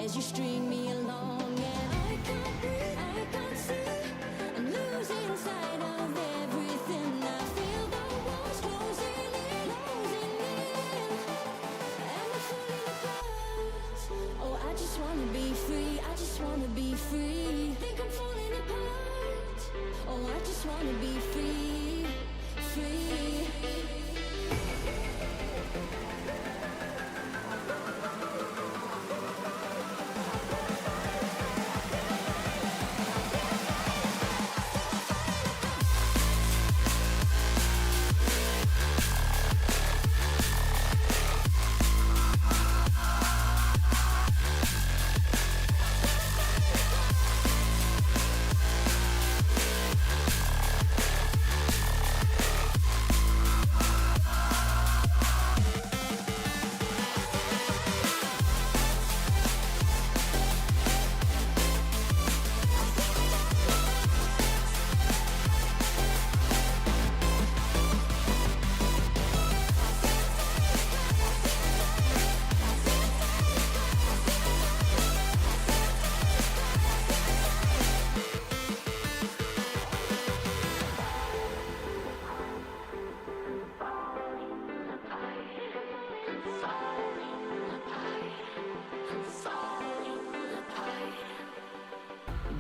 as you string me along. And I can't breathe, I can't see, I'm losing sight of everything. I feel the walls closing in, and I'm falling apart. Oh, I just wanna be free, I just wanna be free. Think I'm falling apart. Oh, I just wanna be free, free.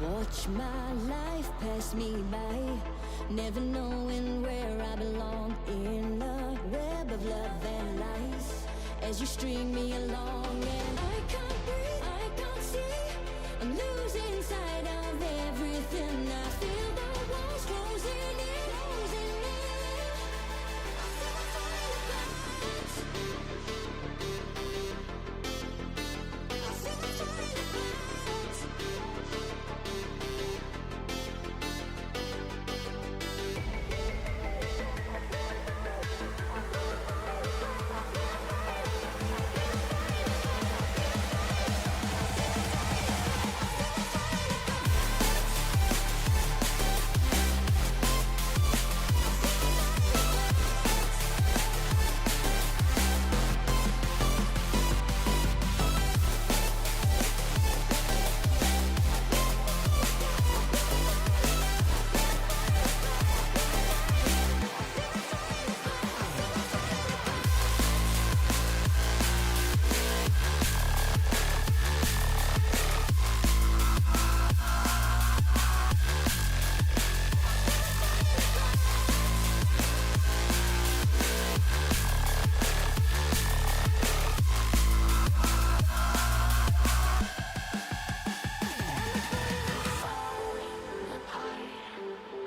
Watch my life pass me by, never knowing where I belong. In a web of love and lies, as you string me along. And I can't breathe, I can't see, I'm losing sight of everything. I feel the walls closing in, I feel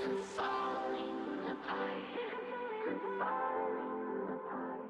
I'm falling apart. I feel I'm falling apart.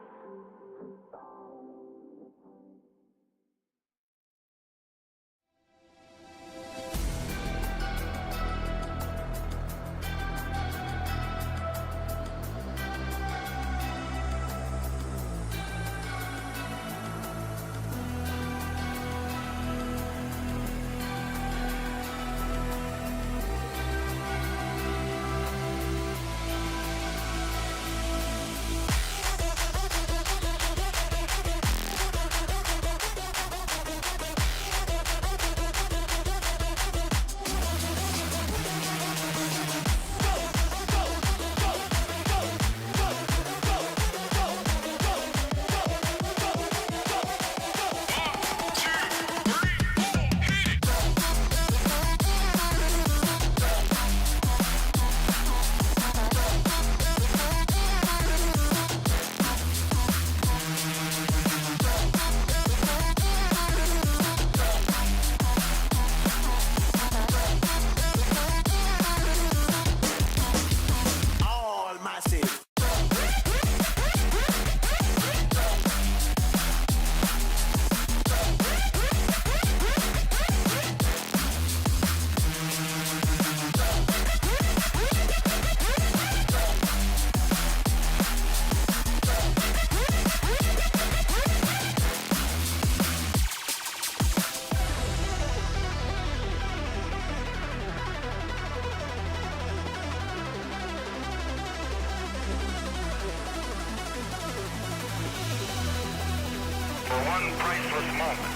for one priceless moment.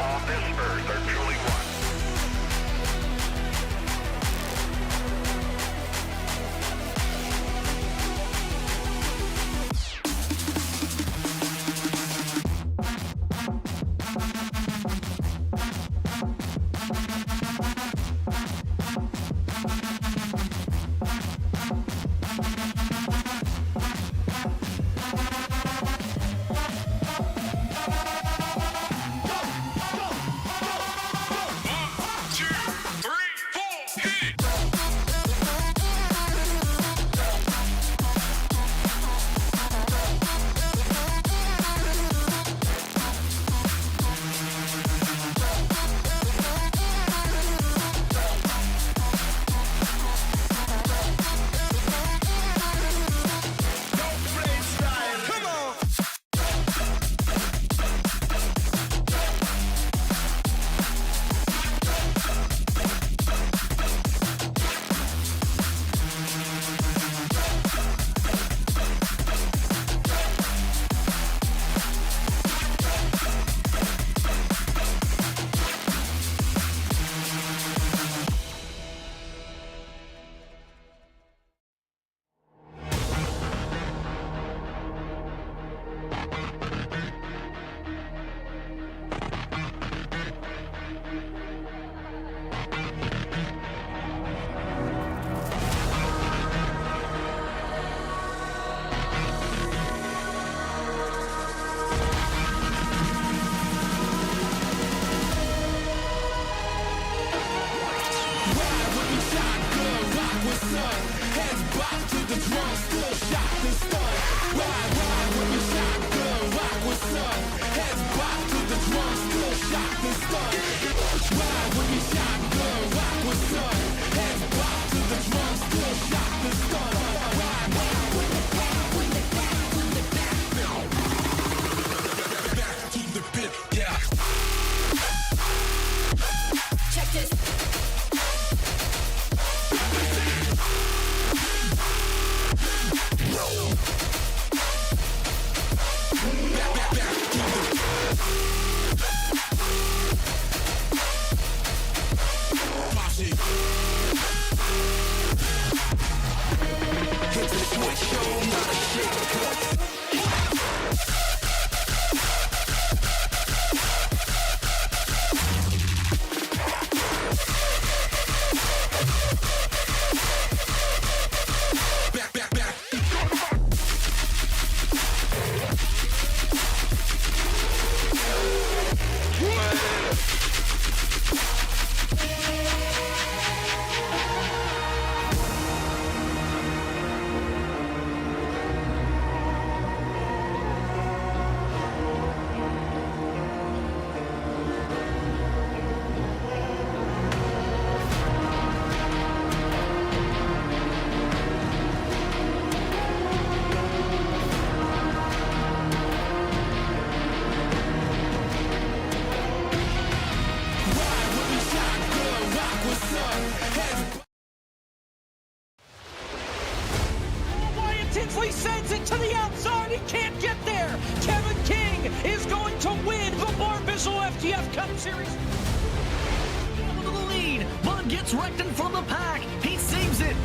on this earth are truly one. Tinsley sends it to the outside. He can't get there. Kevin King is going to win the Barr FTF Cup Series. Into the lead. Bud gets wrecked in front of the pack. He saves it.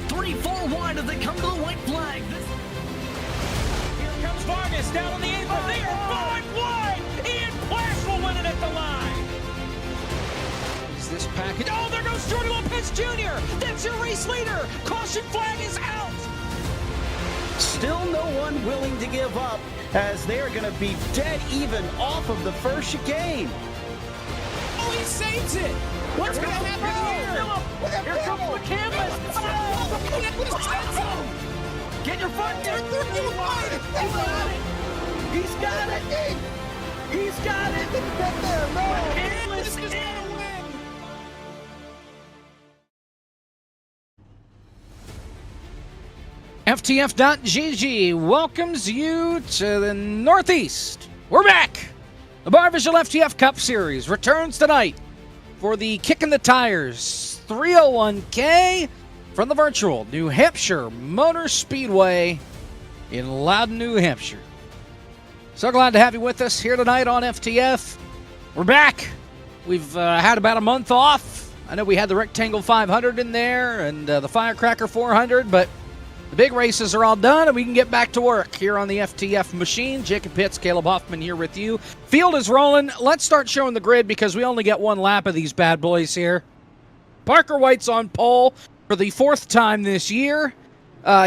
3-4 wide as they come to the white flag. Here comes Vargas down on the apron. They are 5 wide. Ian Plash will win it at the line. Is this package? Oh, there goes Jordy Lopez Jr. That's your race leader. Caution flag is out. Still no one willing to give up as they're going to be dead even off of the first chicane. Oh, he saves it. What's going to happen here? Here comes the canvas. Get your foot there. He's got it. He's got it. Get there. No. Canvas is in. FTF.GG welcomes you to the Northeast. We're back. The Barr FTF Cup Series returns tonight for the Kick in the Tires 301K from the virtual New Hampshire Motor Speedway in Loudon, New Hampshire. So glad to have you with us here tonight on FTF. We're back. We've had about a month off. I know we had the Rectangle 500 in there and the Firecracker 400, but the big races are all done, and we can get back to work here on the FTF machine. Jacob Pitts, Caleb Hoffman here with you. Field is rolling. Let's start showing the grid because we only get one lap of these bad boys here. Parker White's on pole for the 4th time this year.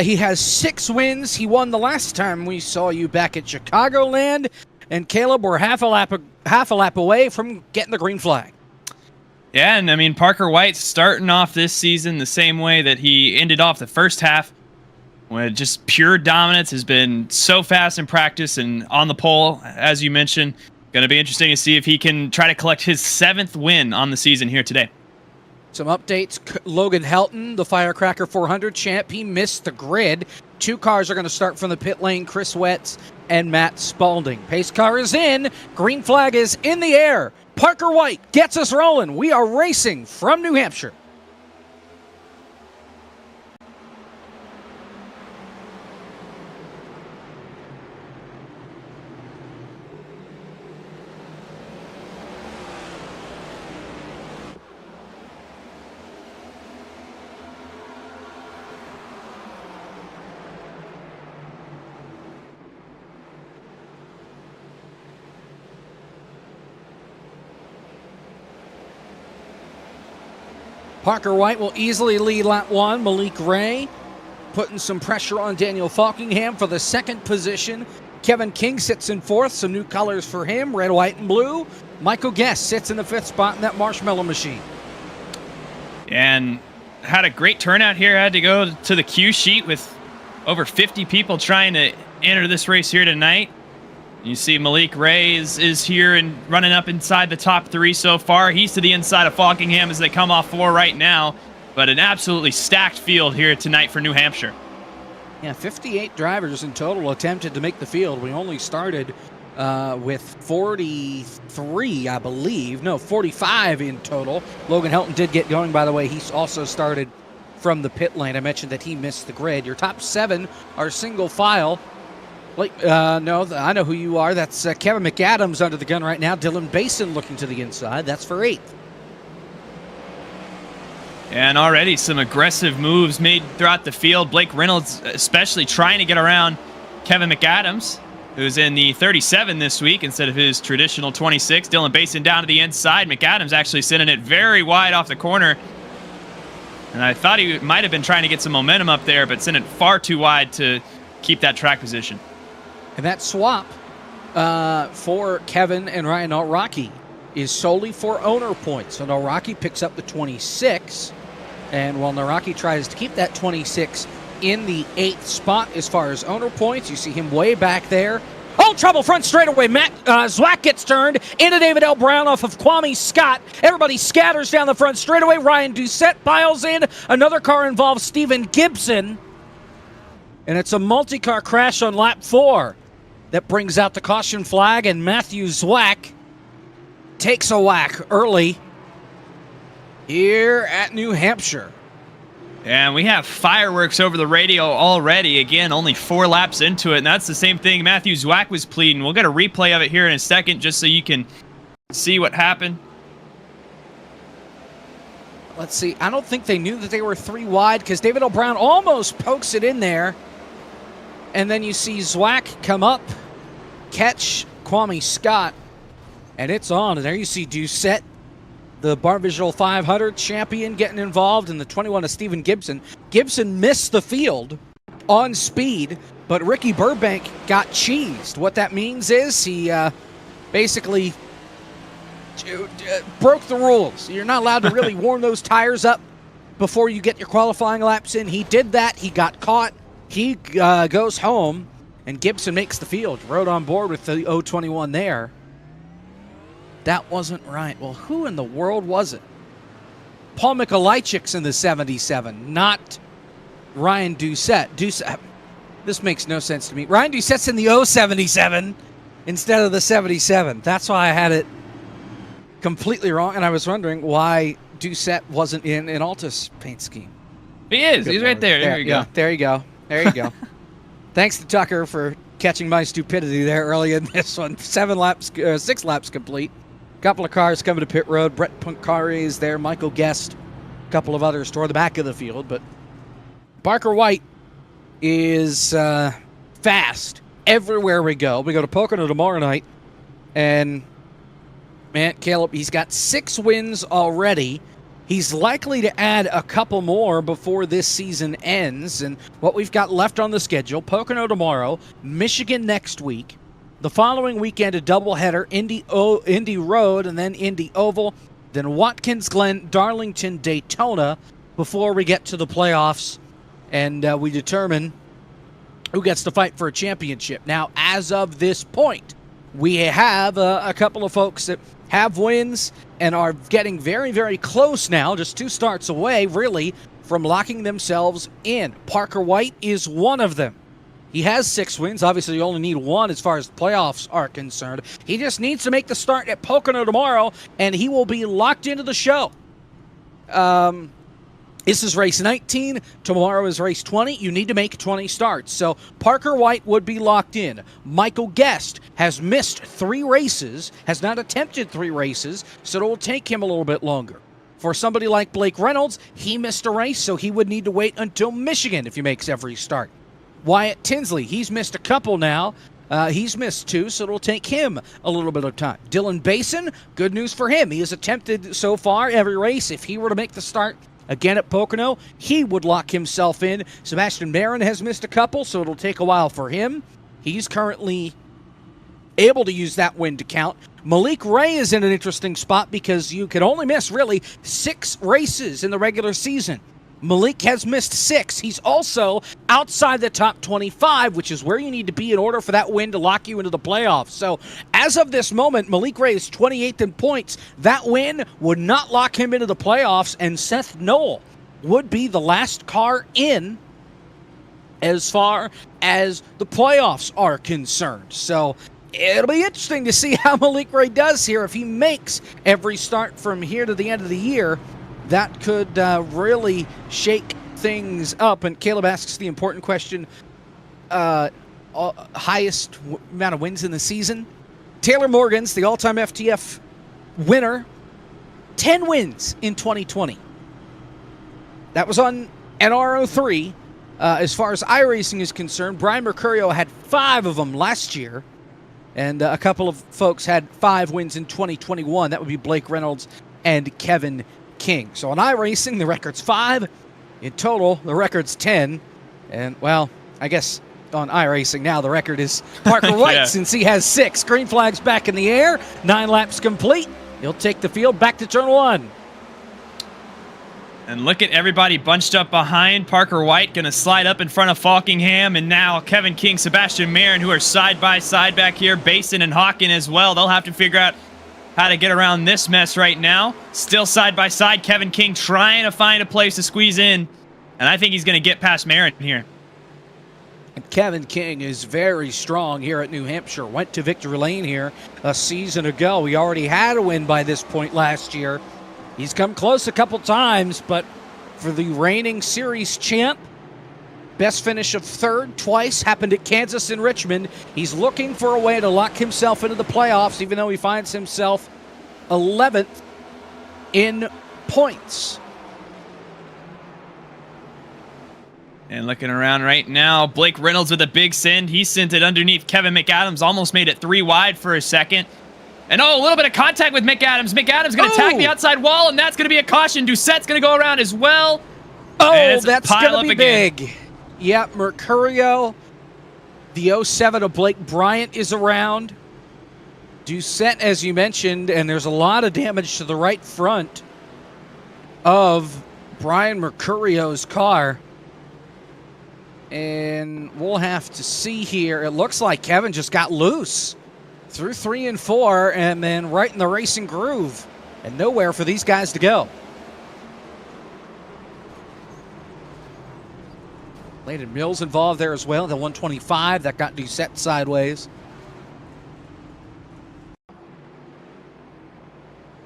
He has 6 wins. He won the last time we saw you back at Chicagoland. And Caleb, we're half a lap away from getting the green flag. Yeah, and I mean, Parker White's starting off this season the same way that he ended off the first half, with just pure dominance. Has been so fast in practice and on the pole, as you mentioned. Going to be interesting to see if he can try to collect his 7th win on the season here today. Some updates. Logan Helton, the Firecracker 400 champ, he missed the grid. 2 cars are going to start from the pit lane, Chris Wetz and Matt Spalding. Pace car is in. Green flag is in the air. Parker White gets us rolling. We are racing from New Hampshire. Parker White will easily lead lap 1. Malik Ray putting some pressure on Daniel Falkingham for the 2nd position. Kevin King sits in 4th. Some new colors for him, red, white, and blue. Michael Guest sits in the 5th spot in that marshmallow machine. And had a great turnout here. Had to go to the cue sheet with over 50 people trying to enter this race here tonight. You see Malik Ray is here and running up inside the top 3 so far. He's to the inside of Falkingham as they come off 4 right now. But an absolutely stacked field here tonight for New Hampshire. Yeah, 58 drivers in total attempted to make the field. We only started with 43, I believe. No, 45 in total. Logan Helton did get going, by the way. He also started from the pit lane. I mentioned that he missed the grid. Your top 7 are single file. No, I know who you are. That's Kevin McAdams under the gun right now. Dylan Basin looking to the inside. That's for 8th. And already some aggressive moves made throughout the field. Blake Reynolds especially trying to get around Kevin McAdams, who's in the 37 this week instead of his traditional 26. Dylan Basin down to the inside. McAdams actually sending it very wide off the corner. And I thought he might have been trying to get some momentum up there, but sent it far too wide to keep that track position. And that swap for Kevin and Ryan Alraki is solely for owner points. So Alraki picks up the 26. And while Naraki tries to keep that 26 in the 8th spot as far as owner points, you see him way back there. Oh, trouble front straightaway. Matt Zwack gets turned into David L. Brown off of Kwame Scott. Everybody scatters down the front straightaway. Ryan Doucette piles in. Another car involves Stephen Gibson. And it's a multi-car crash on lap 4 that brings out the caution flag, and Matthew Zwack takes a whack early here at New Hampshire. And we have fireworks over the radio already. Again, only 4 laps into it, and that's the same thing Matthew Zwack was pleading. We'll get a replay of it here in a second just so you can see what happened. Let's see. I don't think they knew that they were 3 wide because David O'Brien almost pokes it in there. And then you see Zwack come up, catch Kwame Scott, and it's on. And there you see Doucette, the Barr Visual 500 champion, getting involved in the 21 of Stephen Gibson. Gibson missed the field on speed, but Ricky Burbank got cheesed. What that means is he basically broke the rules. You're not allowed to really warm those tires up before you get your qualifying laps in. He did that. He got caught. He goes home, and Gibson makes the field. Rode on board with the 021 there. That wasn't right. Well, who in the world was it? Paul Mikolajczyk's in the 77, not Ryan Doucette. This makes no sense to me. Ryan Doucette's in the 077 instead of the 77. That's why I had it completely wrong, and I was wondering why Doucette wasn't in an Altus paint scheme. He is. He's right there. There you go. Yeah, there you go. There you go. Thanks to Tucker for catching my stupidity there early in this one. 6 laps complete. Couple of cars coming to pit road. Brett Poncari is there. Michael Guest. A couple of others toward the back of the field. But Parker White is fast everywhere we go. We go to Pocono tomorrow night. And, man, Caleb, he's got 6 wins already. He's likely to add a couple more before this season ends. And what we've got left on the schedule, Pocono tomorrow, Michigan next week. The following weekend, a doubleheader, Indy Road, and then Indy Oval, then Watkins Glen, Darlington, Daytona, before we get to the playoffs, and we determine who gets to fight for a championship. Now, as of this point, we have a couple of folks that have wins and are getting very, very close now, just 2 starts away, really, from locking themselves in. Parker White is one of them. He has 6 wins. Obviously, you only need 1 as far as the playoffs are concerned. He just needs to make the start at Pocono tomorrow, and he will be locked into the show. This is race 19. Tomorrow is race 20. You need to make 20 starts. So Parker White would be locked in. Michael Guest has missed 3 races, has not attempted 3 races, so it will take him a little bit longer. For somebody like Blake Reynolds, he missed a race, so he would need to wait until Michigan if he makes every start. Wyatt Tinsley, he's missed a couple now. He's missed 2, so it'll take him a little bit of time. Dylan Basin, good news for him. He has attempted so far every race. If he were to make the start again at Pocono, he would lock himself in. Sebastian Marin has missed a couple, so it'll take a while for him. He's currently able to use that win to count. Malik Ray is in an interesting spot because you could only miss, really, 6 races in the regular season. Malik has missed 6. He's also outside the top 25, which is where you need to be in order for that win to lock you into the playoffs. So as of this moment, Malik Ray is 28th in points. That win would not lock him into the playoffs, and Seth Knoll would be the last car in as far as the playoffs are concerned. So it'll be interesting to see how Malik Ray does here. If he makes every start from here to the end of the year, that could really shake things up. And Caleb asks the important question, highest amount of wins in the season. Taylor Morgan's the all-time FTF winner, 10 wins in 2020. That was on NR03. As far as iRacing is concerned, Brian Mercurio had 5 of them last year. And a couple of folks had 5 wins in 2021. That would be Blake Reynolds and Kevin King. So on iRacing, the record's 5. In total, the record's 10. And, well, I guess on iRacing now the record is Parker White since he has 6. Green flag's back in the air. 9 laps complete. He'll take the field back to turn 1. And look at everybody bunched up behind. Parker White going to slide up in front of Falkingham. And now Kevin King, Sebastian Marin, who are side by side back here. Basin and Hawken as well. They'll have to figure out how to get around this mess right now. Still side by side. Kevin King trying to find a place to squeeze in. And I think he's going to get past Marin here. And Kevin King is very strong here at New Hampshire. Went to victory lane here a season ago. He already had a win by this point last year. He's come close a couple times, but for the reigning series champ, best finish of 3rd twice, happened at Kansas and Richmond. He's looking for a way to lock himself into the playoffs, even though he finds himself 11th in points. And looking around right now, Blake Reynolds with a big send. He sent it underneath Kevin McAdams, almost made it 3 wide for a second. And a little bit of contact with McAdams. McAdams going to attack the outside wall, and that's going to be a caution. Doucette's going to go around as well. Oh, that's going to be big. Yeah, Mercurio, the 07 of Blake Bryant is around. Doucette, as you mentioned, and there's a lot of damage to the right front of Brian Mercurio's car. And we'll have to see here. It looks like Kevin just got loose through 3 and 4, and then right in the racing groove, and nowhere for these guys to go. Landon Mills involved there as well, the 125 that got Doucette sideways.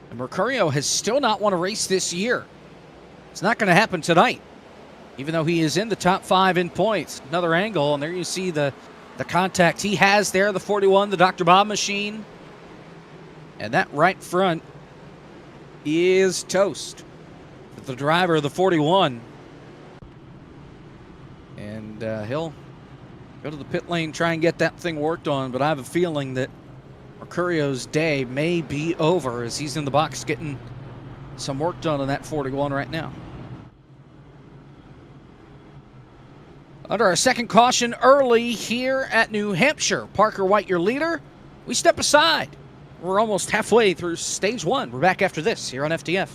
And Mercurio has still not won a race this year. It's not going to happen tonight, even though he is in the top 5 in points. Another angle, and there you see the contact he has there, the 41, the Dr. Bob machine. And that right front is toast. The driver of the 41. And he'll go to the pit lane, try and get that thing worked on, but I have a feeling that Mercurio's day may be over as he's in the box getting some work done on that 41 right now. Under our second caution early here at New Hampshire, Parker White, your leader. We step aside. We're almost halfway through stage one. We're back after this here on FTF.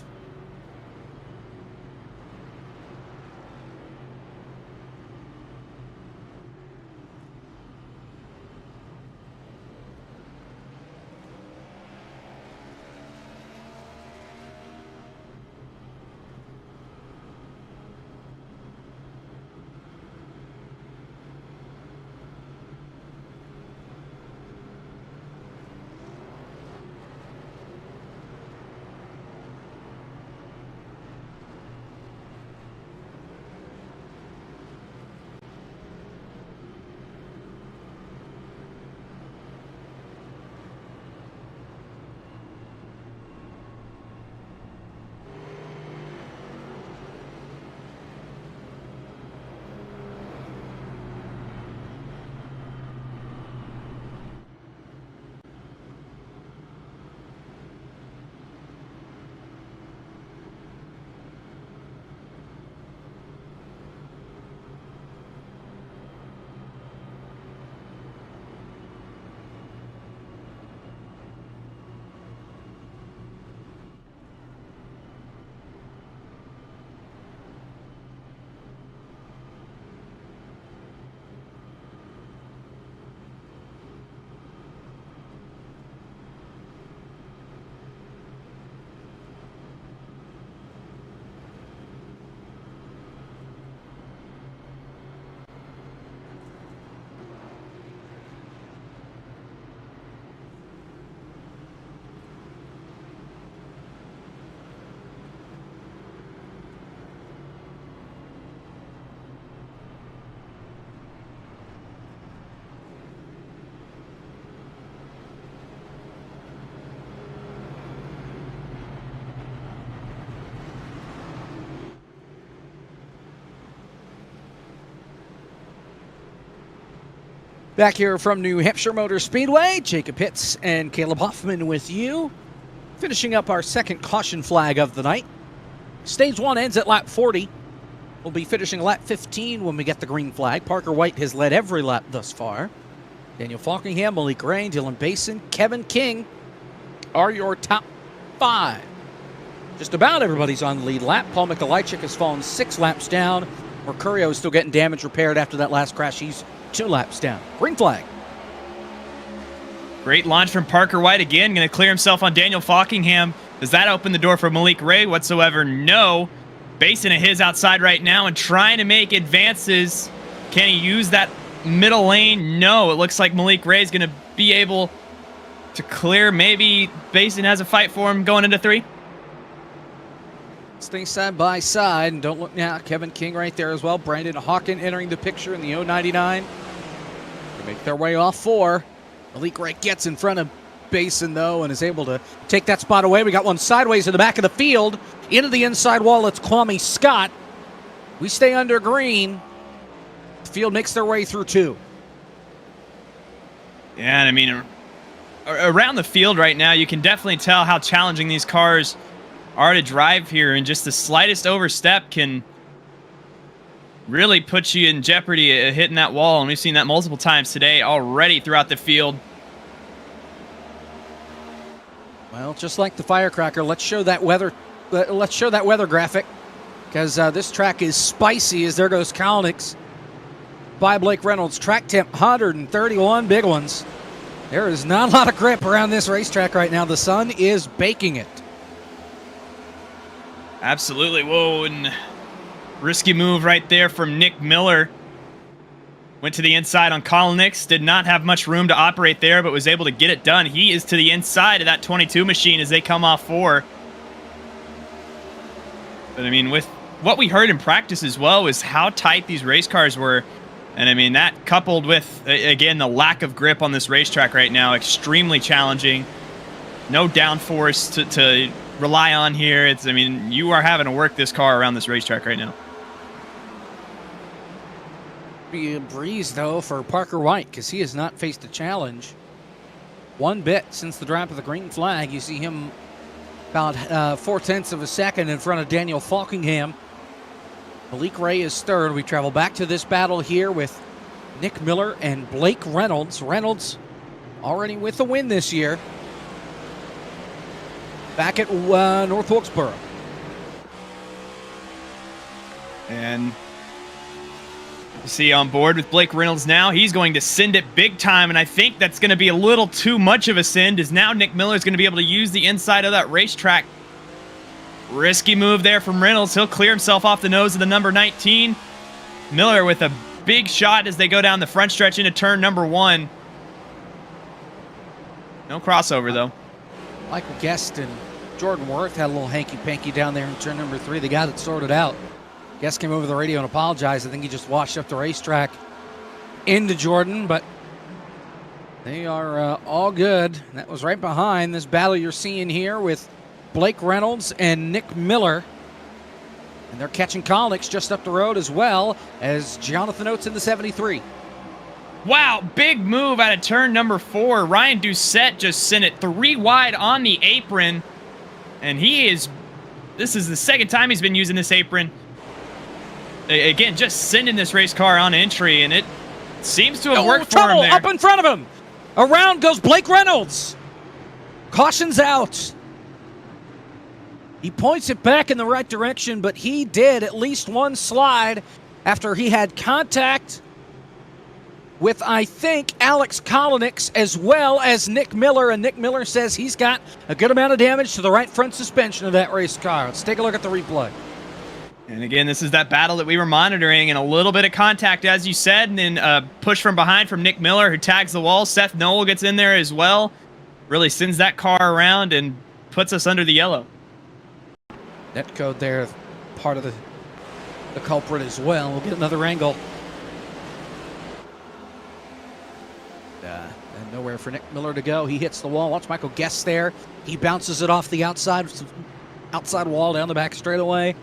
Back here from New Hampshire Motor Speedway, Jacob Hitz and Caleb Hoffman with you. Finishing up our second caution flag of the night. Stage one ends at lap 40. We'll be finishing lap 15 when we get the green flag. Parker White has led every lap thus far. Daniel Falkingham, Malik Ray, Dylan Basin, Kevin King are your top five. Just about everybody's on the lead lap. Paul Mikolajczyk has fallen 6 laps down. Mercurio is still getting damage repaired after that last crash. He's 2 laps down. Green flag. Great launch from Parker White again. Going to clear himself on Daniel Falkingham. Does that open the door for Malik Ray whatsoever? No. Basin of his outside right now and trying to make advances. Can he use that middle lane? No. It looks like Malik Ray is going to be able to clear. Maybe Basin has a fight for him going into 3. Stay side by side, and don't look now. Kevin King right there as well. Brandon Hawken entering the picture in the 099. They make their way off 4. Malik Ray gets in front of Basin, though, and is able to take that spot away. We got one sideways in the back of the field. Into the inside wall, it's Kwame Scott. We stay under green. The field makes their way through 2. Yeah, and I mean, around the field right now, you can definitely tell how challenging these cars are to drive here, and just the slightest overstep can really put you in jeopardy of hitting that wall, and we've seen that multiple times today already throughout the field. Well, just like the firecracker, let's show that weather graphic, because this track is spicy as there goes Kalnick's by Blake Reynolds. Track temp 131 big ones. There is not a lot of grip around this racetrack right now. The sun is baking it. Absolutely. Whoa, and risky move right there from Nick Miller. Went to the inside on Kalnick's. Did not have much room to operate there, but was able to get it done. He is to the inside of that 22 machine as they come off 4. But, I mean, with what we heard in practice as well is how tight these race cars were. And, I mean, that coupled with, again, the lack of grip on this racetrack right now, extremely challenging. no downforce to rely on here. I mean, you are having to work this car around this racetrack right now. Be a breeze, though, for Parker White, because he has not faced a challenge one bit since the drop of the green flag. You see him about 0.4 of a second in front of Daniel Falkingham. Malik Ray is third. We travel back to this battle here with Nick Miller and Blake Reynolds. Reynolds already with a win this year. Back at North Wilkesboro. And you see on board with Blake Reynolds now. He's going to send it big time, and I think that's going to be a little too much of a send, as now Nick Miller is going to be able to use the inside of that racetrack. Risky move there from Reynolds. He'll clear himself off the nose of the number 19. Miller with a big shot as they go down the front stretch into turn number 1. No crossover, though. Michael Guest and Jordan Worth had a little hanky-panky down there in turn number 3. They got it sorted out. Guest came over the radio and apologized. I think he just washed up the racetrack into Jordan, but they are all good. And that was right behind this battle you're seeing here with Blake Reynolds and Nick Miller. And they're catching Collins just up the road as well as Jonathan Oates in the 73. Wow, big move out of turn number 4. Ryan Doucette just sent it 3 wide on the apron. And this is the second time he's been using this apron. Again, just sending this race car on entry, and it seems to have worked for him there. Up in front of him. Around goes Blake Reynolds. Caution's out. He points it back in the right direction, but he did at least one slide after he had contact with, I think, Alex Kolonix as well as Nick Miller. And Nick Miller says he's got a good amount of damage to the right front suspension of that race car. Let's take a look at the replay. And again, this is that battle that we were monitoring, and a little bit of contact, as you said, and then push from behind from Nick Miller, who tags the wall. Seth Noel gets in there as well. Really sends that car around and puts us under the yellow. Net code there, part of the culprit as well. We'll get another angle. And nowhere for Nick Miller to go. He hits the wall. Watch Michael Guest there. He bounces it off the outside wall down the back straightaway.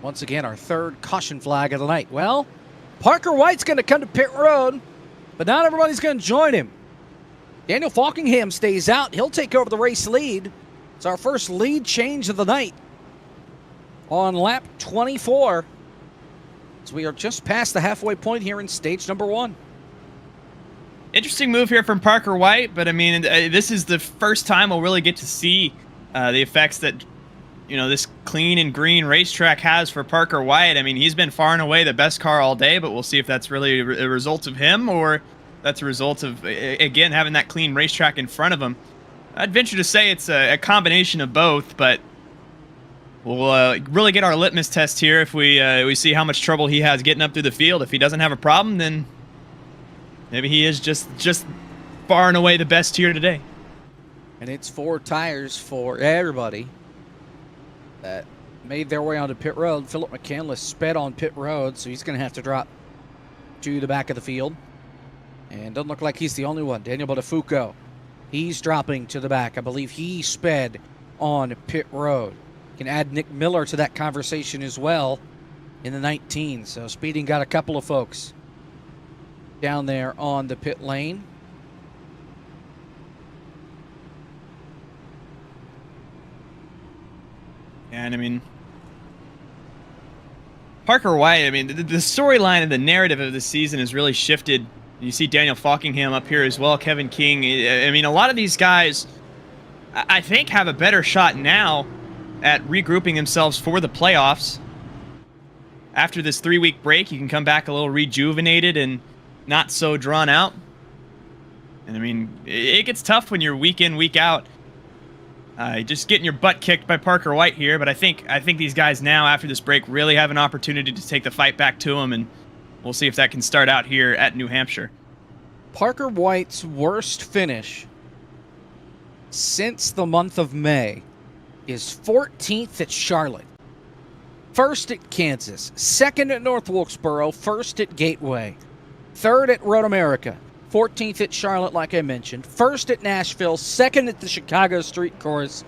Once again, our third caution flag of the night. Well, Parker White's going to come to pit road, but not everybody's going to join him. Daniel Falkingham stays out. He'll take over the race lead. It's our first lead change of the night on lap 24. So we are just past the halfway point here in stage number 1. Interesting move here from Parker White, but I mean, this is the first time we'll really get to see the effects that this clean and green racetrack has for Parker White. I mean, he's been far and away the best car all day, but we'll see if that's really a result of him or that's a result of, again, having that clean racetrack in front of him. I'd venture to say it's a combination of both, but we'll really get our litmus test here if we see how much trouble he has getting up through the field. If he doesn't have a problem, then maybe he is just far and away the best here today. And it's 4 tires for everybody that made their way onto pit road. Philip McCandless sped on pit road, so he's going to have to drop to the back of the field. And doesn't look like he's the only one. Daniel Botafuco, he's dropping to the back. I believe he sped on pit road. Can add Nick Miller to that conversation as well in the 19. So speeding got a couple of folks down there on the pit lane. And I mean, Parker White, I mean, the storyline and the narrative of the season has really shifted. You see Daniel Falkingham up here as well, Kevin King. I mean, a lot of these guys, I think, have a better shot now at regrouping themselves for the playoffs. After this 3-week break, you can come back a little rejuvenated and not so drawn out. And I mean, it gets tough when you're week in, week out. Just getting your butt kicked by Parker White here, but I think these guys now, after this break, really have an opportunity to take the fight back to them, and we'll see if that can start out here at New Hampshire. Parker White's worst finish since the month of May is 14th at Charlotte, 1st at Kansas, 2nd at North Wilkesboro, 1st at Gateway, 3rd at Road America, 14th at Charlotte, like I mentioned, 1st at Nashville, 2nd at the Chicago Street Course,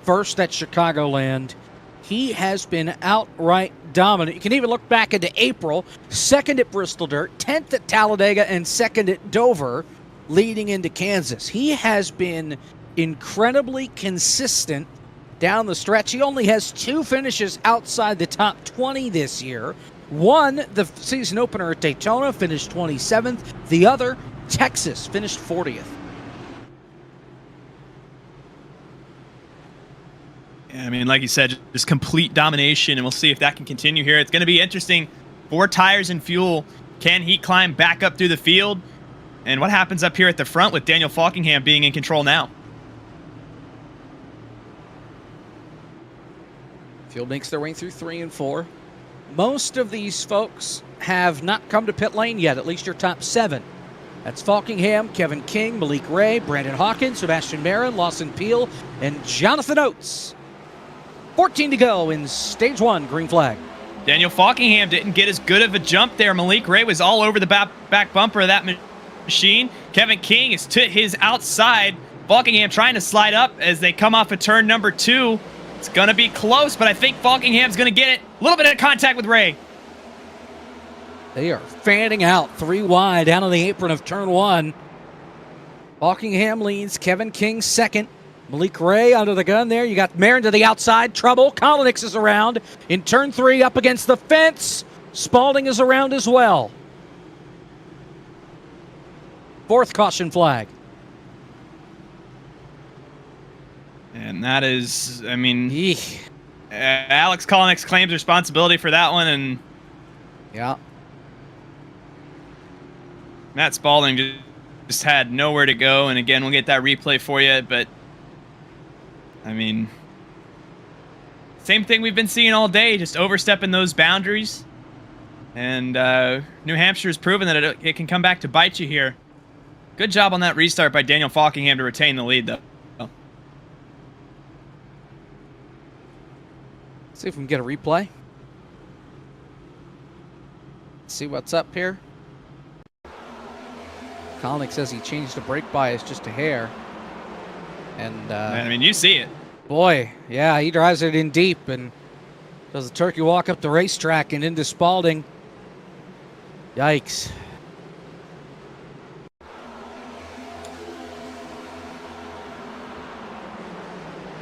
1st at Chicagoland. He has been outright dominant. You can even look back into April, 2nd at Bristol Dirt, 10th at Talladega, and 2nd at Dover, leading into Kansas. He has been incredibly consistent down the stretch. He only has 2 finishes outside the top 20 this year. One, the season opener at Daytona, finished 27th. The other, Texas, finished 40th. Yeah, I mean, like you said, just complete domination, and we'll see if that can continue here. It's going to be interesting. 4 tires and fuel. Can he climb back up through the field? And what happens up here at the front with Daniel Falkingham being in control now? Field makes their way through 3 and 4. Most of these folks have not come to pit lane yet, at least your top 7. That's Falkingham, Kevin King, Malik Ray, Brandon Hawkins, Sebastian Marin, Lawson Peel, and Jonathan Oates. 14 to go in stage 1, green flag. Daniel Falkingham didn't get as good of a jump there. Malik Ray was all over the back bumper of that machine. Kevin King is to his outside. Falkingham trying to slide up as they come off of turn number 2. It's going to be close, but I think Falkingham's going to get it. A little bit of contact with Ray. They are fanning out 3 wide down on the apron of turn 1. Falkingham leads, Kevin King second. Malik Ray under the gun there. You got Marin to the outside. Trouble. Kolinix is around. In turn 3, up against the fence. Spalding is around as well. 4th caution flag. And that is, I mean, Alex Kolinix claims responsibility for that one, and yeah, Matt Spalding just had nowhere to go. And again, we'll get that replay for you, but I mean, same thing we've been seeing all day, just overstepping those boundaries. And New Hampshire has proven that it can come back to bite you here. Good job on that restart by Daniel Falkingham to retain the lead, though. See if we can get a replay. See what's up here. Kolinix says he changed the brake bias just a hair. And I mean, you see it. Boy, yeah, he drives it in deep and does the turkey walk up the racetrack and into Spalding. Yikes.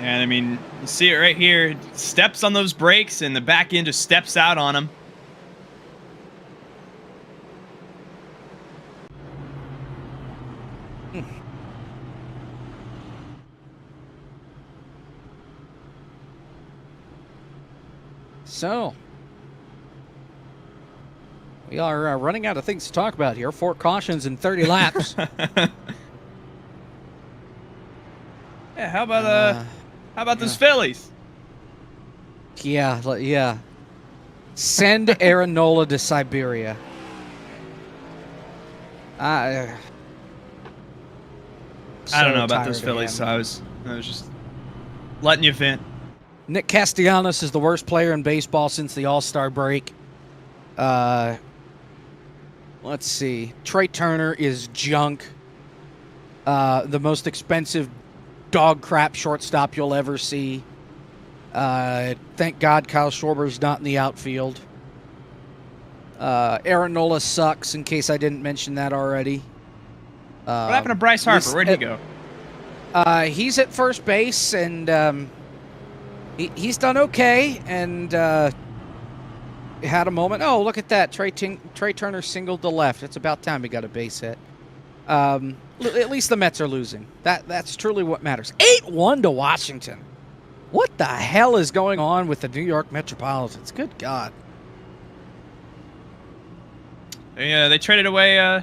And I mean, you see it right here. Steps on those brakes, and the back end just steps out on him. So, we are running out of things to talk about here. 4 cautions in 30 laps. Yeah, how about those Phillies? Yeah. Send Aaron Nola to Siberia. I don't know about those Phillies, so I was just letting you vent. Nick Castellanos is the worst player in baseball since the All-Star break. Let's see. Trey Turner is junk. The most expensive dog crap shortstop you'll ever see. Thank God Kyle Schwarber's not in the outfield. Aaron Nola sucks, in case I didn't mention that already. What happened to Bryce Harper? Where'd he go? He's at first base, and he's done okay, and had a moment. Oh, look at that. Trey Turner singled to left. It's about time he got a base hit. At least the Mets are losing. That's truly what matters. 8-1 to Washington. What the hell is going on with the New York Metropolitans? Good God. Yeah, they traded away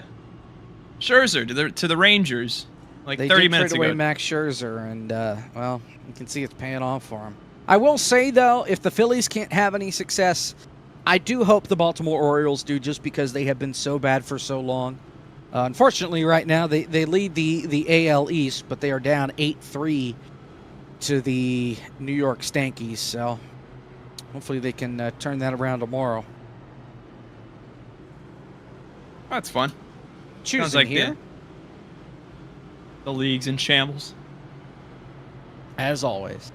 Scherzer to the Rangers like 30 minutes ago. They did trade away Max Scherzer, and, well, you can see it's paying off for him. I will say, though, if the Phillies can't have any success, I do hope the Baltimore Orioles do, just because they have been so bad for so long. Unfortunately, right now, they lead the AL East, but they are down 8-3 to the New York Stankies, so hopefully they can turn that around tomorrow. That's fun. Choosing Sounds like here. The league's in shambles. As always.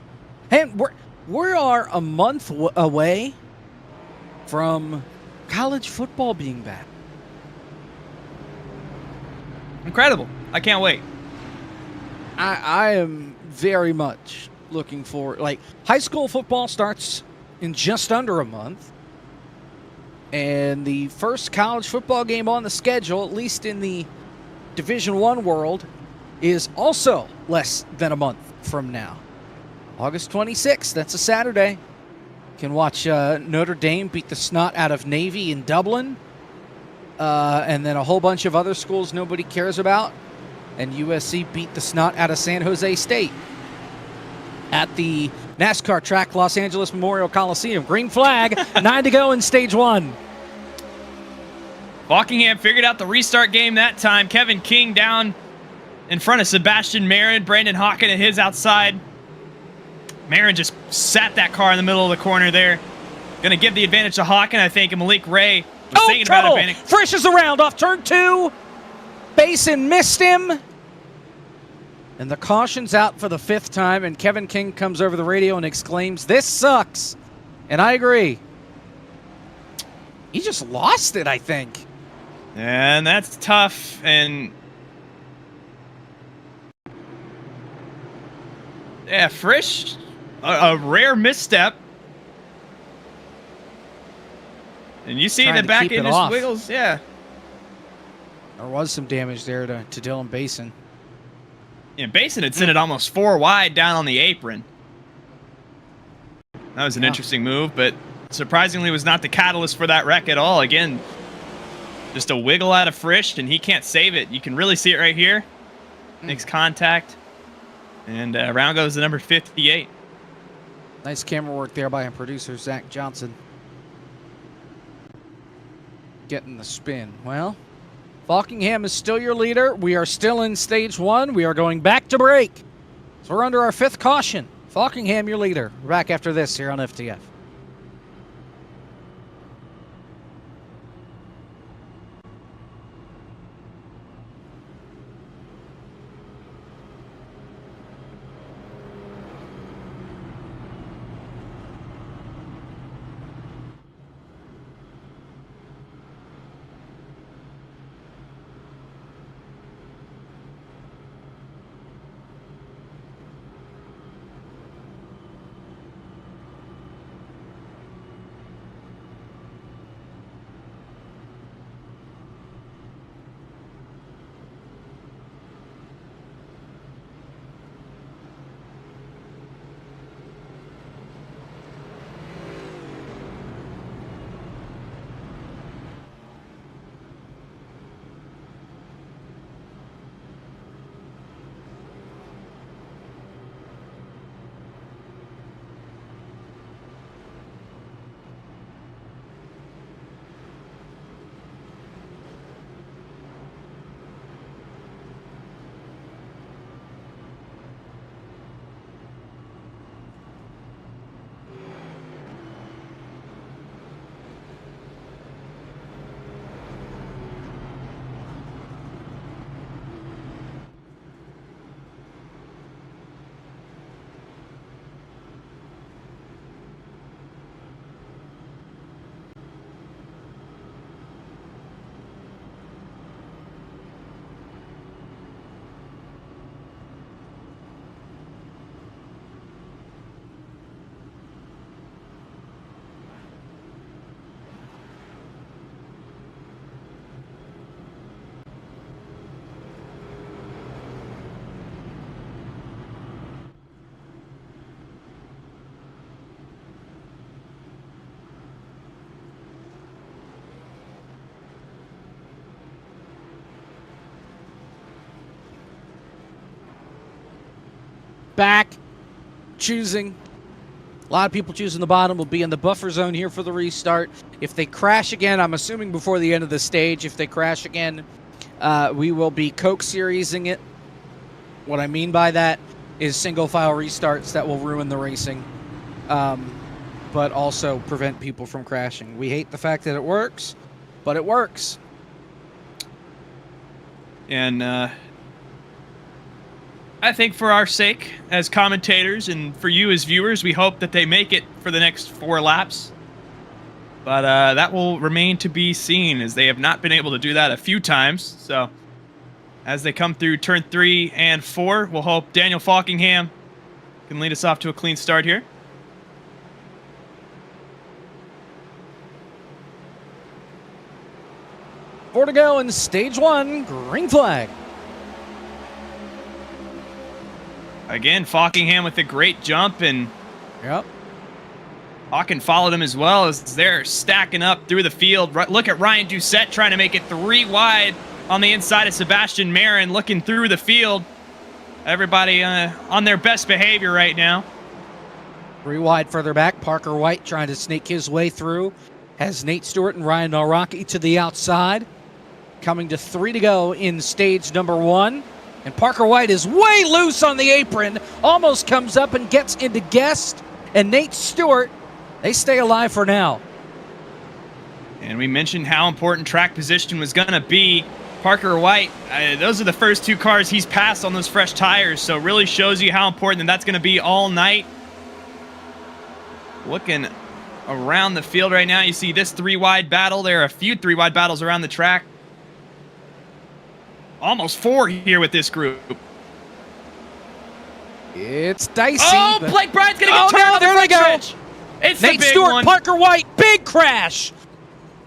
And we are a month away from college football being back. Incredible. I can't wait. I am very much looking forward. Like, high school football starts in just under a month. And the first college football game on the schedule, at least in the Division I world, is also less than a month from now. August 26th, that's a Saturday. You can watch Notre Dame beat the snot out of Navy in Dublin. And then a whole bunch of other schools nobody cares about. And USC beat the snot out of San Jose State at the NASCAR track, Los Angeles Memorial Coliseum. Green flag, 9 to go in stage 1. Buckingham figured out the restart game that time. Kevin King down in front of Sebastian Marin. Brandon Hawken at his outside. Marin just sat that car in the middle of the corner there. Going to give the advantage to Hawken, I think, and Malik Ray was thinking trouble. about advantage. Frisch is around off turn 2. Basin missed him. And the caution's out for the 5th time, and Kevin King comes over the radio and exclaims, "This sucks." And I agree. He just lost it, I think. And that's tough. And yeah, Frisch, a rare misstep. And you see Trying the to back keep end it just off. wiggles. Yeah. There was some damage there to Dylan Basin. Yeah, Basin had sent it almost 4 wide down on the apron. That was an interesting move, but surprisingly was not the catalyst for that wreck at all. Again, just a wiggle out of Frisch, and he can't save it. You can really see it right here. Makes contact. And around goes the number 58. Nice camera work there by our producer, Zach Johnson. Getting the spin. Well, Buckingham is still your leader. We are still in stage 1. We are going back to break. So we're under our 5th caution. Buckingham, your leader. We're back after this here on FTF. Back, choosing. A lot of people choosing the bottom will be in the buffer zone here for the restart. If they crash again, I'm assuming before the end of the stage, if they crash again, we will be Coke seriesing it. What I mean by that is single file restarts that will ruin the racing, but also prevent people from crashing. We hate the fact that it works, but it works. And I think for our sake as commentators and for you as viewers, we hope that they make it for the next 4 laps. But that will remain to be seen, as they have not been able to do that a few times. So as they come through turn 3 and 4, we'll hope Daniel Falkingham can lead us off to a clean start here. Four to go in stage 1, green flag. Again, Falkingham with a great jump, and Yep. Hawken followed him as well as they're stacking up through the field. Look at Ryan Doucette trying to make it 3 wide on the inside of Sebastian Marin, looking through the field. Everybody on their best behavior right now. 3 wide further back. Parker White trying to sneak his way through. Has Nate Stewart and Ryan Nalraki to the outside. Coming to 3 to go in stage number 1. And Parker White is way loose on the apron. Almost comes up and gets into Guest. And Nate Stewart, they stay alive for now. And we mentioned how important track position was going to be. Parker White, those are the first 2 cars he's passed on those fresh tires, so it really shows you how important that's going to be all night. Looking around the field right now, you see this 3-wide battle. There are a few 3-wide battles around the track. Almost 4 here with this group. It's dicey. Oh, Blake Bryant's going to get turned on there the they go. stretch. It's Nate the big Stewart, one. Parker White, big crash.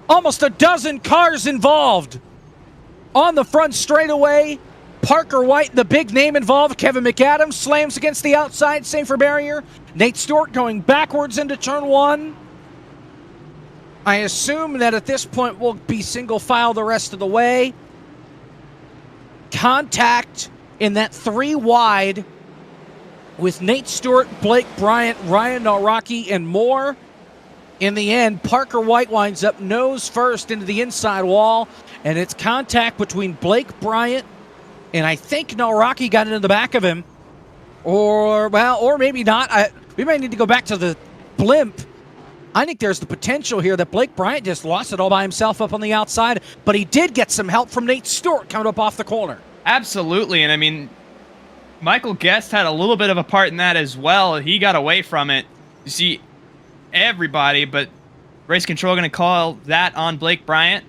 Almost a dozen cars involved. On the front straightaway, Parker White, the big name involved. Kevin McAdams slams against the outside, safer barrier. Nate Stewart going backwards into turn 1. I assume that at this point we'll be single file the rest of the way. Contact in that 3 wide with Nate Stewart, Blake Bryant, Ryan Nalraki, and more. In the end, Parker White winds up nose first into the inside wall, and it's contact between Blake Bryant and I think Nalraki got into the back of him. Or maybe not. We might need to go back to the blimp. I think there's the potential here that Blake Bryant just lost it all by himself up on the outside, but he did get some help from Nate Stewart coming up off the corner. Absolutely, and I mean, Michael Guest had a little bit of a part in that as well. He got away from it. You see everybody, but race control going to call that on Blake Bryant.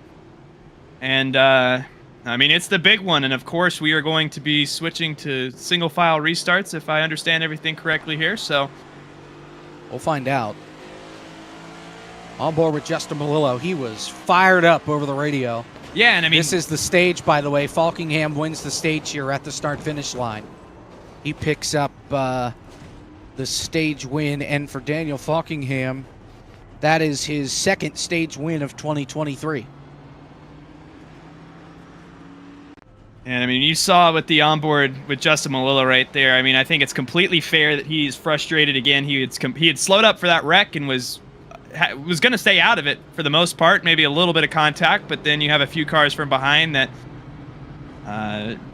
And, I mean, it's the big one. And, of course, we are going to be switching to single-file restarts, if I understand everything correctly here. So we'll find out. On board with Justin Melillo. He was fired up over the radio. yeah, and I mean, This is the stage, by the way. Falkingham wins the stage here at the start-finish line. He picks up the stage win, and for Daniel Falkingham, that is his 2nd stage win of 2023. and I mean, you saw with the onboard with Justin Melillo right there. I mean, I think it's completely fair that he's frustrated again. He had slowed up for that wreck and was going to stay out of it for the most part, maybe a little bit of contact, but then you have a few cars from behind that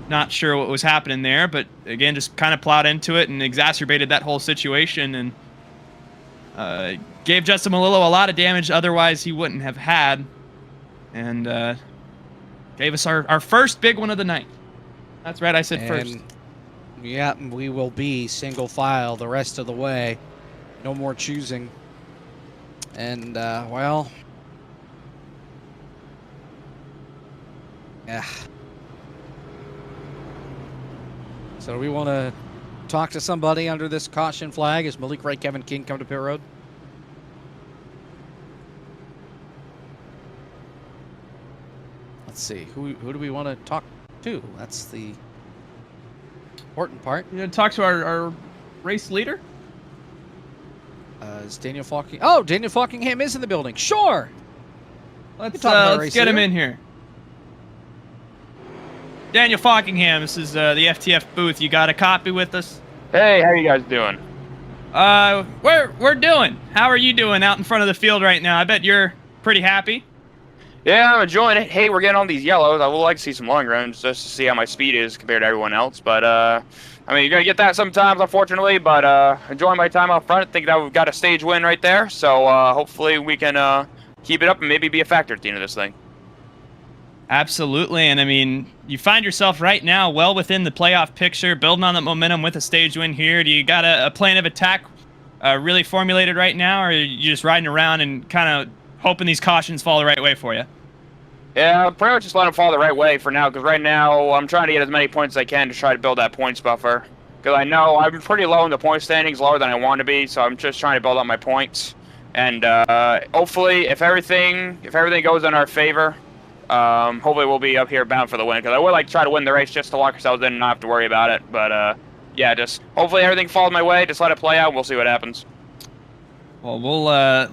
not sure what was happening there, but again, just kind of plowed into it and exacerbated that whole situation and gave Justin Melillo a lot of damage otherwise he wouldn't have had, and gave us our first big one of the night. That's right, I said first. Yeah, we will be single file the rest of the way. No more choosing. And, well, yeah. So do we want to talk to somebody under this caution flag as Malik Ray, Kevin King come to pit road? Let's see. Who do we want to talk to? That's the important part. You gonna talk to our race leader? Is Daniel Falking? Oh, Daniel Falkingham is in the building. Sure. Let's talk about let's get him leader. in here. Daniel Falkingham, this is the FTF booth. You got a copy with us? Hey, how you guys doing? We're doing. How are you doing out in front of the field right now? I bet you're pretty happy. Yeah, I'm enjoying it. Hey, we're getting on these yellows. I would like to see some long runs just to see how my speed is compared to everyone else. But, I mean, you're going to get that sometimes, unfortunately. But enjoying my time out front. Think that we've got a stage win right there. So hopefully we can keep it up and maybe be a factor at the end of this thing. Absolutely. And I mean, you find yourself right now well within the playoff picture, building on that momentum with a stage win here. Do you got a plan of attack really formulated right now, or are you just riding around and kind of hoping these cautions fall the right way for you? Yeah, I'll pretty much just let them fall the right way for now, because right now I'm trying to get as many points as I can to try to build that points buffer. Because I know I'm pretty low in the point standings, lower than I want to be, so I'm just trying to build up my points. And hopefully, if everything goes in our favor, hopefully we'll be up here bound for the win. Because I would like to try to win the race just to lock ourselves in and not have to worry about it. But yeah, just hopefully everything falls my way. Just let it play out. And we'll see what happens. Well, we'll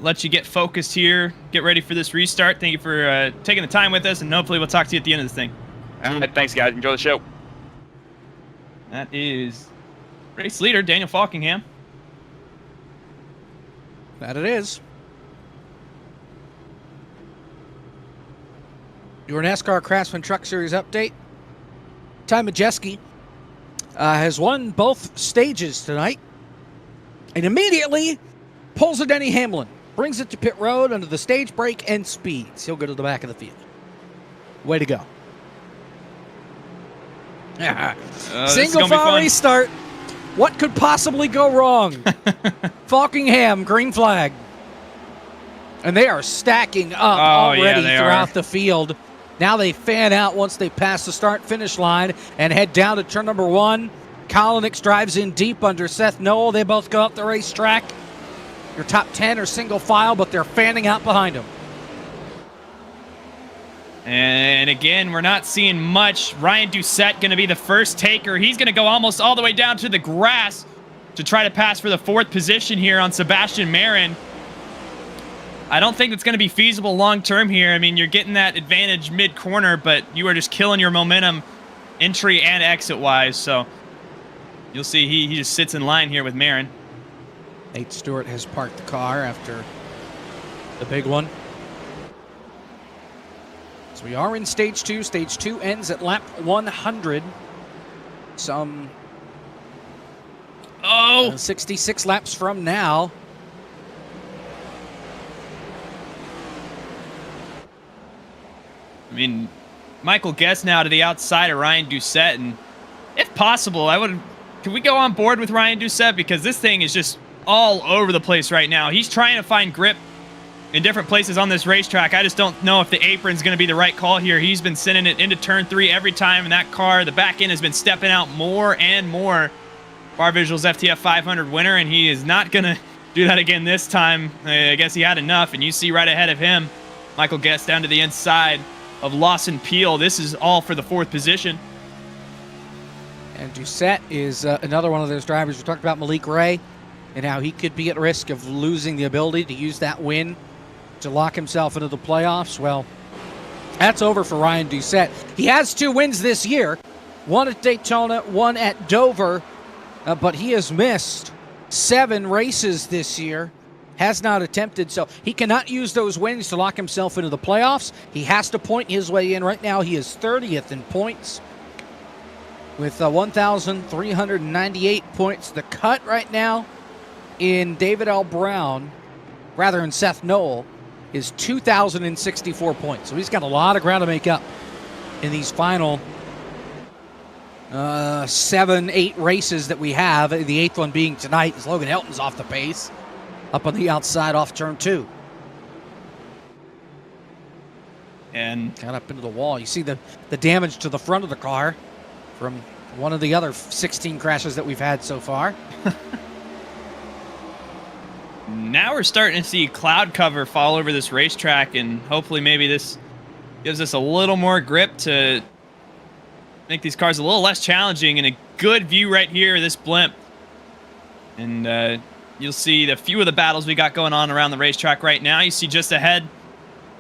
let you get focused here, get ready for this restart. Thank you for taking the time with us, and hopefully we'll talk to you at the end of this thing. All right, thanks, guys. Enjoy the show. That is race leader Daniel Falkingham. That it is. Your NASCAR Craftsman Truck Series update. Ty Majeski has won both stages tonight, and immediately pulls a Denny Hamlin, brings it to pit road under the stage brake and speeds. He'll go to the back of the field. Way to go. Single file restart. What could possibly go wrong? Falkingham, green flag. And they are stacking up already throughout the field. Now they fan out once they pass the start-finish line and head down to turn number 1. Kolinix drives in deep under Seth Noel. They both go up the racetrack. Your top 10 are single file, but they're fanning out behind them. And again, we're not seeing much. Ryan Doucette going to be the first taker. He's going to go almost all the way down to the grass to try to pass for the 4th position here on Sebastian Marin. I don't think it's going to be feasible long-term here. I mean, you're getting that advantage mid-corner, but you are just killing your momentum entry and exit-wise. So you'll see he just sits in line here with Marin. Nate Stewart has parked the car after the big one. So we are in stage 2. Stage 2 ends at lap 100. Some 66 laps from now. I mean, Michael Guest now to the outside of Ryan Doucette, and if possible, can we go on board with Ryan Doucette, because this thing is just all over the place right now. He's trying to find grip in different places on this racetrack. I just don't know if the apron's going to be the right call here. He's been sending it into turn 3 every time, and that car, the back end, has been stepping out more and more. Barr Visuals FTF 500 winner, and he is not going to do that again this time. I guess he had enough, and you see right ahead of him, Michael Guest down to the inside of Lawson Peel. This is all for the 4th position. And Doucette is another one of those drivers. We talked about Malik Ray and how he could be at risk of losing the ability to use that win to lock himself into the playoffs. Well, that's over for Ryan Doucette. He has 2 wins this year, one at Daytona, one at Dover, but he has missed 7 races this year, has not attempted, so he cannot use those wins to lock himself into the playoffs. He has to point his way in. Right now, he is 30th in points with 1,398 points. The cut right now in David L. Brown, rather in Seth Noel, is 2,064 points. So he's got a lot of ground to make up in these final 7, 8 races that we have. The 8th one being tonight, as Logan Helton's off the pace, up on the outside off turn 2. And got up into the wall. You see the damage to the front of the car from one of the other 16 crashes that we've had so far. Now we're starting to see cloud cover fall over this racetrack, and hopefully maybe this gives us a little more grip to make these cars a little less challenging, and a good view right here of this blimp. And you'll see the few of the battles we got going on around the racetrack right now. You see just ahead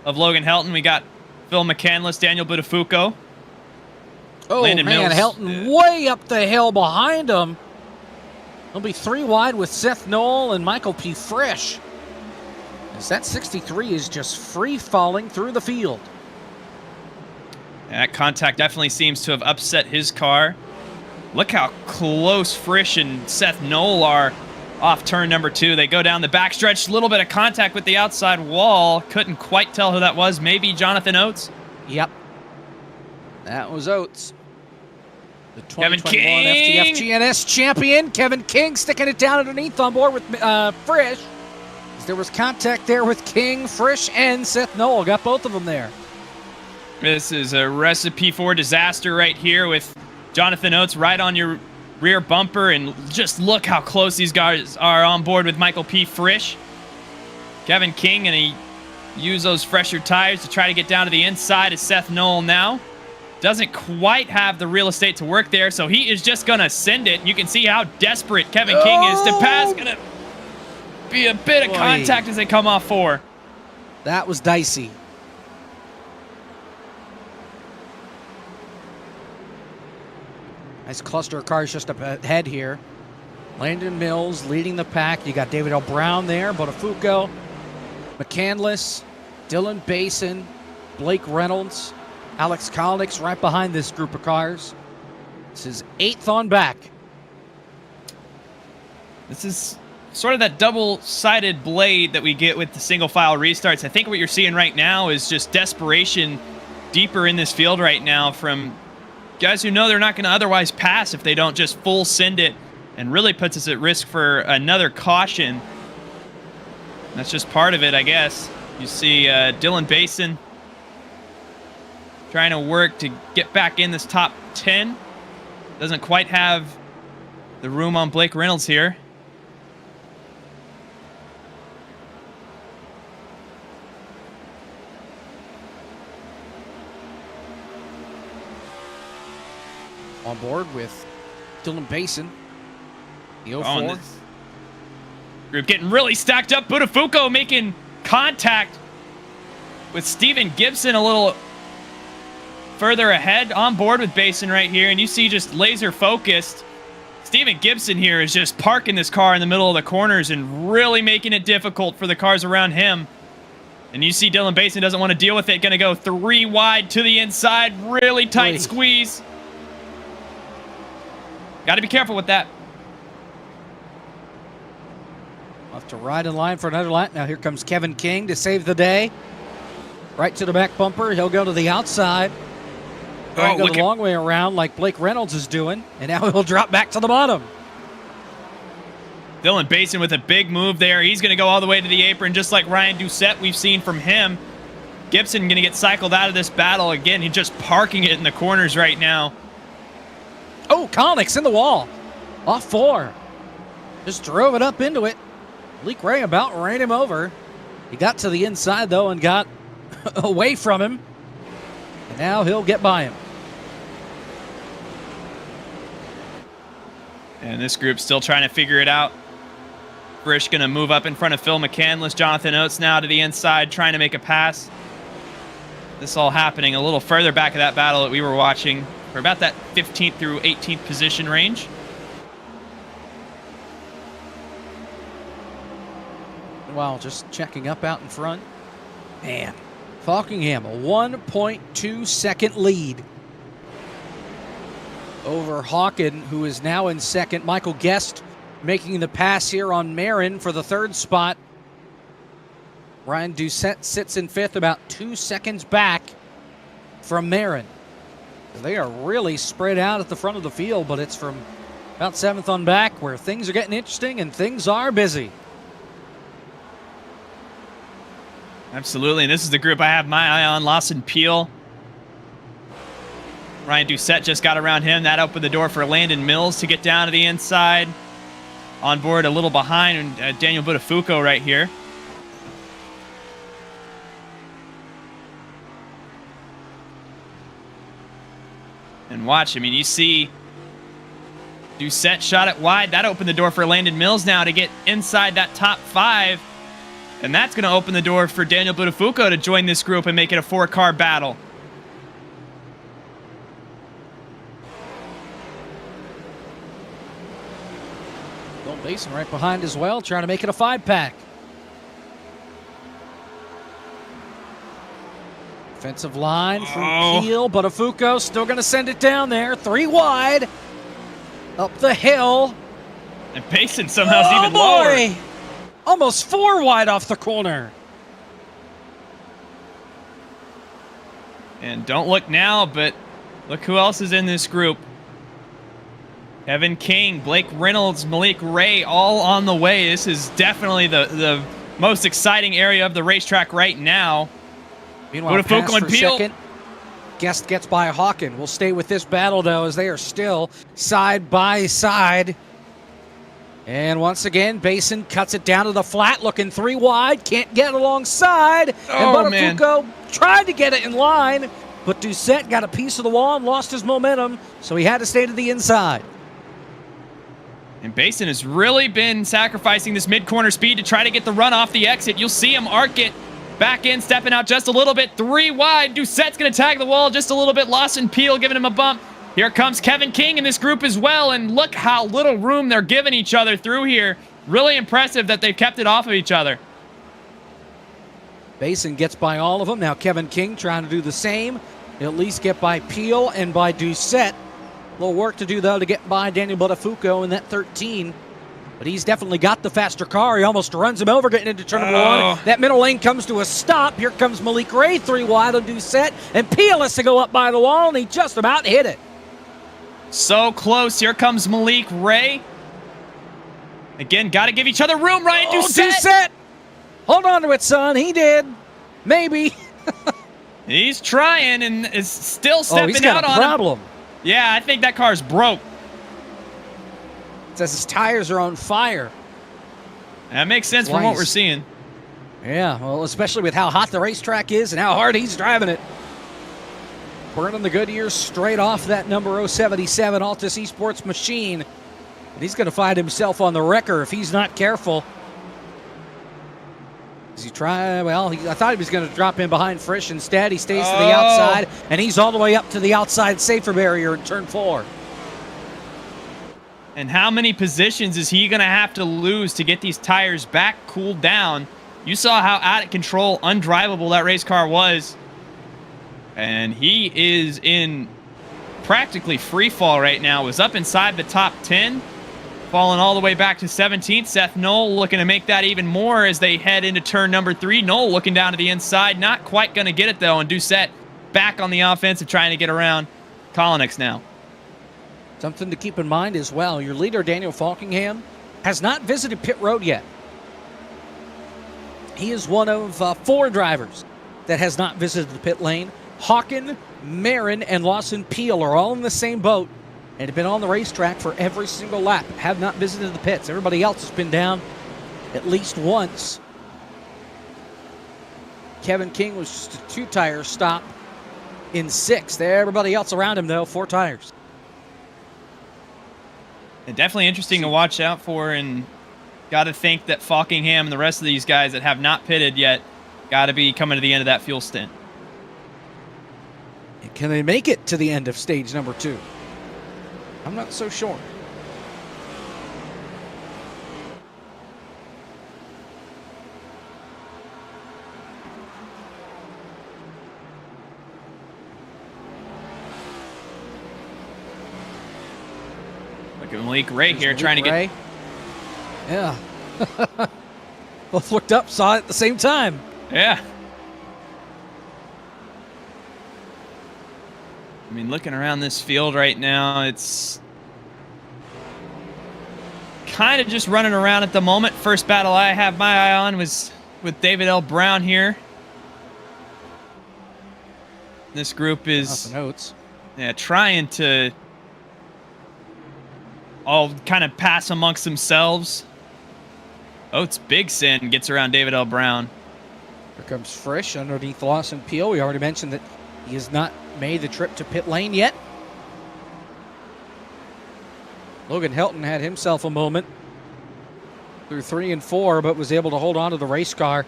of Logan Helton, we got Phil McCandless, Daniel Buttafuoco. Oh, Landon man, Mills. Helton way up the hill behind him. He'll be 3 wide with Seth Noel and Michael P. Frisch, as that 63 is just free-falling through the field. That contact definitely seems to have upset his car. Look how close Frisch and Seth Noel are off turn number 2. They go down the backstretch, a little bit of contact with the outside wall. Couldn't quite tell who that was. Maybe Jonathan Oates? Yep. That was Oates. The Kevin 2021 FTF King. GNS champion, Kevin King, sticking it down underneath on board with Frisch. There was contact there with King, Frisch, and Seth Knoll. Got both of them there. This is a recipe for disaster right here with Jonathan Oates right on your rear bumper, and just look how close these guys are on board with Michael P. Frisch. Kevin King going to use those fresher tires to try to get down to the inside of Seth Knoll now. Doesn't quite have the real estate to work there, so he is just going to send it. You can see how desperate Kevin King is to pass. Going to be a bit of contact as they come off 4. That was dicey. Nice cluster of cars just up ahead here. Landon Mills leading the pack. You got David L. Brown there, Botafuco, McCandless, Dylan Basin, Blake Reynolds, Alex Kolnick's right behind this group of cars. This is 8th on back. This is sort of that double-sided blade that we get with the single-file restarts. I think what you're seeing right now is just desperation deeper in this field right now from guys who know they're not going to otherwise pass if they don't just full send it, and really puts us at risk for another caution. That's just part of it, I guess. You see Dylan Basin trying to work to get back in this top 10. Doesn't quite have the room on Blake Reynolds here. On board with Dylan Basin, the 04. Oh, this group getting really stacked up. Botafuco making contact with Steven Gibson a little further ahead on board with Basin right here. And you see just laser focused. Steven Gibson here is just parking this car in the middle of the corners and really making it difficult for the cars around him. And you see Dylan Basin doesn't want to deal with it. Going to go 3 wide to the inside. Really tight squeeze. Got to be careful with that. We'll have to ride in line for another lap. Now here comes Kevin King to save the day. Right to the back bumper. He'll go to the outside. Go the long way around like Blake Reynolds is doing. And now he'll drop back to the bottom. Dylan Basin with a big move there. He's going to go all the way to the apron, just like Ryan Doucette we've seen from him. Gibson going to get cycled out of this battle again. He's just parking it in the corners right now. Oh, Kolnick's in the wall. Off 4. Just drove it up into it. Leak Ray about ran him over. He got to the inside, though, and got away from him. And now he'll get by him. And this group's still trying to figure it out. Frisch going to move up in front of Phil McCandless. Jonathan Oates now to the inside, trying to make a pass. This all happening a little further back of that battle that we were watching. For about that 15th through 18th position range. Wow, just checking up out in front. Man, Falkingham, a 1.2 second lead over Hawken, who is now in second. Michael Guest making the pass here on Marin for the 3rd spot. Ryan Doucette sits in 5th, about 2 seconds back from Marin. They are really spread out at the front of the field, but it's from about 7th on back where things are getting interesting and things are busy. Absolutely, and this is the group I have my eye on. Lawson Peel. Ryan Doucette just got around him. That opened the door for Landon Mills to get down to the inside. On board a little behind Daniel Botafuco right here. And watch, I mean, you see Doucette shot it wide. That opened the door for Landon Mills now to get inside that top 5. And that's going to open the door for Daniel Botafuco to join this group and make it a 4-car battle. Bill Basin right behind as well, trying to make it a 5-pack. Offensive line from Peel. Botafuco still going to send it down there. 3 wide. Up the hill. And Basin somehow is even lower. Almost 4 wide off the corner. And don't look now, but Look who else is in this group. Kevin King, Blake Reynolds, Malik Ray, all on the way. This is definitely the most exciting area of the racetrack right now. Meanwhile, Buttafuoco pass and for Peel. second. Guest gets by Hawken. We'll stay with this battle, though, as they are still side by side. And once again, Basin cuts it down to the flat, looking 3 wide. Can't get alongside. Oh, and Buttafuoco tried to get it in line, but Doucette got a piece of the wall and lost his momentum, so he had to stay to the inside. And Basin has really been sacrificing this mid-corner speed to try to get the run off the exit. You'll see him arc it back in, stepping out just a little bit. 3 wide. Doucette's going to tag the wall just a little bit. Lawson Peel giving him a bump. Here comes Kevin King in this group as well. And look how little room they're giving each other through here. Really impressive that they've kept it off of each other. Basin gets by all of them. Now Kevin King trying to do the same. At least get by Peel and by Doucette. A little work to do, though, to get by Daniel Buttafuoco in that 13. But he's definitely got the faster car. He almost runs him over getting into turn number 1. That middle lane comes to a stop. Here comes Malik Ray, 3 wide on Doucette. And Peel has to go up by the wall, and he just about hit it. So close. Here comes Malik Ray. Again, got to give each other room, Ryan Doucette. Doucette! Hold on to it, son. He did. Maybe. He's trying and is still stepping he's got out a on problem. him. Yeah, I think that car's broke. It says his tires are on fire. That makes sense from what we're seeing. Yeah, well, especially with how hot the racetrack is and how hard he's driving it. Burning the Goodyear straight off that number 077 Altus Esports machine. And he's going to find himself on the wrecker if he's not careful. Does he try? Well, I thought he was going to drop in behind Frisch. Instead, he stays to the outside, and he's all the way up to the outside safer barrier in turn 4. And how many positions is he going to have to lose to get these tires back cooled down? You saw how out of control, undrivable that race car was. And he is in practically free fall right now. Was up inside the top 10, falling all the way back to 17th. Seth Knoll looking to make that even more as they head into turn number 3. Knoll looking down to the inside, not quite going to get it though. And Doucette back on the offensive, trying to get around Kolonix now. Something to keep in mind as well, your leader, Daniel Falkingham, has not visited pit road yet. He is one of 4 drivers that has not visited the pit lane. Hawken, Marin, and Lawson Peel are all in the same boat and have been on the racetrack for every single lap, have not visited the pits. Everybody else has been down at least once. Kevin King was just a 2-tire stop in 6th. Everybody else around him, though, 4 tires. And definitely interesting to watch out for, and got to think that Falkingham and the rest of these guys that have not pitted yet got to be coming to the end of that fuel stint. Can they make it to the end of stage number 2? I'm not so sure. Look at Malik Ray here trying to get... Yeah. Both looked up, saw it at the same time. Yeah. I mean, looking around this field right now, it's kind of just running around at the moment. First battle I have my eye on was with David L. Brown here. This group is trying to all kind of pass amongst themselves. Oates Bigson gets around David L. Brown. Here comes Frisch underneath Lawson Peel. We already mentioned that he has not made the trip to pit lane yet. Logan Helton had himself a moment through 3 and 4, but was able to hold on to the race car,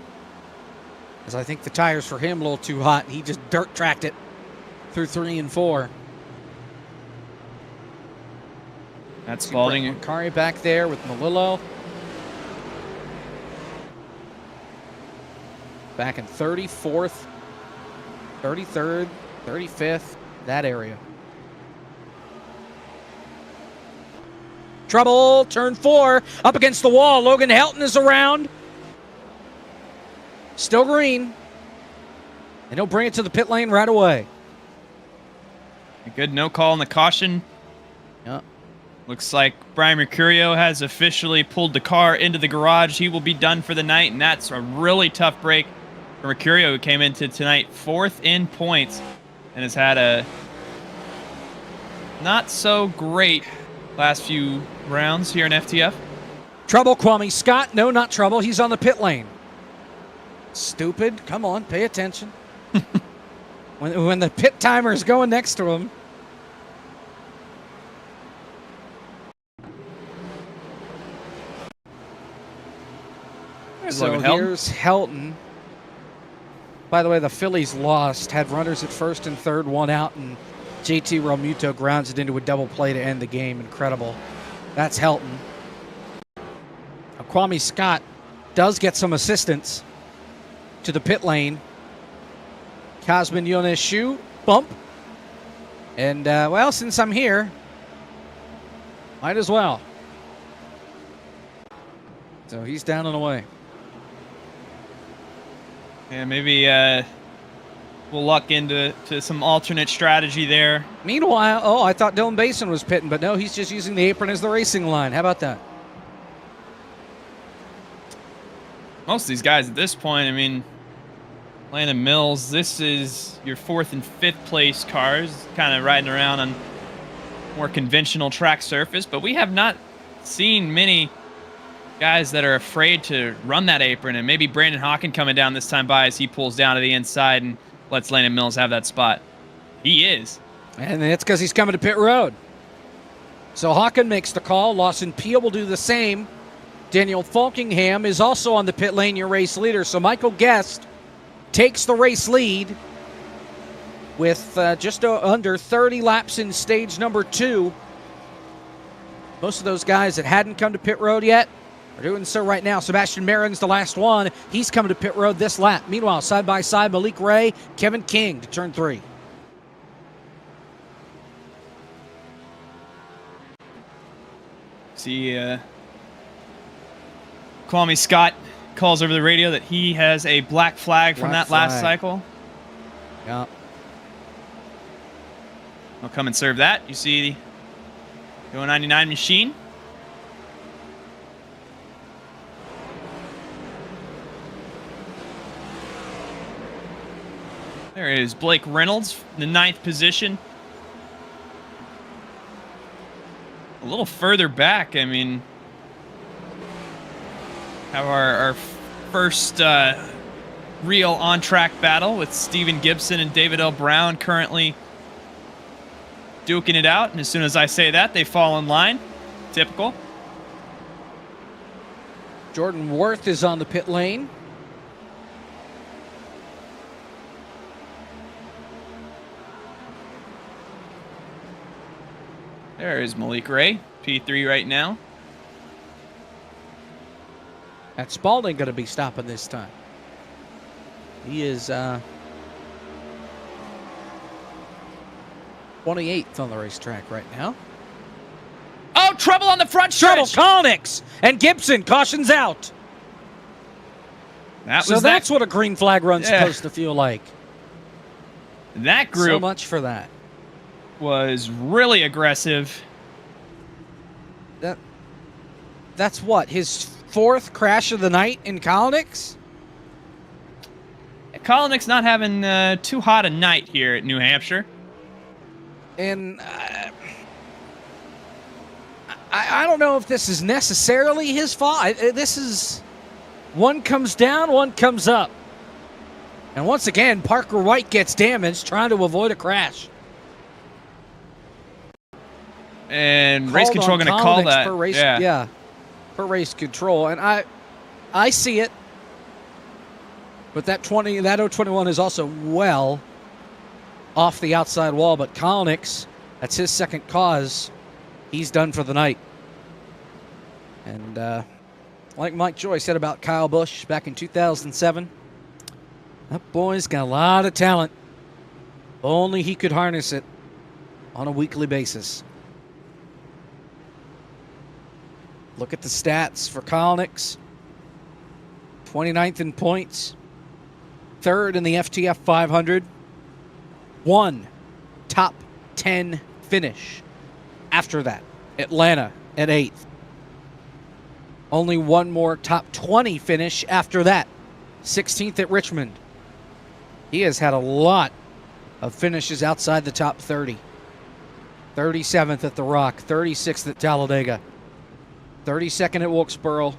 as I think the tires for him a little too hot. He just dirt tracked it through 3 and 4. That's Spalding. Kari back there with Melillo. Back in 34th, 33rd, 35th, that area. Trouble, turn 4, up against the wall. Logan Helton is around. Still green. And he'll bring it to the pit lane right away. A good no call on the caution. Yep. Looks like Brian Mercurio has officially pulled the car into the garage. He will be done for the night, and that's a really tough break for Mercurio, who came into tonight 4th in points and has had a not so great last few rounds here in FTF. Trouble, Kwame Scott. No, not trouble. He's on the pit lane. Stupid. Come on, pay attention. when the pit timer is going next to him. So Logan Helton. here's Helton. By the way, the Phillies lost. Had runners at first and third, one out, and JT Realmuto grounds it into a double play to end the game. Incredible. That's Helton. Kwame Scott does get some assistance to the pit lane. Kazman Yoneshu, bump. And, well, since I'm here, might as well. So he's down and away. Yeah, maybe we'll luck into some alternate strategy there. Meanwhile, oh, I thought Dylan Basin was pitting, but no, he's just using the apron as the racing line. How about that? Most of these guys at this point, I mean, Landon Mills, this is your 4th and 5th place cars, kind of riding around on more conventional track surface, but we have not seen many guys that are afraid to run that apron, and maybe Brandon Hawken coming down this time by as he pulls down to the inside and lets Landon Mills have that spot. He is. And it's because he's coming to pit road. So Hawken makes the call. Lawson Peel will do the same. Daniel Falkingham is also on the pit lane, your race leader. So Michael Guest takes the race lead with just under 30 laps in stage number 2. Most of those guys that hadn't come to pit road yet are doing so right now. Sebastian Marin's the last one. He's coming to pit road this lap. Meanwhile, side by side, Malik Ray, Kevin King to turn 3. See, Kwame Scott calls over the radio that he has a black flag from that last cycle. Yeah. I'll come and serve that. You see the 099 machine. There is Blake Reynolds in the 9th position. A little further back, I mean, have our first real on-track battle with Steven Gibson and David L. Brown currently duking it out. And as soon as I say that, they fall in line. Typical. Jordan Worth is on the pit lane. There is Malik Ray, P3 right now. That's Spalding going to be stopping this time. He is 28th on the racetrack right now. Oh, trouble on the front stretch. Trouble, Collins and Gibson, cautions out. That's what a green flag run's supposed to feel like. That group So much for that. was really aggressive. That's what, his 4th crash of the night in Kolnick's? Kolnick's not having too hot a night here at New Hampshire. And I don't know if this is necessarily his fault. This is one comes down, one comes up. And once again, Parker White gets damaged trying to avoid a crash. And race control going to call that. For race control. And I see it. But that 021 is also well off the outside wall. But Kolnick's, that's his second cause. He's done for the night. And like Mike Joy said about Kyle Busch back in 2007, that boy's got a lot of talent. Only he could harness it on a weekly basis. Look at the stats for Kolnick's. 29th in points. 3rd in the FTF 500. 1 top 10 finish after that. Atlanta at 8th. Only one more top 20 finish after that. 16th at Richmond. He has had a lot of finishes outside the top 30. 37th at the Rock, 36th at Talladega, 32nd at Wilkesboro,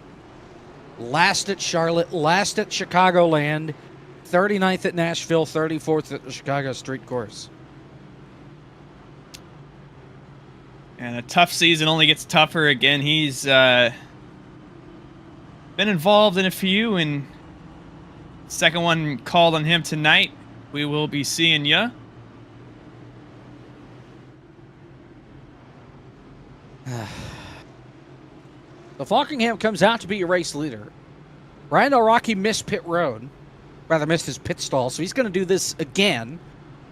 last at Charlotte, last at Chicagoland, 39th at Nashville, 34th at the Chicago Street Course. And a tough season only gets tougher. Again, he's been involved in a few, and second one called on him tonight. We will be seeing ya. So Falkingham comes out to be your race leader. Ryan O'Rocky missed missed his pit stall, so he's going to do this again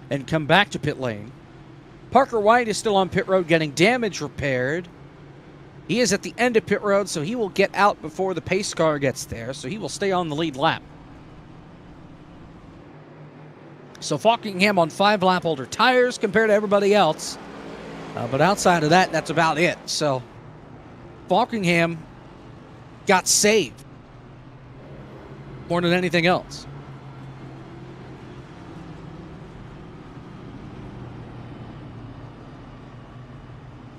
and come back to pit lane. Parker White is still on pit road getting damage repaired. He is at the end of pit road, so he will get out before the pace car gets there, so he will stay on the lead lap. So Falkingham on 5-lap older tires compared to everybody else. But outside of that, that's about it. So Falkingham got saved more than anything else.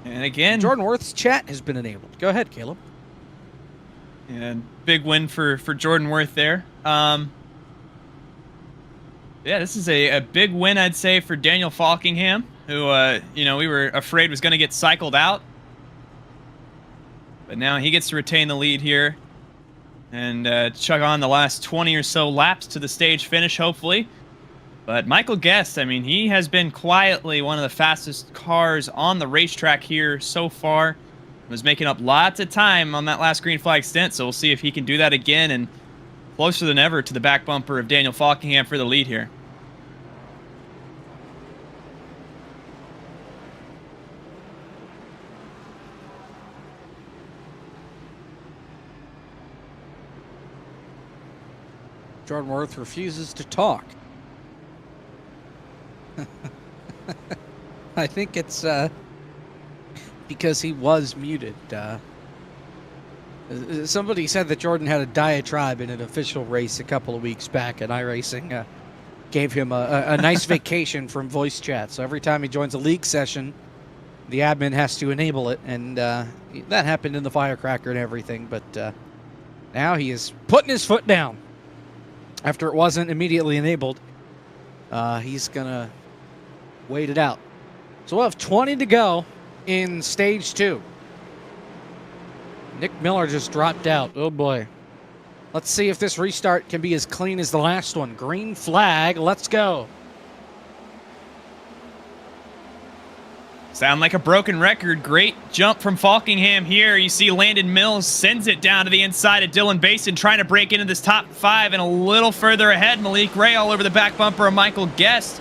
And again, Jordan Worth's chat has been enabled. Go ahead, Caleb. and big win for Jordan Worth there. Yeah, this is a big win, I'd say, for Daniel Falkingham, who, we were afraid was going to get cycled out. But now he gets to retain the lead here and chug on the last 20 or so laps to the stage finish, hopefully. But Michael Guest, I mean, he has been quietly one of the fastest cars on the racetrack here so far. Was making up lots of time on that last green flag stint, so we'll see if he can do that again, and closer than ever to the back bumper of Daniel Falkingham for the lead here. Jordan Worth refuses to talk. I think it's because he was muted. Somebody said that Jordan had a diatribe in an official race a couple of weeks back, and iRacing gave him a nice vacation from voice chat. So every time he joins a league session, the admin has to enable it, and that happened in the firecracker and everything. But now he is putting his foot down after it wasn't immediately enabled. He's going to wait it out. So we'll have 20 to go in stage 2. Nick Miller just dropped out. Oh boy. Let's see if this restart can be as clean as the last one. Green flag. Let's go. Sound like a broken record. Great jump from Falkingham here. You see Landon Mills sends it down to the inside of Dylan Basin, trying to break into this top 5, and a little further ahead, Malik Ray all over the back bumper of Michael Guest.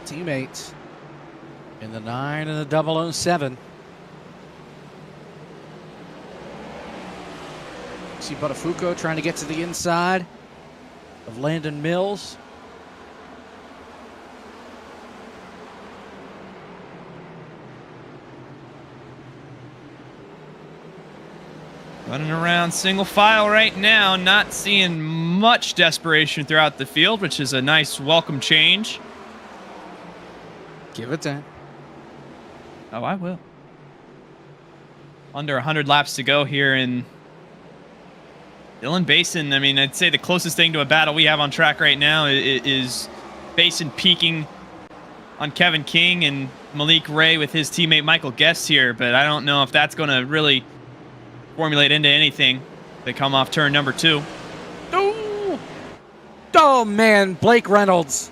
Teammates in the 9 and the 007. See Buttafuoco trying to get to the inside of Landon Mills. Running around single file right now, not seeing much desperation throughout the field, which is a nice welcome change. Give it time. Oh, I will. Under 100 laps to go here in Dylan Basin. I mean, I'd say the closest thing to a battle we have on track right now is Basin peaking on Kevin King and Malik Ray with his teammate Michael Guest here, but I don't know if that's going to really formulate into anything. They come off turn number 2. Oh man, Blake Reynolds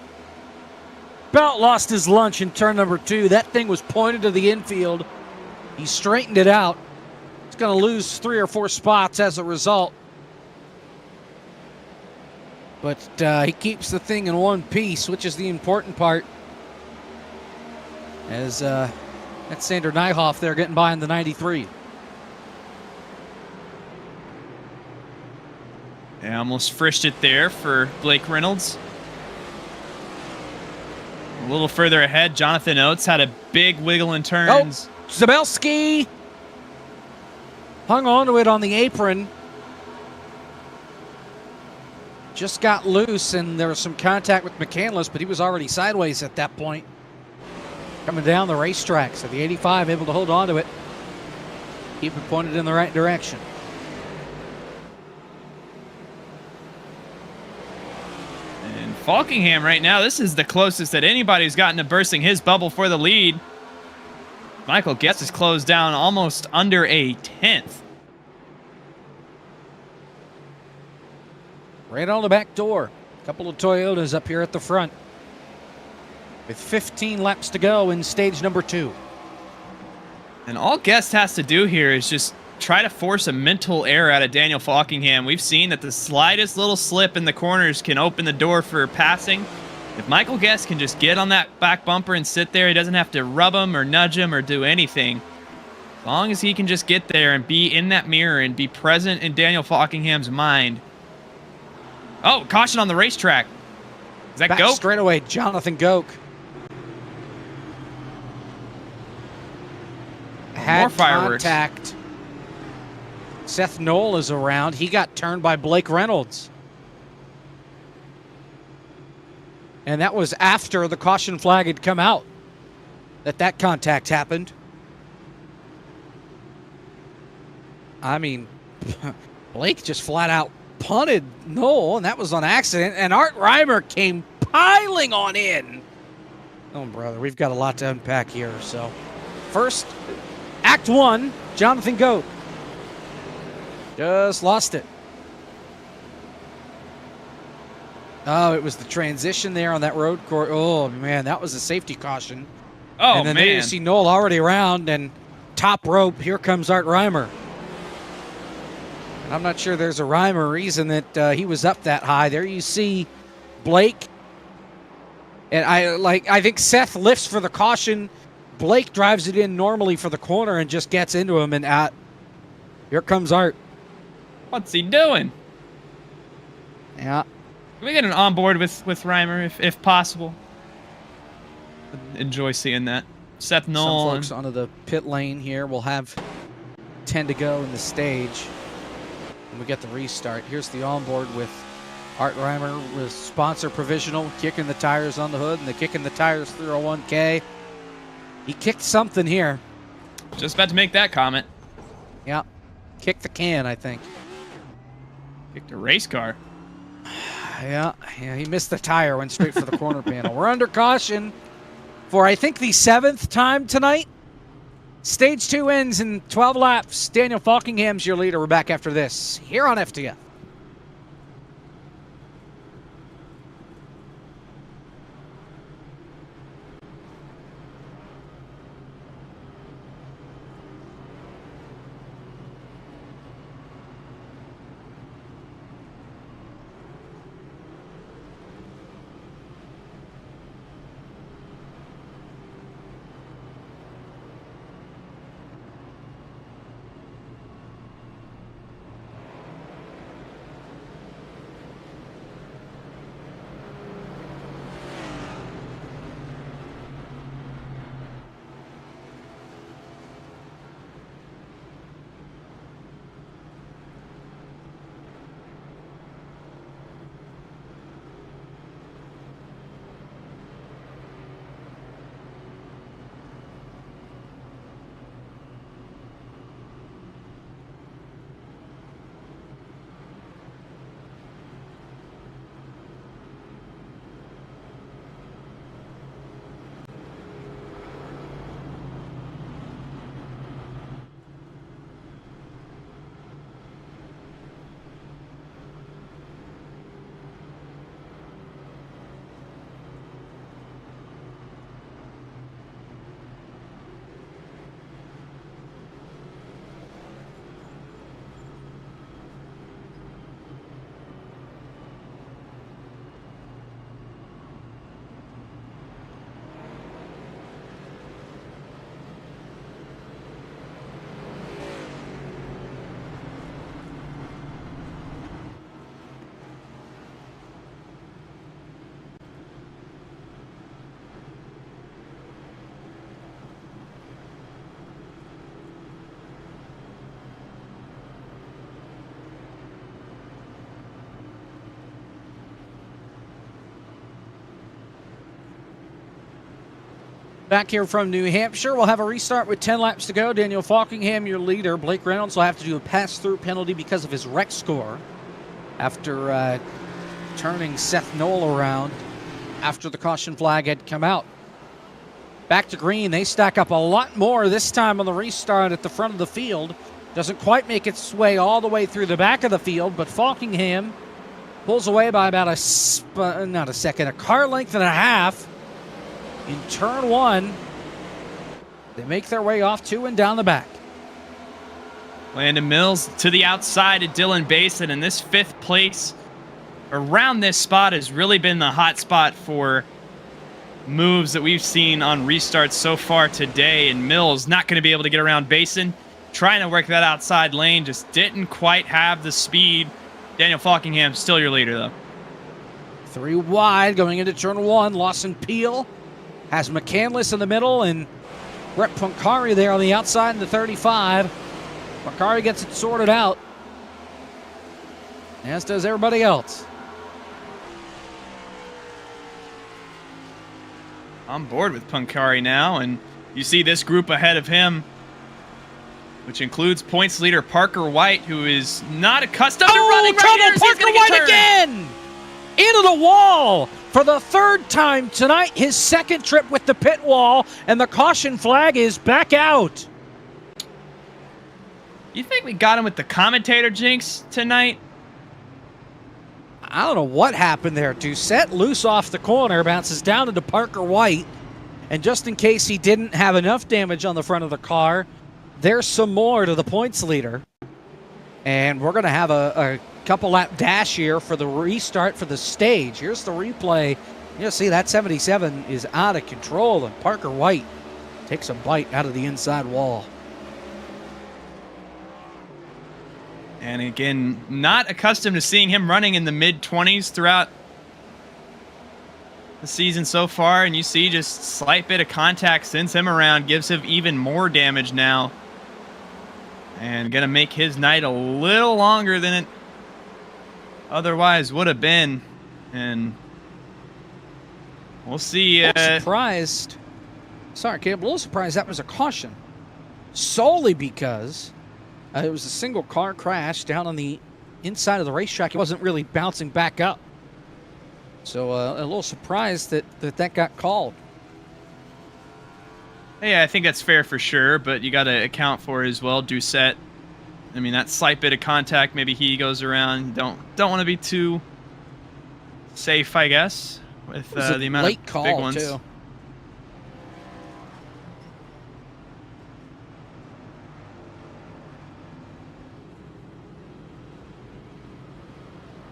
about lost his lunch in turn number 2. That thing was pointed to the infield. He straightened it out. He's going to lose 3 or 4 spots as a result. But he keeps the thing in one piece, which is the important part. As that's Sander Nyhoff there getting by in the 93. Yeah, almost frished it there for Blake Reynolds. A little further ahead, Jonathan Oates had a big wiggle in turns. Oh, Zabelski hung on to it on the apron. Just got loose, and there was some contact with McCandless, but he was already sideways at that point. Coming down the racetrack, so the 85 able to hold on to it. Keep it pointed in the right direction. And Falkingham right now, this is the closest that anybody's gotten to bursting his bubble for the lead. Michael Guest is closed down almost under a tenth. Right on the back door. A couple of Toyotas up here at the front. With 15 laps to go in stage number 2. And all Guest has to do here is just try to force a mental error out of Daniel Falkingham. We've seen that the slightest little slip in the corners can open the door for passing. If Michael Guest can just get on that back bumper and sit there, he doesn't have to rub him or nudge him or do anything. As long as he can just get there and be in that mirror and be present in Daniel Falkingham's mind. Oh, caution on the racetrack. Is that Back Goke? straight away, Jonathan Goke. Had fireworks. contact. Seth Knoll is around. He got turned by Blake Reynolds. And that was after the caution flag had come out that contact happened. I mean, Blake just flat out punted Knoll, and that was on accident. And Art Reimer came piling on in. Oh, brother, we've got a lot to unpack here. So, first, Act 1, Jonathan Goat. Just lost it. Oh, it was the transition there on that road course. Oh, man, that was a safety caution. Oh, and then man. there you see Knoll already around, and top rope, here comes Art Reimer. And I'm not sure there's a rhyme or reason that he was up that high. There you see Blake. And I think Seth lifts for the caution. Blake drives it in normally for the corner and just gets into him, and here comes Art. What's he doing? Yeah. Can we get an onboard with Reimer if possible? Enjoy seeing that. Seth Knoll. Some folks onto the pit lane here. We'll have 10 to go in the stage. And we get the restart. Here's the onboard with Art Reimer with sponsor provisional, kicking the tires on the hood, and the kicking the tires 301K. He kicked something here. Just about to make that comment. Yeah. Kicked the can, I think. Kicked a race car. Yeah, he missed the tire, went straight for the corner panel. We're under caution for, I think, the 7th time tonight. Stage 2 ends in 12 laps. Daniel Falkingham's your leader. We're back after this here on FTF. Back here from New Hampshire, we'll have a restart with 10 laps to go. Daniel Falkingham, your leader. Blake Reynolds will have to do a pass-through penalty because of his wreck score after turning Seth Knoll around after the caution flag had come out. Back to green, they stack up a lot more this time on the restart at the front of the field. Doesn't quite make its way all the way through the back of the field, but Falkingham pulls away by about a car length and a half in turn one. They make their way off to and down the back. Landon Mills to the outside of Dylan Basin, and this 5th place around this spot has really been the hot spot for moves that we've seen on restarts so far today, and Mills not going to be able to get around Basin. Trying to work that outside lane, just didn't quite have the speed. Daniel Falkingham still your leader, though. 3 wide going into turn one. Lawson Peel has McCandless in the middle and Brett Punkari there on the outside in the 35. Punkari gets it sorted out, as does everybody else. On board with Punkari now, and you see this group ahead of him, which includes points leader Parker White, who is not accustomed to running right here. Parker White again! Into the wall for the 3rd time tonight. His 2nd trip with the pit wall, and the caution flag is back out. You think we got him with the commentator jinx tonight? I don't know what happened there. Doucette loose off the corner, bounces down into Parker White, and just in case he didn't have enough damage on the front of the car, there's some more to the points leader. And we're going to have a couple lap dash here for the restart for the stage. Here's the replay. You'll see that 77 is out of control, and Parker White takes a bite out of the inside wall. And again, not accustomed to seeing him running in the mid-20s throughout the season so far. And you see just slight bit of contact sends him around, gives him even more damage now. And going to make his night a little longer than it otherwise would have been. And we'll see. A little surprised. Sorry, Caleb. A little surprised that was a caution. Solely because it was a single car crash down on the inside of the racetrack. It wasn't really bouncing back up. So a little surprised that got called. Yeah, I think that's fair for sure, but you got to account for it as well. Doucette, I mean, that slight bit of contact, maybe he goes around. Don't want to be too safe, I guess, with the amount late of call, big ones. Too.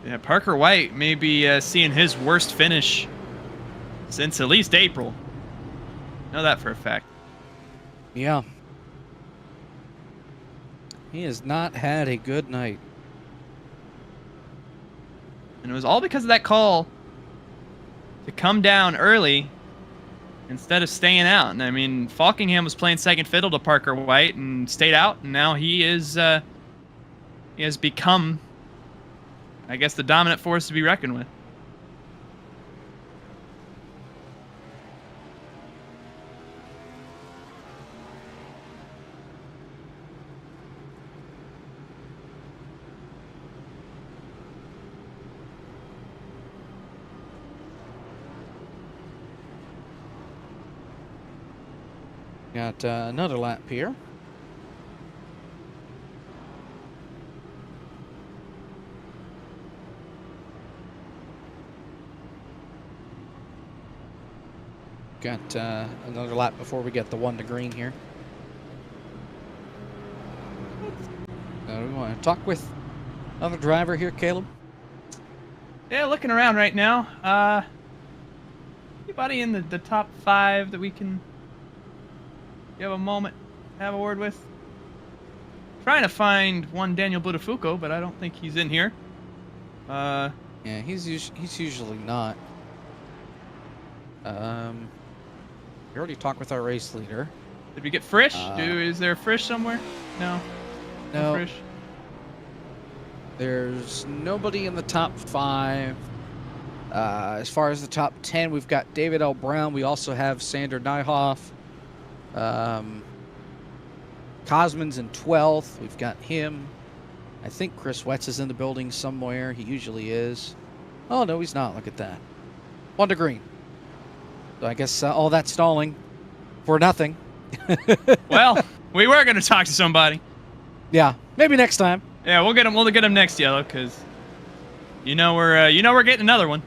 Yeah, Parker White may be seeing his worst finish since at least April. Know that for a fact. Yeah. He has not had a good night. And it was all because of that call to come down early instead of staying out. And I mean, Falkingham was playing second fiddle to Parker White and stayed out, and now he has become, I guess, the dominant force to be reckoned with. Got another lap here. Got another lap before we get the one to green here. We want to talk with another driver here, Caleb? Yeah, looking around right now. Anybody in the top 5 that we can give a moment, have a word with? Trying to find one Daniel Buttafuoco, but I don't think he's in here. Yeah, he's usually not. We already talked with our race leader. Did we get Frisch? Is there a Frisch somewhere? No. No. Frisch. There's nobody in the top 5. As far as the top 10, we've got David L. Brown. We also have Sander Nyhoff. Cosman's in 12th. We've got him. I think Chris Wetz is in the building somewhere. He usually is. Oh, no, he's not. Look at that. 1 to green. So I guess all that stalling for nothing. Well, we were going to talk to somebody. Yeah, maybe next time. Yeah, we'll get him. We'll get him next yellow because we're getting another one.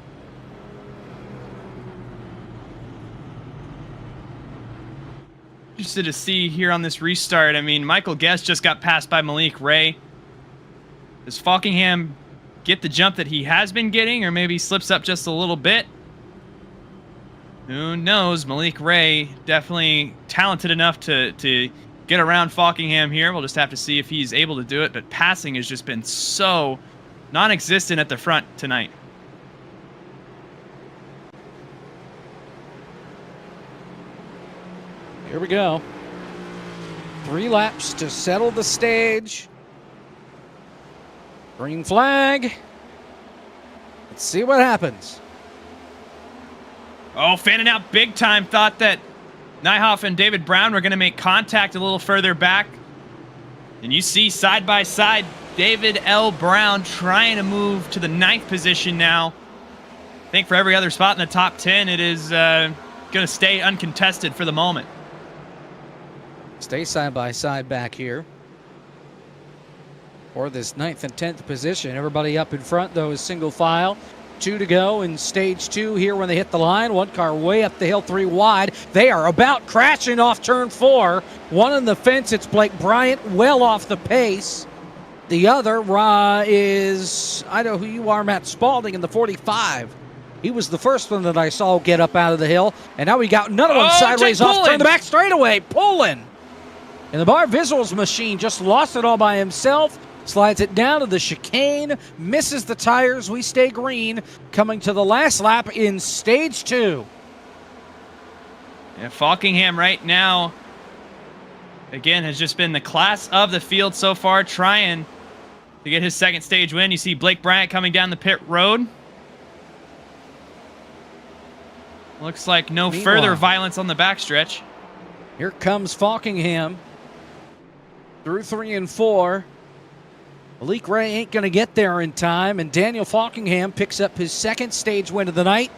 Interested to see here on this restart. I mean, Michael Guest just got passed by Malik Ray. Does Falkingham get the jump that he has been getting, or maybe slips up just a little bit? Who knows? Malik Ray definitely talented enough to get around Falkingham here. We'll just have to see if he's able to do it, but passing has just been so non-existent at the front tonight. Here we go. 3 laps to settle the stage. Green flag. Let's see what happens. Oh, fanning out big time. Thought that Nyhoff and David Brown were going to make contact a little further back. And you see side by side David L. Brown trying to move to the 9th position now. I think for every other spot in the top 10, it is going to stay uncontested for the moment. Stay side by side back here for this 9th and 10th position. Everybody up in front, though, is single file. 2 to go in stage 2 here when they hit the line. 1 car way up the hill, 3 wide. They are about crashing off turn 4. 1 on the fence. It's Blake Bryant, well off the pace. The other is, I know who you are, Matt Spalding in the 45. He was the first one that I saw get up out of the hill. And now we got another one sideways off turn the back straightaway. Pulling. And the Barr Visuals machine just lost it all by himself. Slides it down to the chicane. Misses the tires. We stay green. Coming to the last lap in stage 2. Yeah, Falkingham right now, again, has just been the class of the field so far, trying to get his second stage win. You see Blake Bryant coming down the pit road. Looks like no further violence on the backstretch. Here comes Falkingham through 3 and 4. Malik Ray ain't going to get there in time, and Daniel Falkingham picks up his second stage win of the night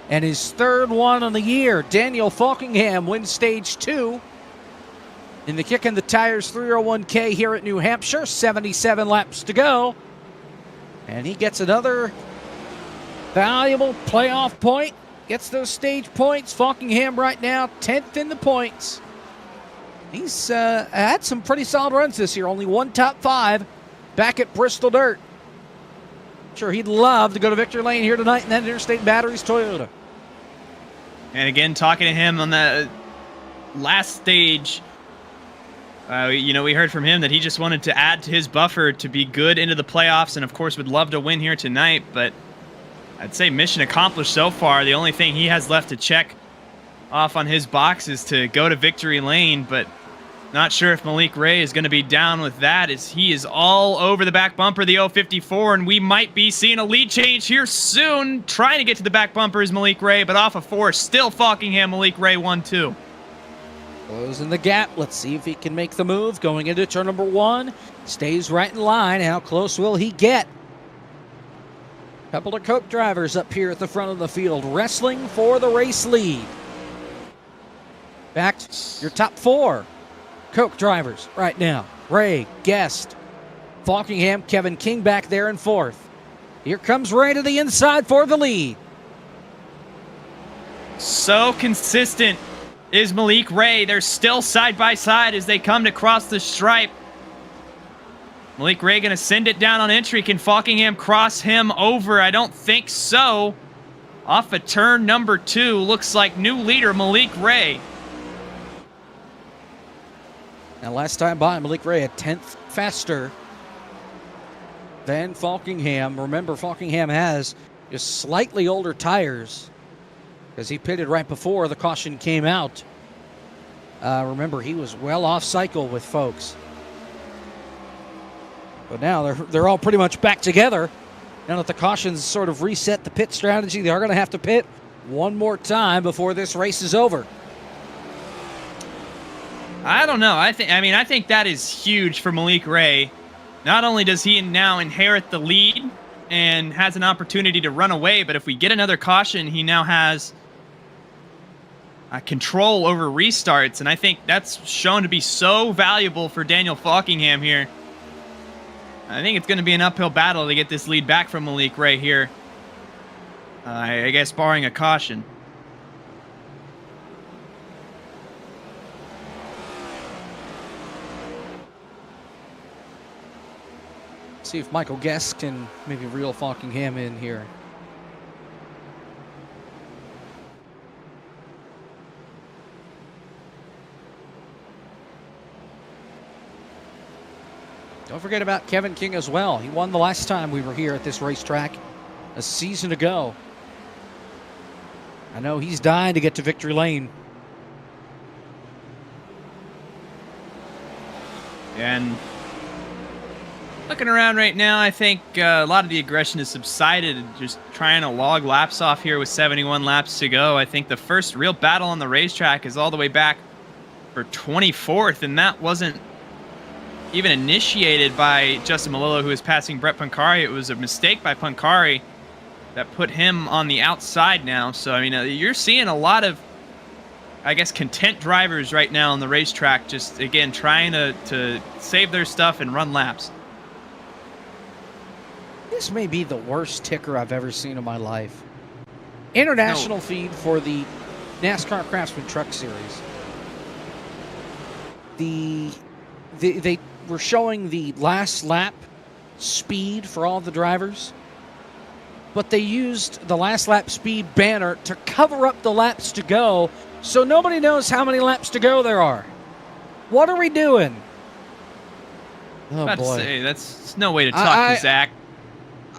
and his 3rd one on the year. Daniel Falkingham wins stage 2 in the Kicking the Tires 301K here at New Hampshire. 77 laps to go, and he gets another valuable playoff point. Gets those stage points. Falkingham right now 10th in the points. He's had some pretty solid runs this year. Only 1 top 5 back at Bristol Dirt. Sure, he'd love to go to Victory Lane here tonight in that Interstate Batteries Toyota. And again, talking to him on the last stage, we heard from him that he just wanted to add to his buffer to be good into the playoffs, and of course would love to win here tonight. But I'd say mission accomplished so far. The only thing he has left to check off on his box is to go to Victory Lane, but not sure if Malik Ray is going to be down with that, as he is all over the back bumper, the 054, and we might be seeing a lead change here soon. Trying to get to the back bumper is Malik Ray, but off of 4, still Falkingham. Malik Ray 1-2. Closing the gap. Let's see if he can make the move. Going into turn number 1. Stays right in line. How close will he get? Couple of Coke drivers up here at the front of the field, wrestling for the race lead. Back to your top 4 Coke drivers right now. Ray, Guest, Falkingham, Kevin King back there in 4th. Here comes Ray to the inside for the lead. So consistent is Malik Ray. They're still side by side as they come to cross the stripe. Malik Ray going to send it down on entry. Can Falkingham cross him over? I don't think so. Off of turn number 2. Looks like new leader Malik Ray. Now, last time by, Malik Ray a 10th faster than Falkingham. Remember, Falkingham has just slightly older tires because he pitted right before the caution came out. Remember, he was well off cycle with folks. But now they're all pretty much back together Now that the cautions sort of reset the pit strategy, they are going to have to pit one more time before this race is over. I don't know. I think that is huge for Malik Ray. Not only does he now inherit the lead and has an opportunity to run away, but if we get another caution, he now has control over restarts, and I think that's shown to be so valuable for Daniel Falkingham here. I think it's going to be an uphill battle to get this lead back from Malik Ray here. I guess barring a caution. See if Michael Guest can maybe reel Falkingham in here. Don't forget about Kevin King as well. He won the last time we were here at this racetrack a season ago. I know he's dying to get to victory lane. And looking around right now, I think a lot of the aggression has subsided, just trying to log laps off here with 71 laps to go. I think the first real battle on the racetrack is all the way back for 24th, and that wasn't even initiated by Justin Malillo, who was passing Brett Pancari. It was a mistake by Pancari that put him on the outside now. So, I mean, you're seeing a lot of, I guess, content drivers right now on the racetrack, just, again, trying to save their stuff and run laps. This may be the worst ticker I've ever seen in my life. International feed for the NASCAR Craftsman Truck Series. They were showing the last lap speed for all the drivers, but they used the last lap speed banner to cover up the laps to go, so nobody knows how many laps to go there are. What are we doing? Oh, About boy. to say, that's no way to talk to Zach.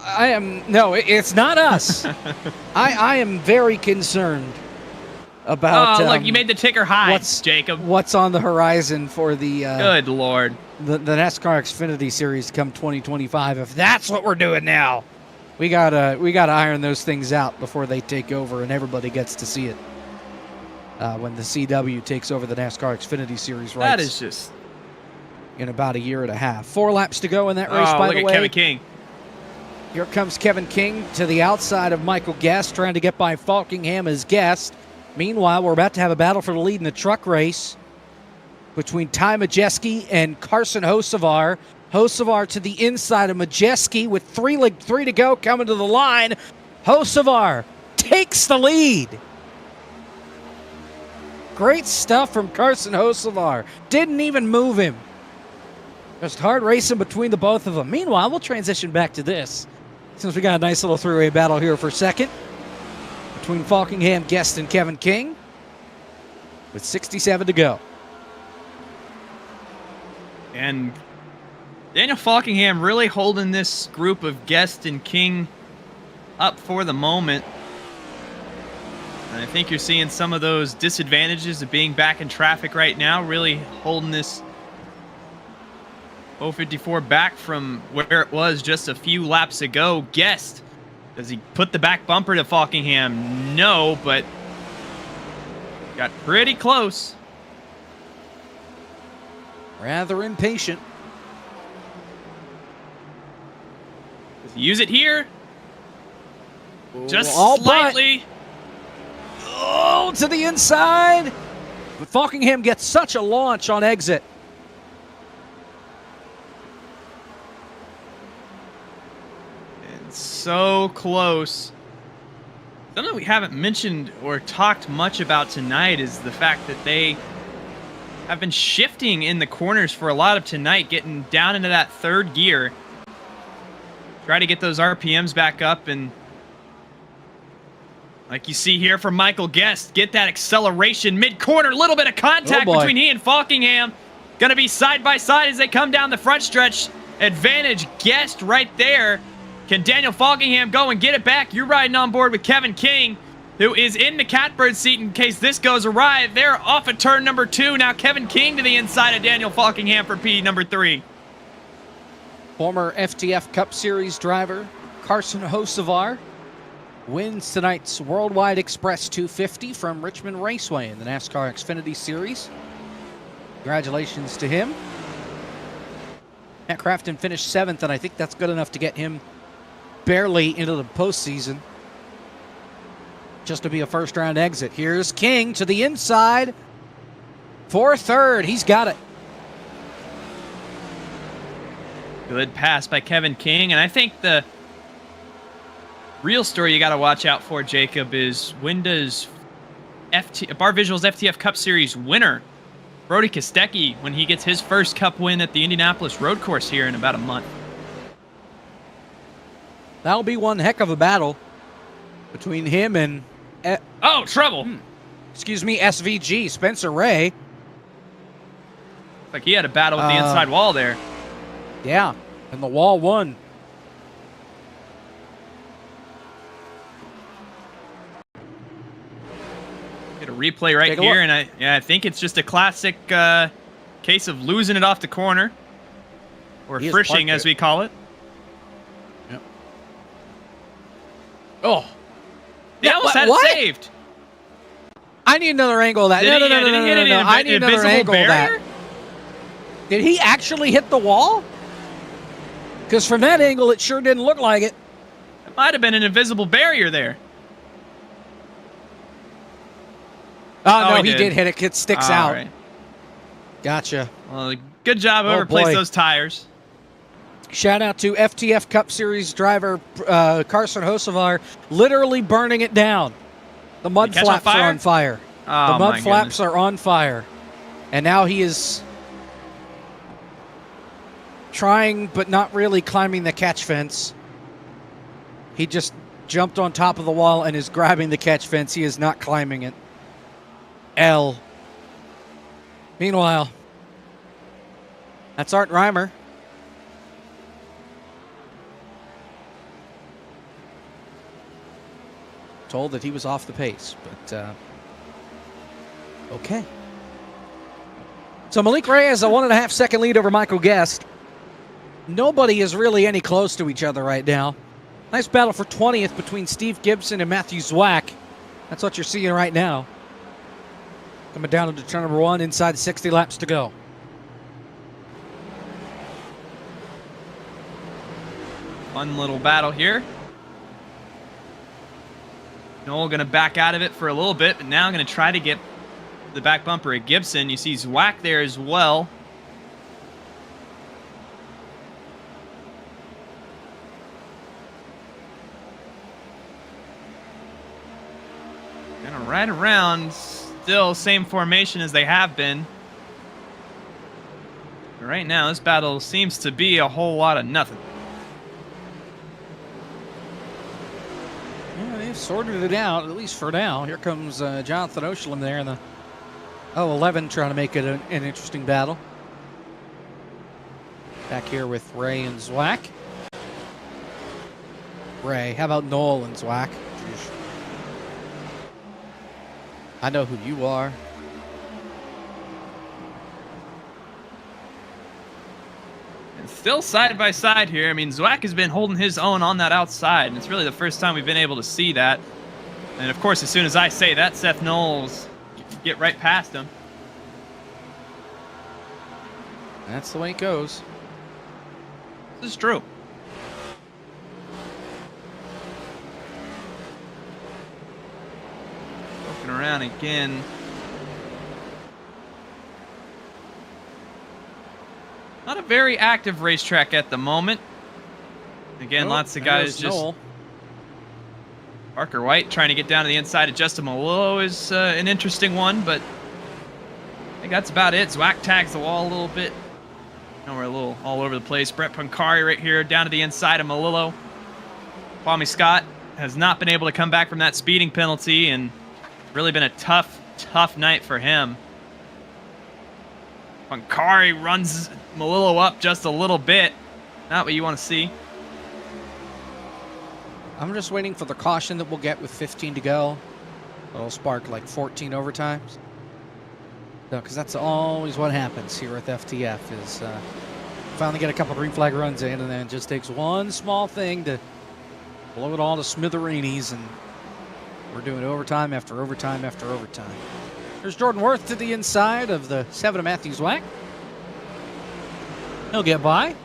It's not us. I am very concerned about. Oh, look, you made the ticker high, Jacob. What's on the horizon for the? Good Lord. The NASCAR Xfinity Series come 2025. If that's what we're doing now, we gotta iron those things out before they take over and everybody gets to see it. When the CW takes over the NASCAR Xfinity Series rights. That is just in about a year and a half. 4 laps to go in that race. By the way, look at Kevin King. Here comes Kevin King to the outside of Michael Guest, trying to get by Falkingham as Guest. Meanwhile, we're about to have a battle for the lead in the truck race between Ty Majeski and Carson Hocevar. Hocevar to the inside of Majeski with 3 to go, coming to the line. Hocevar takes the lead. Great stuff from Carson Hocevar. Didn't even move him. Just hard racing between the both of them. Meanwhile, we'll transition back to this, since we got a nice little three-way battle here for second between Falkingham, Guest, and Kevin King with 67 to go. And Daniel Falkingham really holding this group of Guest and King up for the moment. And I think you're seeing some of those disadvantages of being back in traffic right now, really holding this 054 back from where it was just a few laps ago. Guest, does he put the back bumper to Falkingham? No, but got pretty close. Rather impatient. Does he use it here? Just all slightly. Oh, to the inside. But Falkingham gets such a launch on exit. So close. Something we haven't mentioned or talked much about tonight is the fact that they have been shifting in the corners for a lot of tonight, getting down into that third gear. Try to get those RPMs back up, and like you see here from Michael Guest, get that acceleration mid-corner, a little bit of contact between he and Falkingham. Going to be side by side as they come down the front stretch. Advantage Guest right there. Can Daniel Falkingham go and get it back? You're riding on board with Kevin King, who is in the catbird seat in case this goes awry. They're off of turn number 2. Now Kevin King to the inside of Daniel Falkingham for P number 3. Former FTF Cup Series driver Carson Hocevar wins tonight's Worldwide Express 250 from Richmond Raceway in the NASCAR Xfinity Series. Congratulations to him. Matt Crafton finished 7th, and I think that's good enough to get him barely into the postseason, just to be a first-round exit. Here's King to the inside for 3rd. He's got it. Good pass by Kevin King, and I think the real story you got to watch out for, Jacob, is when does Barr Visuals FTF Cup Series winner Brody Kostecki, when he gets his first Cup win at the Indianapolis Road Course here in about a month. That'll be one heck of a battle between him and trouble. Excuse me, SVG, Spencer Ray. Like he had a battle with the inside wall there. Yeah, and the wall won. Get a replay right here, and I think it's just a classic case of losing it off the corner, or frisching as we call it. Yep. Oh, he almost had it saved. I need another angle of that. No. I need another angle of that. Did he actually hit the wall? Because from that angle, it sure didn't look like it. It might have been an invisible barrier there. Oh, no, he did hit it. It sticks out. Right. Gotcha. Well, good job. Whoever placed those tires. Shout out to FTF Cup Series driver Carson Hocevar, literally burning it down. The mud flaps are on fire. Oh, the mud flaps are on fire. And now he is trying, but not really climbing the catch fence. He just jumped on top of the wall and is grabbing the catch fence. He is not climbing it. L. Meanwhile, that's Art Reimer. Told that he was off the pace, but okay. So Malik Ray has a 1.5 second lead over Michael Guest. Nobody is really any close to each other right now. Nice battle for 20th between Steve Gibson and Matthew Zwack. That's what you're seeing right now. Coming down into turn number 1, inside 60 laps to go. Fun little battle here. Noel going to back out of it for a little bit, but now going to try to get the back bumper at Gibson. You see Zwack there as well. Gonna ride around, still same formation as they have been. But right now, this battle seems to be a whole lot of nothing. Yeah, they've sorted it out, at least for now. Here comes Jonathan Oshlem there in the 11 trying to make it an interesting battle. Back here with Ray and Zwack. Ray, how about Noel and Zwack? I know who you are. And still side by side here. I mean, Zwack has been holding his own on that outside, and it's really the first time we've been able to see that. And of course, as soon as I say that, Seth Knowles get right past him. That's the way it goes. This is true. Looking around again. Not a very active racetrack at the moment. Again, lots of guys just... Noel. Parker White trying to get down to the inside of Justin Malillo is an interesting one, but I think that's about it. Zwack tags the wall a little bit. Now we're a little all over the place. Brett Pancari right here down to the inside of Malillo. Kwame Scott has not been able to come back from that speeding penalty, and really been a tough night for him. Pancari runs Malillo up just a little bit. Not what you want to see. I'm just waiting for the caution that we'll get with 15 to go. It'll spark like 14 overtimes. No, because that's always what happens here at FTF is finally get a couple green flag runs in, and then it just takes one small thing to blow it all to smithereens, and we're doing overtime after overtime after overtime. There's Jordan Worth to the inside of the 7 of Matthews Wack. He'll get by.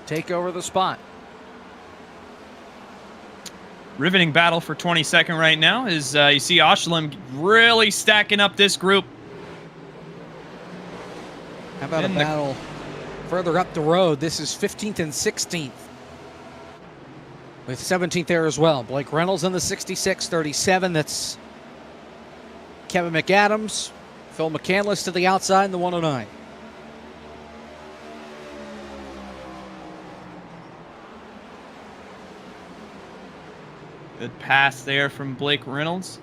Take over the spot. Riveting battle for 22nd right now is you see Oshlem really stacking up this group. How about a battle further up the road? This is 15th and 16th. With 17th there as well. Blake Reynolds in the 66-37. That's Kevin McAdams. Phil McCandless to the outside in the 109. Good pass there from Blake Reynolds.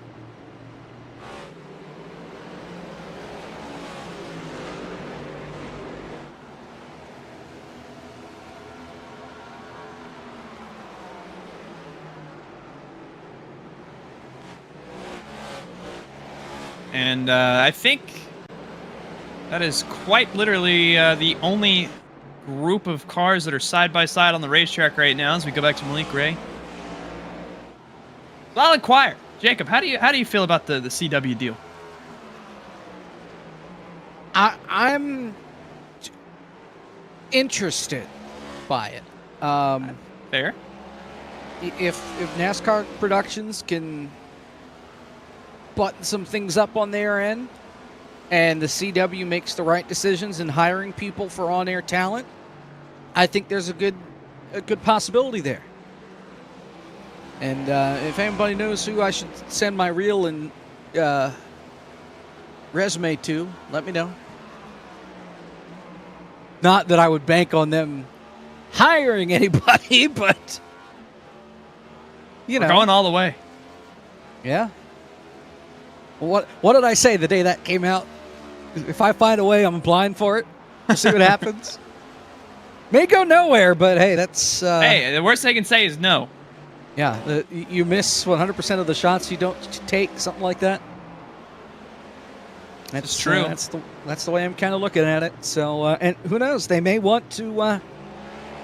And I think that is quite literally the only group of cars that are side by side on the racetrack right now as we go back to Malik Ray. Solid choir. Jacob, how do you feel about the CW deal? I'm interested by it. Fair. If NASCAR Productions can button some things up on their end, and the CW makes the right decisions in hiring people for on-air talent, I think there's a good possibility there. And if anybody knows who I should send my reel and resume to, let me know. Not that I would bank on them hiring anybody, but We're going all the way. Yeah. Well, what did I say the day that came out? If I find a way, I'm applying for it. We'll see what happens. May go nowhere, but hey, that's... hey, the worst they can say is no. Yeah, you miss 100% of the shots you don't take, something like that. That's true. That's the way I'm kind of looking at it. So, and who knows? They may want to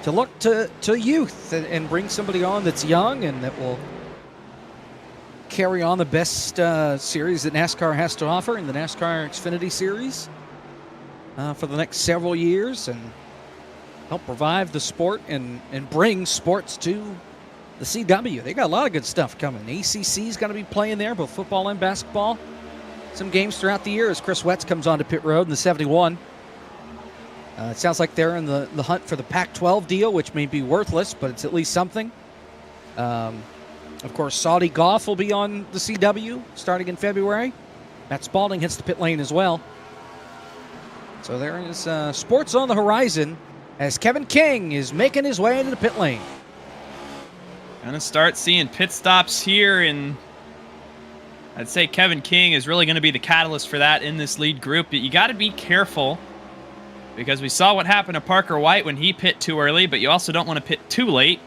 look to youth and bring somebody on that's young and that will carry on the best series that NASCAR has to offer in the NASCAR Xfinity Series for the next several years, and help revive the sport and bring sports to the CW. They got a lot of good stuff coming. The ACC is going to be playing there, both football and basketball. Some games throughout the year as Chris Wetz comes onto pit road in the 71. It sounds like they're in the hunt for the Pac-12 deal, which may be worthless, but it's at least something. Of course, Saudi Golf will be on the CW starting in February. Matt Spalding hits the pit lane as well. So there is sports on the horizon as Kevin King is making his way into the pit lane. Gonna start seeing pit stops here, and I'd say Kevin King is really going to be the catalyst for that in this lead group. But you got to be careful because we saw what happened to Parker White when he pit too early, but you also don't want to pit too late.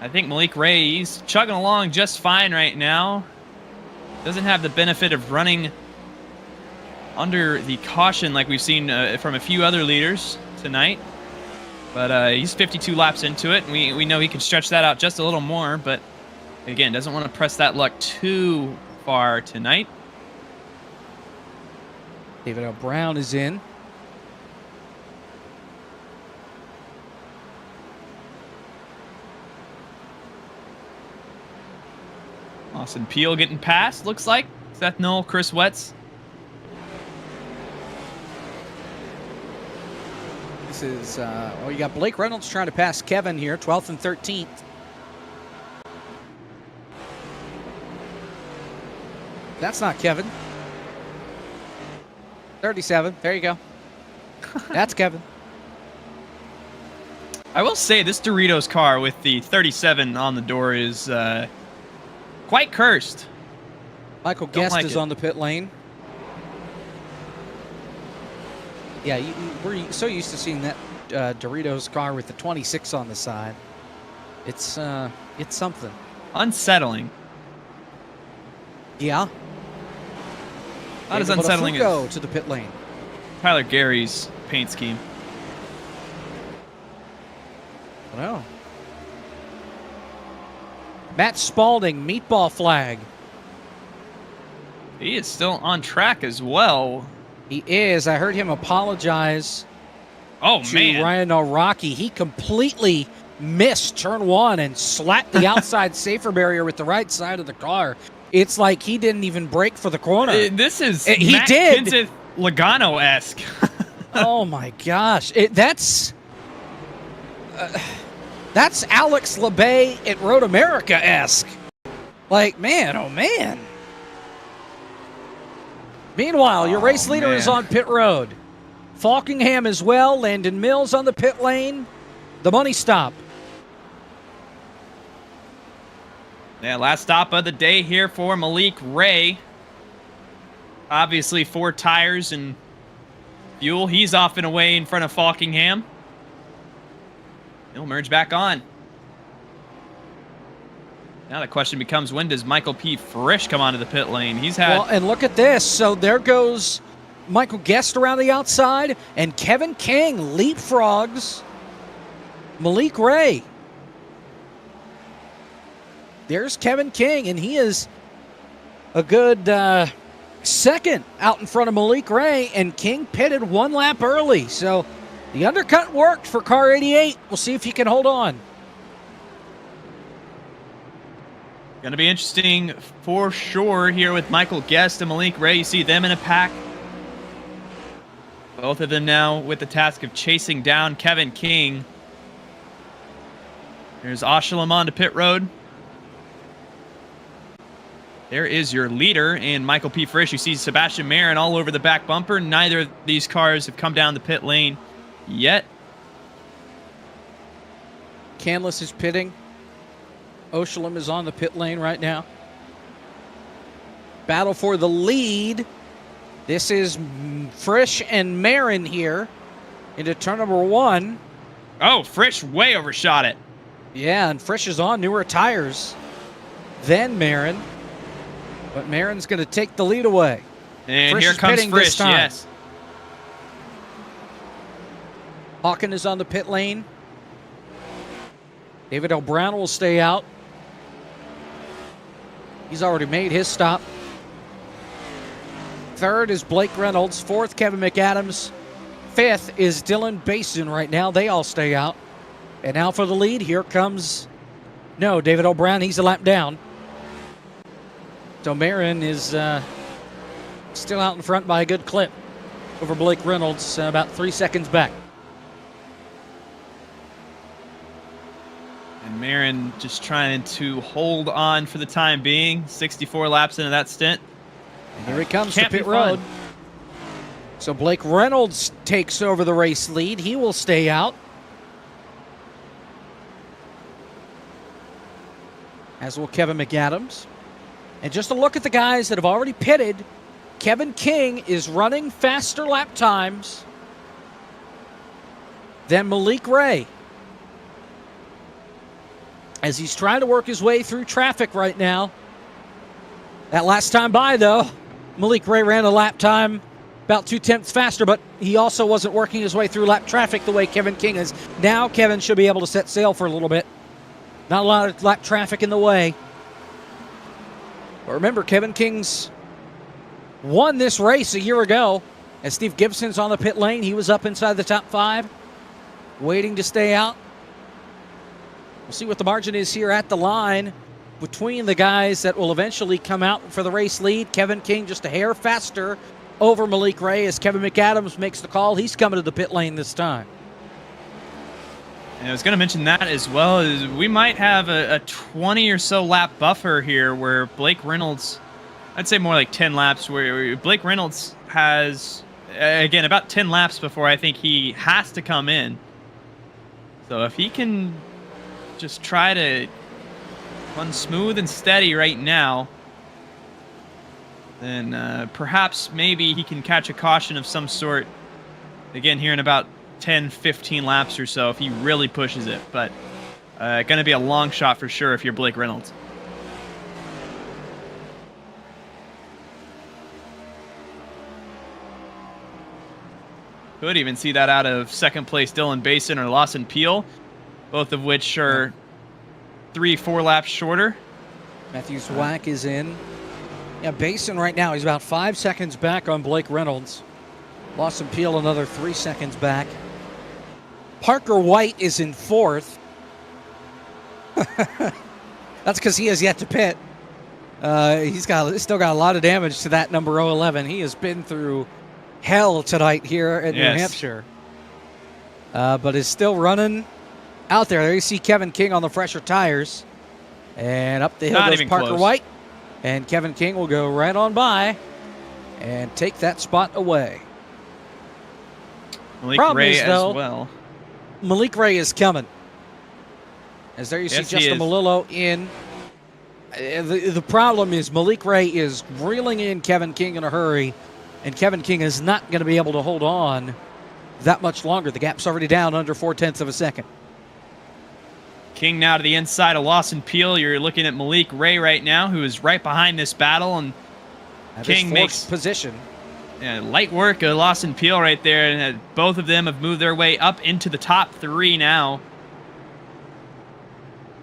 I think Malik Ray, he's chugging along just fine right now. Doesn't have the benefit of running under the caution like we've seen from a few other leaders tonight. But he's 52 laps into it, and we know he can stretch that out just a little more, but again, doesn't want to press that luck too far tonight. David L. Brown is in. Austin Peele getting past, looks like. Seth Knoll, Chris Wetz. This is, you got Blake Reynolds trying to pass Kevin here, 12th and 13th. That's not Kevin. 37. There you go. That's Kevin. I will say this Doritos car with the 37 on the door is quite cursed. Michael Don't Guest like is it. on the pit lane. Yeah, we're so used to seeing that Doritos car with the 26 on the side. It's something. Unsettling. Yeah. Not as unsettling Go as to the pit lane. Tyler Gary's paint scheme. Well, Matt Spalding, meatball flag. He is still on track as well. He is. I heard him apologize to Man. Ryan Araki. He completely missed turn 1 and slapped the outside safer barrier with the right side of the car. It's like he didn't even brake for the corner. This is He Matt did. Kenseth Logano-esque. Oh my gosh. That's Alex LeBay at Road America-esque. Like, man, oh man. Meanwhile, your race leader is on pit road. Falkingham as well. Landon Mills on the pit lane. The money stop. Yeah, last stop of the day here for Malik Ray. Obviously, 4 tires and fuel. He's off and away in front of Falkingham. He'll merge back on. Now the question becomes, when does Michael P. Frisch come onto the pit lane? He's had... Well, and look at this. So there goes Michael Guest around the outside, and Kevin King leapfrogs Malik Ray. There's Kevin King, and he is a good second out in front of Malik Ray, and King pitted 1 lap early. So the undercut worked for car 88. We'll see if he can hold on. Going to be interesting for sure here with Michael Guest and Malik Ray. You see them in a pack. Both of them now with the task of chasing down Kevin King. There's Oshalom on to pit road. There is your leader, and Michael P. Frisch. You see Sebastian Marin all over the back bumper. Neither of these cars have come down the pit lane yet. Canlis is pitting. Oshalom is on the pit lane right now. Battle for the lead. This is Frisch and Marin here into turn number 1. Oh, Frisch way overshot it. Yeah, and Frisch is on newer tires than Marin. But Marin's going to take the lead away. And Frisch here is comes pitting this Frisch, time. yes. Hawken is on the pit lane. David O'Brien will stay out. He's already made his stop. Third is Blake Reynolds. Fourth, Kevin McAdams. Fifth is Dylan Basin right now. They all stay out. And now for the lead, here comes... No, David O'Brien, he's a lap down. So Marin is still out in front by a good clip over Blake Reynolds, about 3 seconds back. And Marin just trying to hold on for the time being. 64 laps into that stint. And here he comes to Can't be pit fun. road. So Blake Reynolds takes over the race lead. He will stay out. As will Kevin McAdams. And just a look at the guys that have already pitted. Kevin King is running faster lap times than Malik Ray. As he's trying to work his way through traffic right now. That last time by, though, Malik Ray ran a lap time about 0.2 faster, but he also wasn't working his way through lap traffic the way Kevin King is. Now Kevin should be able to set sail for a little bit. Not a lot of lap traffic in the way. But remember, Kevin King's won this race a year ago. As Steve Gibson's on the pit lane, he was up inside the top 5, waiting to stay out. We'll see what the margin is here at the line between the guys that will eventually come out for the race lead. Kevin King just a hair faster over Malik Ray as Kevin McAdams makes the call. He's coming to the pit lane this time. And I was going to mention that as well. Is we might have a 20 or so lap buffer here where Blake Reynolds, I'd say more like 10 laps, where Blake Reynolds has, again, about 10 laps before I think he has to come in. So if he can just try to run smooth and steady right now, then perhaps maybe he can catch a caution of some sort, again, here in about 10, 15 laps or so if he really pushes it. But going to be a long shot for sure if you're Blake Reynolds. Could even see that out of second place Dylan Basin or Lawson Peel, both of which are 3-4 laps shorter. Matthew Zwack is in. Yeah, Basin right now, he's about 5 seconds back on Blake Reynolds. Lawson Peel another 3 seconds back. Parker White is in 4th. That's because he has yet to pit. He's still got a lot of damage to that number 011. He has been through hell tonight here in New Hampshire. But is still running out there. There you see Kevin King on the fresher tires. And up the hill goes Parker White. And Kevin King will go right on by and take that spot away. Malik Ray as well. Malik Ray is coming. As there you see Justin Malillo in. The problem is Malik Ray is reeling in Kevin King in a hurry, and Kevin King is not going to be able to hold on that much longer. The gap's already down under 0.4 of a second. King now to the inside of Lawson Peel. You're looking at Malik Ray right now, who is right behind this battle, and King makes position. Light work of Lawson Peel right there, and both of them have moved their way up into the top 3 now.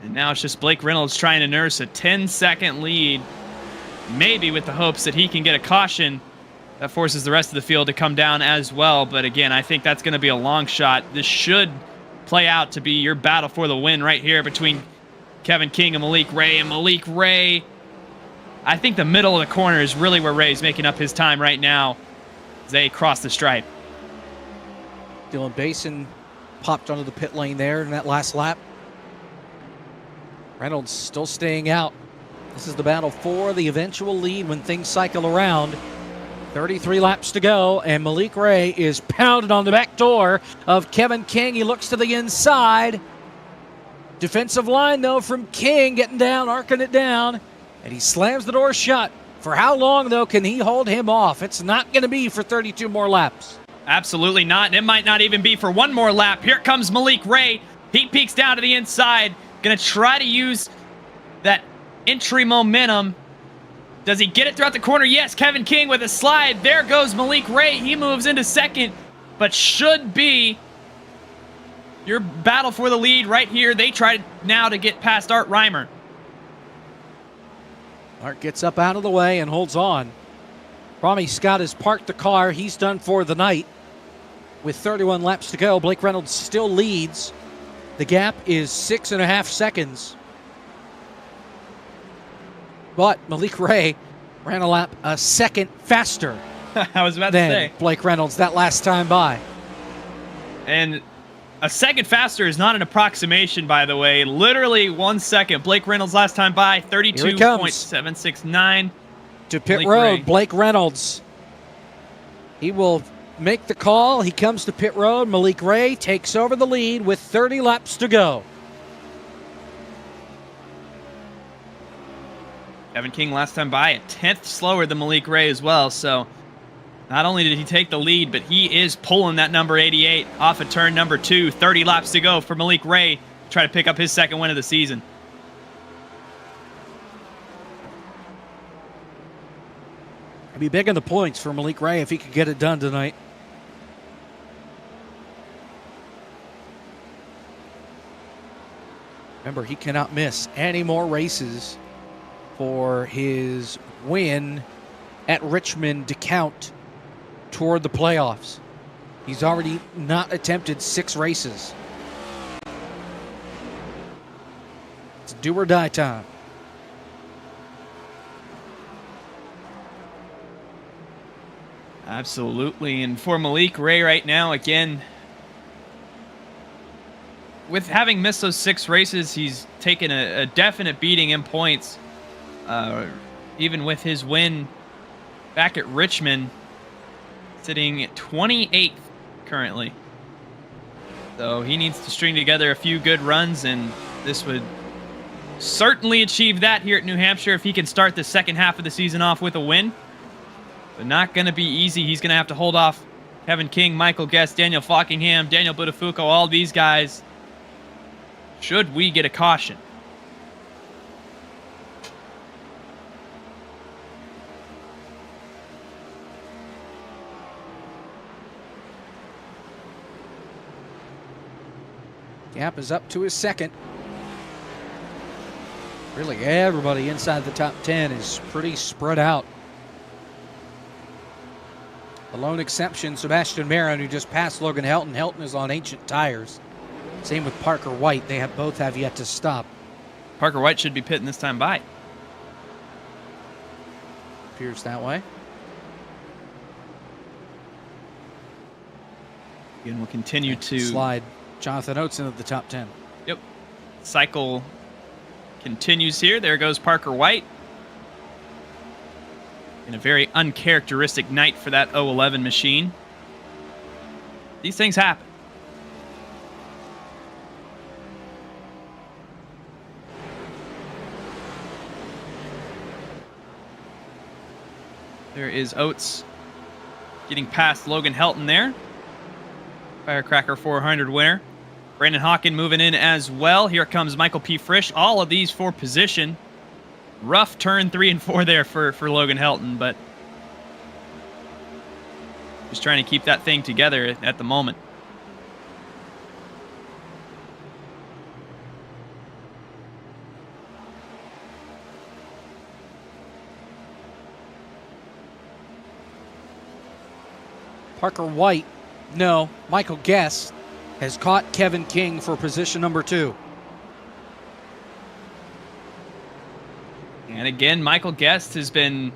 And now it's just Blake Reynolds trying to nurse a 10-second lead, maybe with the hopes that he can get a caution. That forces the rest of the field to come down as well. But again, I think that's going to be a long shot. This should play out to be your battle for the win right here between Kevin King and Malik Ray. And Malik Ray, I think the middle of the corner is really where Ray's making up his time right now as they cross the stripe. Dylan Basin popped onto the pit lane there in that last lap. Reynolds still staying out. This is the battle for the eventual lead when things cycle around. 33 laps to go, and Malik Ray is pounded on the back door of Kevin King. He looks to the inside. Defensive line, though, from King, getting down, arcing it down, and he slams the door shut. For how long, though, can he hold him off? It's not going to be for 32 more laps. Absolutely not, and it might not even be for one more lap. Here comes Malik Ray. He peeks down to the inside. Going to try to use that entry momentum. Does he get it throughout the corner? Yes, Kevin King with a slide. There goes Malik Ray. He moves into second, but should be your battle for the lead right here. They try now to get past Art Reimer. Art gets up out of the way and holds on. Romy Scott has parked the car. He's done for the night. With 31 laps to go, Blake Reynolds still leads. The gap is 6.5 seconds. But Malik Ray ran a lap a second faster I was about to say. Blake Reynolds that last time by. And a second faster is not an approximation, by the way. Literally 1 second. Blake Reynolds last time by, 32.769. To pit road, Blake Reynolds. He will make the call. He comes to pit road. Malik Ray takes over the lead with 30 laps to go. Kevin King last time by, a 10th slower than Malik Ray as well. So not only did he take the lead, but he is pulling that number 88 off of turn number 2. 30 laps to go for Malik Ray to try to pick up his second win of the season. It'd be big in the points for Malik Ray if he could get it done tonight. Remember, he cannot miss any more races for his win at Richmond to count toward the playoffs. He's already not attempted 6 races. It's do or die time. Absolutely. And for Malik Ray right now, again, with having missed those 6 races, he's taken a definite beating in points. Even with his win back at Richmond, sitting 28th currently. So he needs to string together a few good runs, and this would certainly achieve that here at New Hampshire if he can start the second half of the season off with a win. But not going to be easy. He's going to have to hold off Kevin King, Michael Guest, Daniel Falkingham, Daniel Buttafuoco, all these guys, should we get a caution. Gap is up to his second. Really, everybody inside the top 10 is pretty spread out. The lone exception, Sebastian Marin, who just passed Logan Helton. Helton is on ancient tires. Same with Parker White. They both have yet to stop. Parker White should be pitting this time by. Appears that way. Again, we'll continue to slide Jonathan Oates into the top 10. Yep. Cycle continues here. There goes Parker White. In a very uncharacteristic night for that 011 machine. These things happen. There is Oates getting past Logan Helton there. Firecracker 400 winner. Brandon Hawken moving in as well. Here comes Michael P. Frisch. All of these for position. Rough turn 3 and 4 there for Logan Helton, but just trying to keep that thing together at the moment. Parker White, no, Michael Guest has caught Kevin King for position number 2. And again, Michael Guest has been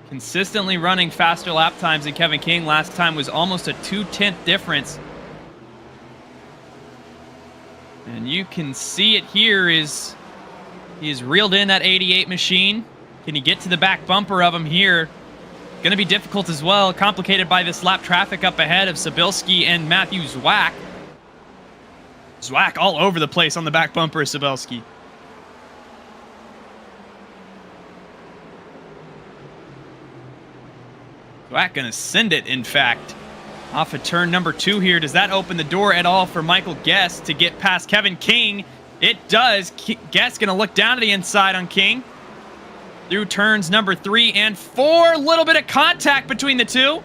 consistently running faster lap times than Kevin King. Last time was almost a 2/10 difference. And you can see it here is he's reeled in that 88 machine. Can he get to the back bumper of him here? Going to be difficult as well, complicated by this lap traffic up ahead of Sabilski and Matthew Zwack. Zwack all over the place on the back bumper of Sabilski. Zwack going to send it, in fact, off of turn number 2 here. Does that open the door at all for Michael Guest to get past Kevin King? It does. Guest going to look down to the inside on King. Through turns number 3 and 4. Little bit of contact between the two.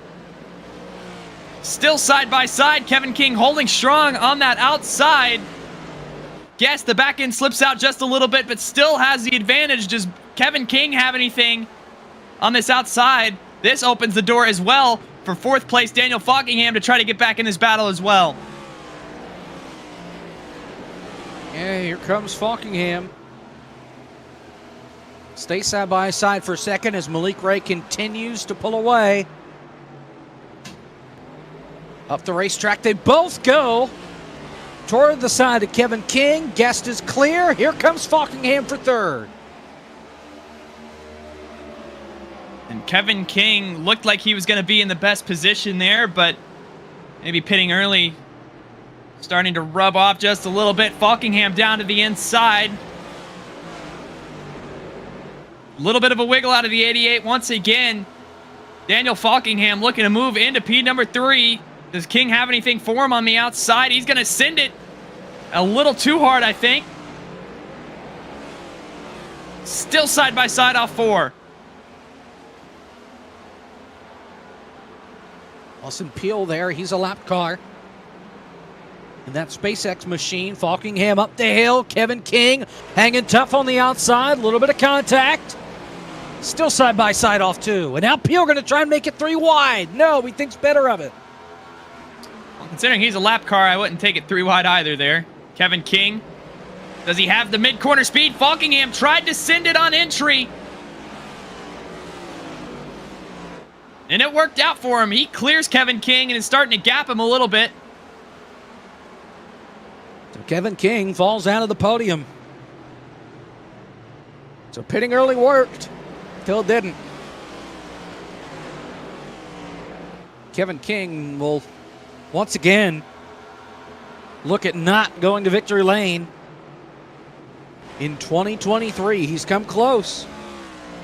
Still side by side. Kevin King holding strong on that outside. Guess the back end slips out just a little bit, but still has the advantage. Does Kevin King have anything on this outside? This opens the door as well for 4th place Daniel Fockingham to try to get back in this battle as well. Yeah, here comes Fockingham. Stay side by side for a second as Malik Ray continues to pull away. Up the racetrack, they both go toward the side of Kevin King. Guest is clear. Here comes Fockingham for 3rd. And Kevin King looked like he was going to be in the best position there, but maybe pitting early, starting to rub off just a little bit. Fockingham down to the inside. A little bit of a wiggle out of the 88 once again. Daniel Fockingham looking to move into P number 3. Does King have anything for him on the outside? He's going to send it a little too hard, I think. Still side by side off 4. Austin Peel there. He's a lap car. In that SpaceX machine, Fockingham up the hill. Kevin King hanging tough on the outside. A little bit of contact. Still side by side off 2. And now Peel going to try and make it 3 wide. No, he thinks better of it. Well, considering he's a lap car, I wouldn't take it 3 wide either there. Kevin King. Does he have the mid-corner speed? Fockingham tried to send it on entry. And it worked out for him. He clears Kevin King and is starting to gap him a little bit. So Kevin King falls out of the podium. So pitting early worked. Till it didn't. Kevin King will once again look at not going to victory lane in 2023. He's come close.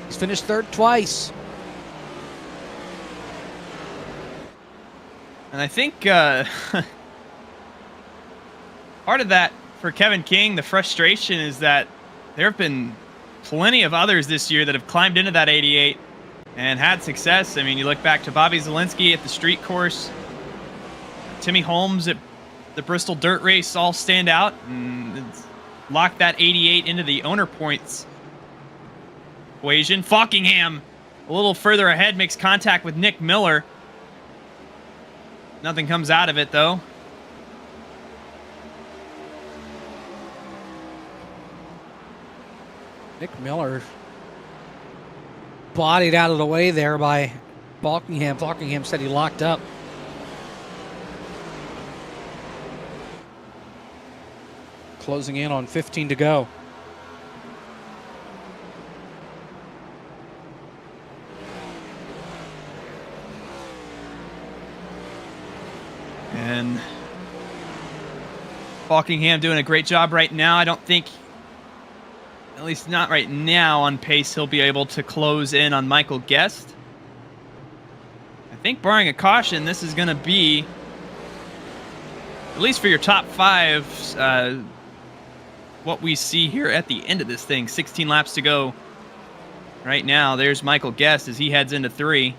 He's finished 3rd twice. And I think part of that for Kevin King, the frustration is that there have been plenty of others this year that have climbed into that 88 and had success. I mean, you look back to Bobby Zielinski at the street course, Timmy Holmes at the Bristol dirt race, all stand out and lock that 88 into the owner points equation. Falkingham a little further ahead, makes contact with Nick Miller. Nothing comes out of it, though. Nick Miller bodied out of the way there by Falkingham. Falkingham said he locked up. Closing in on 15 to go. And Falkingham doing a great job right now. I don't think, at least not right now, on pace he'll be able to close in on Michael Guest. I think barring a caution, this is going to be, at least for your top five, what we see here at the end of this thing. 16 laps to go right now. There's Michael Guest as he heads into 3.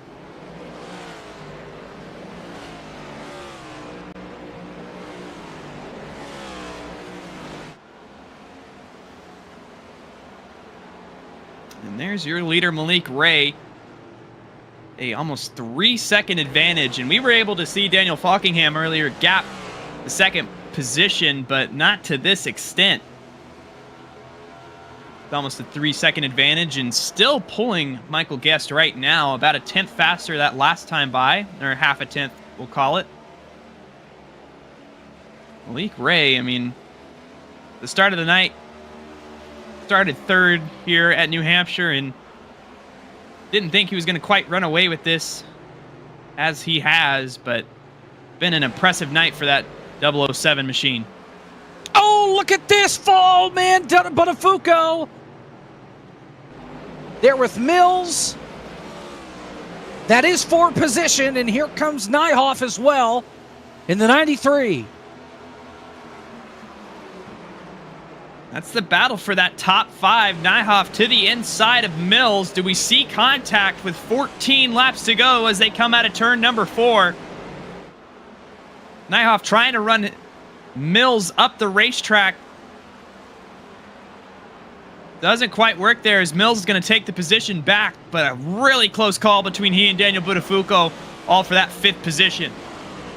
And there's your leader, Malik Ray. A almost 3-second advantage. And we were able to see Daniel Falkingham earlier gap the second position, but not to this extent. It's almost a 3-second advantage and still pulling Michael Guest right now. About a tenth faster that last time by, or half a tenth, we'll call it. Malik Ray, I mean, the start of the night, started third here at New Hampshire and didn't think he was going to quite run away with this as he has, but been an impressive night for that 007 machine. Oh, look at this fall, man, down at Buttafuoco. There with Mills. That is for position, and here comes Nyhoff as well in the 93. That's the battle for that top 5. Nyhoff to the inside of Mills. Do we see contact with 14 laps to go as they come out of turn number 4? Nyhoff trying to run Mills up the racetrack. Doesn't quite work there as Mills is going to take the position back, but a really close call between he and Daniel Buttafuoco, all for that 5th position.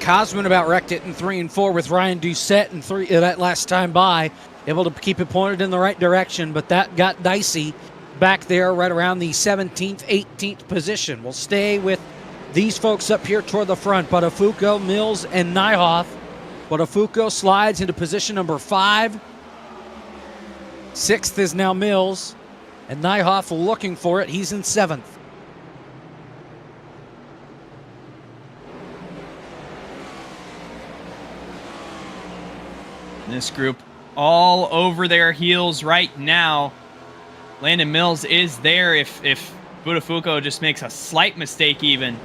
Cosman about wrecked it in 3 and 4 with Ryan Doucette in 3 that last time by. Able to keep it pointed in the right direction, but that got dicey back there right around the 17th, 18th position. We'll stay with these folks up here toward the front, Buttafuoco, Mills, and Nyhoff. Buttafuoco slides into position number 5. 6th is now Mills, and Nyhoff looking for it. He's in 7th. This group all over their heels right now. Landon Mills is there if Buttafuoco just makes a slight mistake even.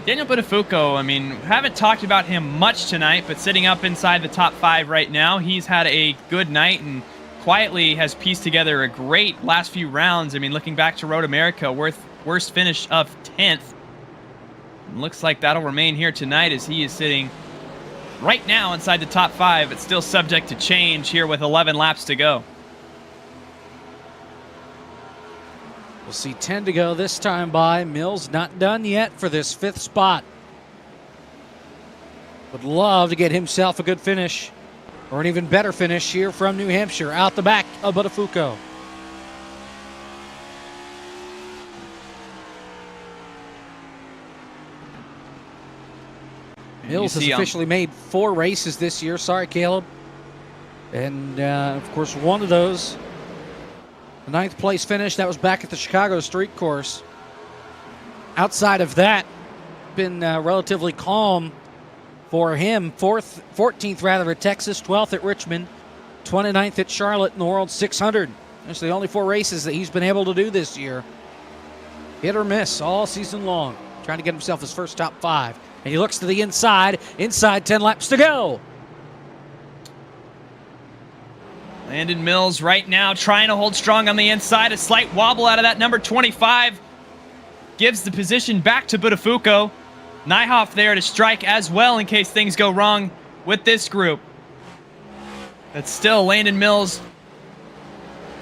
Daniel Buttafuoco, I mean, haven't talked about him much tonight, but sitting up inside the top 5 right now. He's had a good night and quietly has pieced together a great last few rounds. I mean, looking back to Road America, worst finish of 10th. And looks like that'll remain here tonight as he is sitting right now inside the top 5, but still subject to change here with 11 laps to go. We'll see 10 to go this time by. Mills not done yet for this 5th spot. Would love to get himself a good finish, or an even better finish here from New Hampshire, out the back of Buttafuoco. Mills has officially made 4 races this year. Sorry, Caleb. And, of course, one of those, the 9th place finish, that was back at the Chicago Street Course. Outside of that, been relatively calm for him. 14th rather at Texas, 12th at Richmond, 29th at Charlotte in the World 600. That's the only 4 races that he's been able to do this year. Hit or miss all season long, trying to get himself his first top 5. And he looks to the inside. 10 laps to go. Landon Mills right now trying to hold strong on the inside. A slight wobble out of that number 25. Gives the position back to Buttafuoco. Nyhoff there to strike as well in case things go wrong with this group. But still, Landon Mills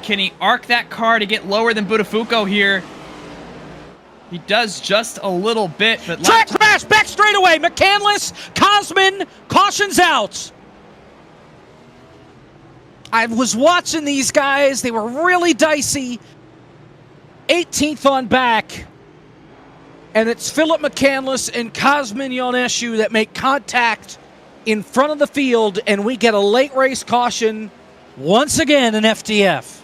Can he arc that car to get lower than Buttafuoco here? He does just a little bit, but Track crash, back straightaway. McCandless, Cosman, cautions out. I was watching these guys. They were really dicey. 18th on back. And it's Philip McCandless and Cosman Ionescu that make contact in front of the field, and we get a late race caution once again in FTF.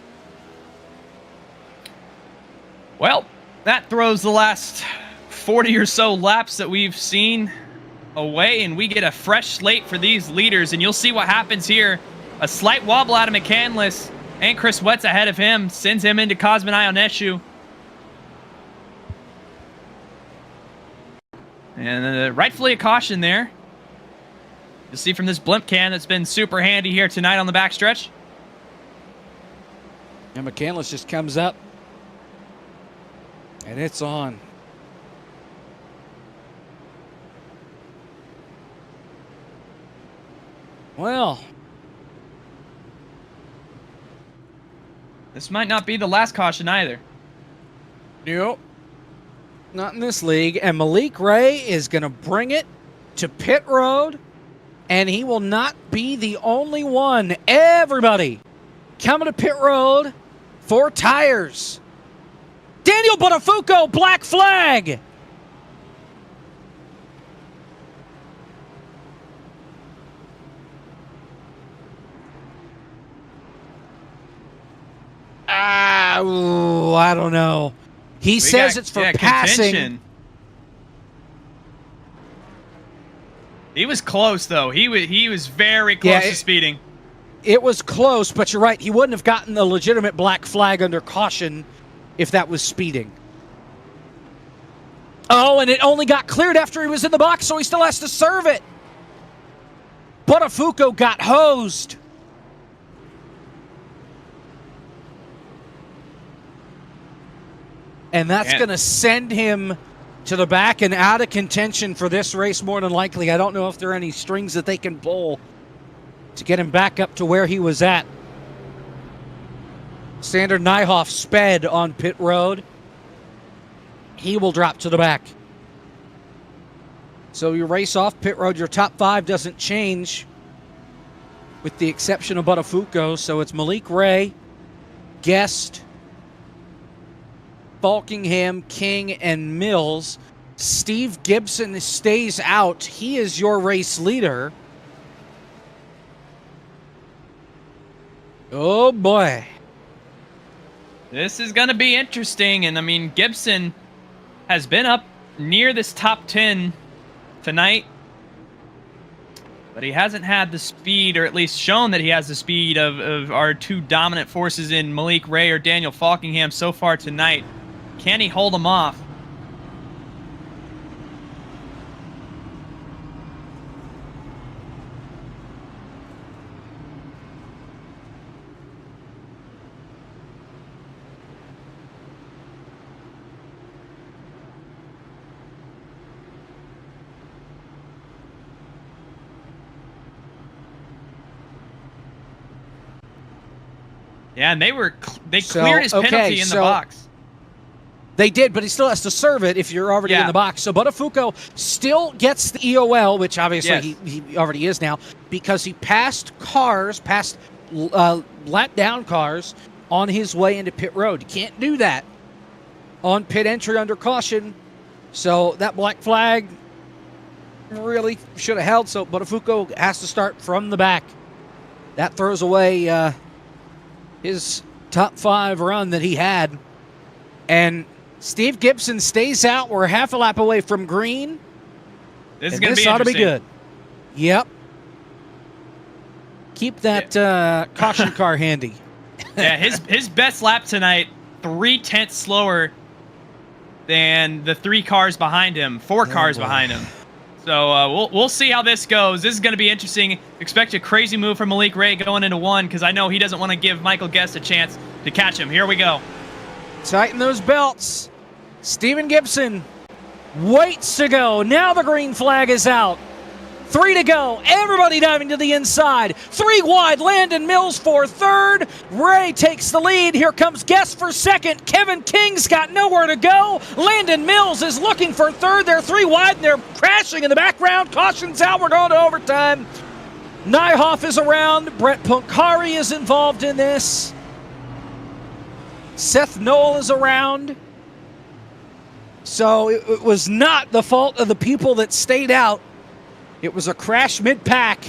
Well, that throws the last 40 or so laps that we've seen away, and we get a fresh slate for these leaders, and you'll see what happens here. A slight wobble out of McCandless, and Chris Wett's ahead of him, sends him into Cosman Ionescu. And rightfully a caution there. You'll see from this blimp can that's been super handy here tonight on the backstretch. And McCandless just comes up. And it's on. Well, this might not be the last caution either. nope. Not in this league. And Malik Ray is going to bring it to pit road. And he will not be the only one. Everybody coming to pit road for tires. Daniel Buttafuoco, black flag. I don't know. He says it's for passing. Contention. He was close, though. He was very close to speeding. It was close, but you're right. He wouldn't have gotten the legitimate black flag under caution if that was speeding. Oh, and it only got cleared after he was in the box, so he still has to serve it. Buttafuoco got hosed. And that's going to send him to the back and out of contention for this race more than likely. I don't know if there are any strings that they can pull to get him back up to where he was at. Sander Nyhoff sped on pit road. He will drop to the back. So you race off pit road. Your top five doesn't change with the exception of Buttafuoco. So it's Malik Ray, Guest, Falkingham, King, and Mills. Steve Gibson stays out. He is your race leader. Oh, boy. This is going to be interesting. And, I mean, Gibson has been up near this top 10 tonight. But he hasn't had the speed, or at least shown that he has the speed of our two dominant forces in Malik Ray or Daniel Falkingham so far tonight. Can he hold him off? Yeah, and they cleared his penalty in the box. They did, but he still has to serve it if you're already in the box. So Buttafuoco still gets the EOL, which obviously he already is now, because he passed cars, lap down cars on his way into pit road. You can't do that on pit entry under caution. So that black flag really should have held. So Buttafuoco has to start from the back. That throws away his top five run that he had. And Steve Gibson stays out. We're half a lap away from green. This is going to be This ought to be interesting. good. Yep. Keep that caution car handy. Yeah, his best lap tonight, 0.3 slower than the 3 cars behind him, 4 cars behind him. So we'll see how this goes. This is going to be interesting. Expect a crazy move from Malik Ray going into 1, because I know he doesn't want to give Michael Guest a chance to catch him. Here we go. Tighten those belts. Steven Gibson waits to go. Now the green flag is out. 3 to go. Everybody diving to the inside. 3 wide. Landon Mills for third. Ray takes the lead. Here comes Guest for second. Kevin King's got nowhere to go. Landon Mills is looking for third. They're 3 wide and they're crashing in the background. Caution's out. We're going to overtime. Nyhoff is around. Brett Punkari is involved in this. Seth Knoll is around. So it was not the fault of the people that stayed out. It was a crash mid-pack.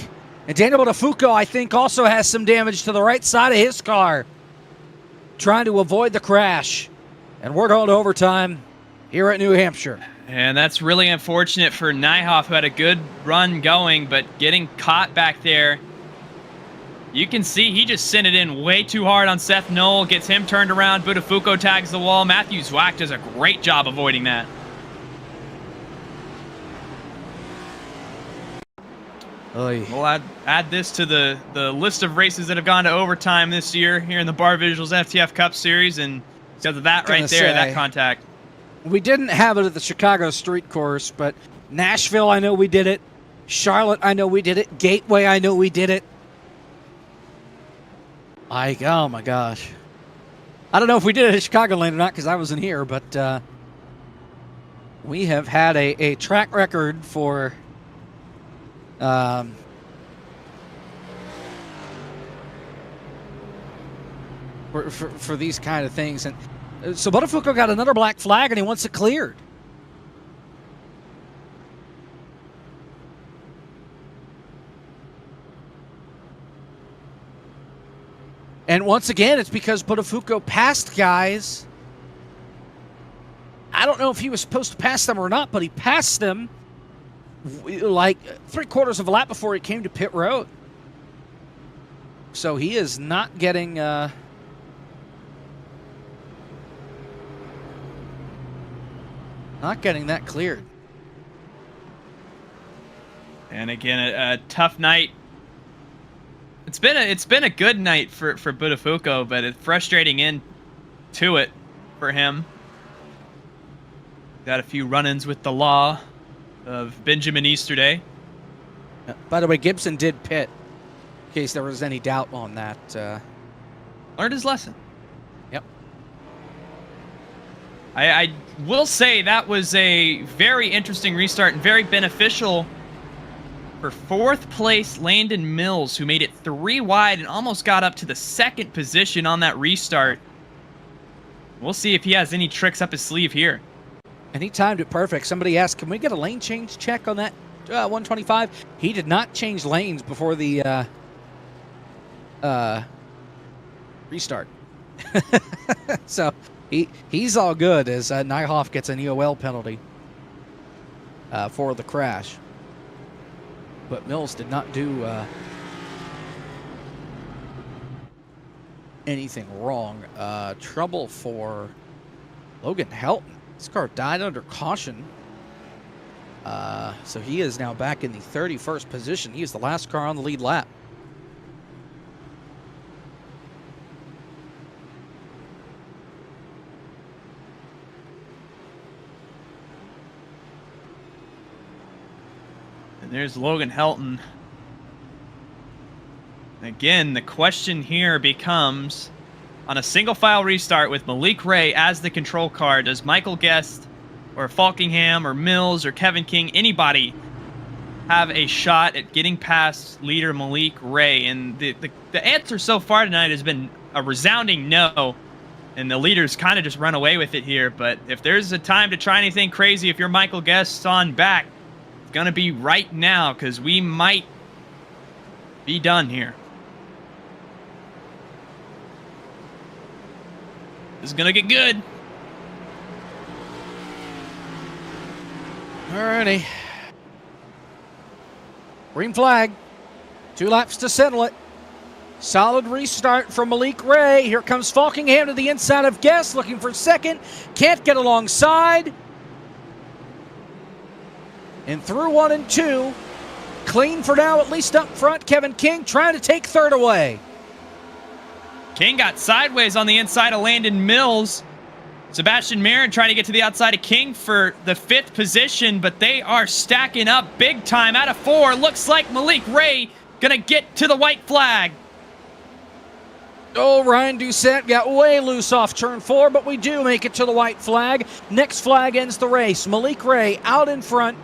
And Daniel Botafuco, I think, also has some damage to the right side of his car, trying to avoid the crash. And we're going to overtime here at New Hampshire. And that's really unfortunate for Nyhoff, who had a good run going, but getting caught back there. You can see he just sent it in way too hard on Seth Knoll, gets him turned around. Botafuco tags the wall. Matthew Zwack does a great job avoiding that. We'll add this to the list of races that have gone to overtime this year here in the Barr Visuals FTF Cup Series, and because of that right there, that contact. We didn't have it at the Chicago Street Course, but Nashville, I know we did it. Charlotte, I know we did it. Gateway, I know we did it. Oh my gosh. I don't know if we did it at Chicagoland or not because I wasn't here, but we have had a track record for these kind of things. And so Botafuco got another black flag and he wants it cleared. And once again, it's because Botafuco passed guys. I don't know if he was supposed to pass them or not, but he passed them like 3/4 of a lap before he came to pit road. So he is not getting not getting that cleared. And again, a tough night. It's been a good night for Botafuco, but it's frustrating end to it for him. Got a few run-ins with the law of Benjamin Easterday. By the way, Gibson did pit, in case there was any doubt on that. Learned his lesson. Yep. I will say that was a very interesting restart and very beneficial for 4th place Landon Mills, who made it 3 wide and almost got up to the 2nd position on that restart. We'll see if he has any tricks up his sleeve here. And he timed it perfect. Somebody asked, can we get a lane change check on that 125? He did not change lanes before the restart. So he's all good as Nyhoff gets an EOL penalty for the crash. But Mills did not do anything wrong. Trouble for Logan Helton. This car died under caution. So he is now back in the 31st position. He is the last car on the lead lap. And there's Logan Helton. Again, the question here becomes, on a single file restart with Malik Ray as the control car, does Michael Guest or Falkingham or Mills or Kevin King, anybody, have a shot at getting past leader Malik Ray? And the answer so far tonight has been a resounding no, and the leaders kind of just run away with it here. But if there's a time to try anything crazy, if you're Michael Guest on back, it's going to be right now, because we might be done here. This is going to get good. Alrighty. Green flag. 2 laps to settle it. Solid restart from Malik Ray. Here comes Falkingham to the inside of Guest, looking for second. Can't get alongside. And through 1 and 2. Clean for now, at least up front. Kevin King trying to take third away. King got sideways on the inside of Landon Mills. Sebastian Marin trying to get to the outside of King for the 5th position, but they are stacking up big time out of 4. Looks like Malik Ray gonna get to the white flag. Oh, Ryan Doucette got way loose off turn 4, but we do make it to the white flag. Next flag ends the race. Malik Ray out in front,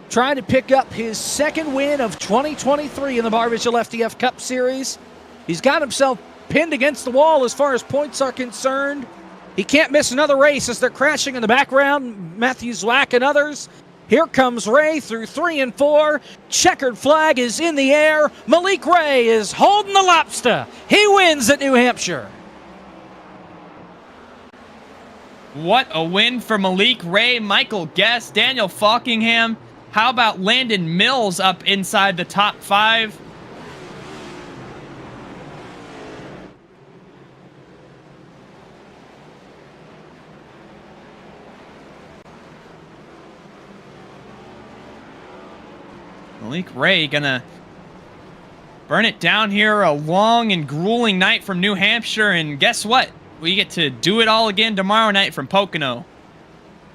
trying to pick up his 2nd win of 2023 in the Barr FTF Cup Series. He's got himself pinned against the wall as far as points are concerned. He can't miss another race as they're crashing in the background. Matthew Zwack and others. Here comes Ray through 3 and 4. Checkered flag is in the air. Malik Ray is holding the lobster. He wins at New Hampshire. What a win for Malik Ray, Michael Guest, Daniel Falkingham. How about Landon Mills up inside the top 5? Malik Ray gonna burn it down here. A long and grueling night from New Hampshire, and guess what? We get to do it all again tomorrow night from Pocono.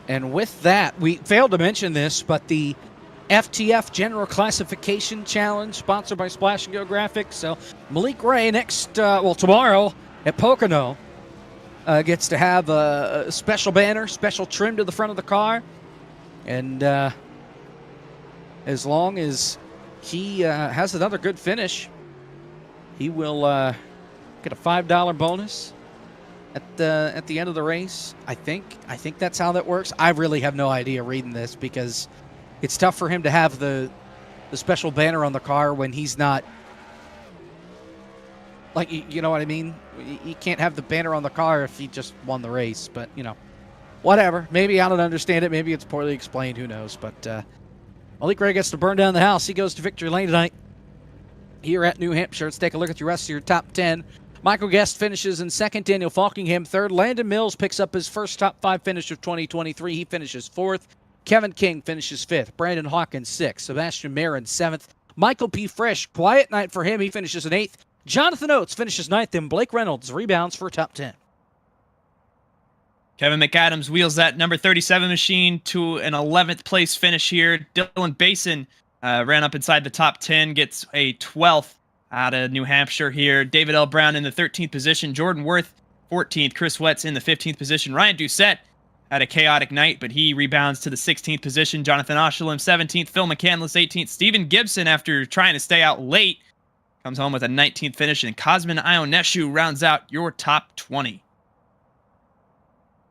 And with that, we failed to mention this, but the FTF General Classification Challenge, sponsored by Splash & Go Graphics. So Malik Ray tomorrow at Pocono gets to have a special banner, special trim to the front of the car. And as long as he has another good finish, he will get a $5 bonus at the end of the race. I think that's how that works. I really have no idea reading this because it's tough for him to have the special banner on the car when he's not, like, you know what I mean? He can't have the banner on the car if he just won the race, but, you know, whatever. Maybe I don't understand it. Maybe it's poorly explained. Who knows? But Malik Ray gets to burn down the house. He goes to victory lane tonight here at New Hampshire. Let's take a look at the rest of your top 10. Michael Guest finishes in 2nd. Daniel Falkingham 3rd. Landon Mills picks up his first top 5 finish of 2023. He finishes 4th. Kevin King finishes 5th. Brandon Hawkins 6th. Sebastian Marin 7th. Michael P. Fresh, quiet night for him. He finishes in 8th. Jonathan Oates finishes 9th. And Blake Reynolds rebounds for top 10. Kevin McAdams wheels that number 37 machine to an 11th place finish here. Dylan Basin ran up inside the top 10, gets a 12th out of New Hampshire here. David L. Brown in the 13th position. Jordan Worth 14th. Chris Wetz in the 15th position. Ryan Doucette had a chaotic night, but he rebounds to the 16th position. Jonathan Oshalem 17th. Phil McCandless 18th. Stephen Gibson, after trying to stay out late, comes home with a 19th finish. And Cosmin Ionescu rounds out your top 20.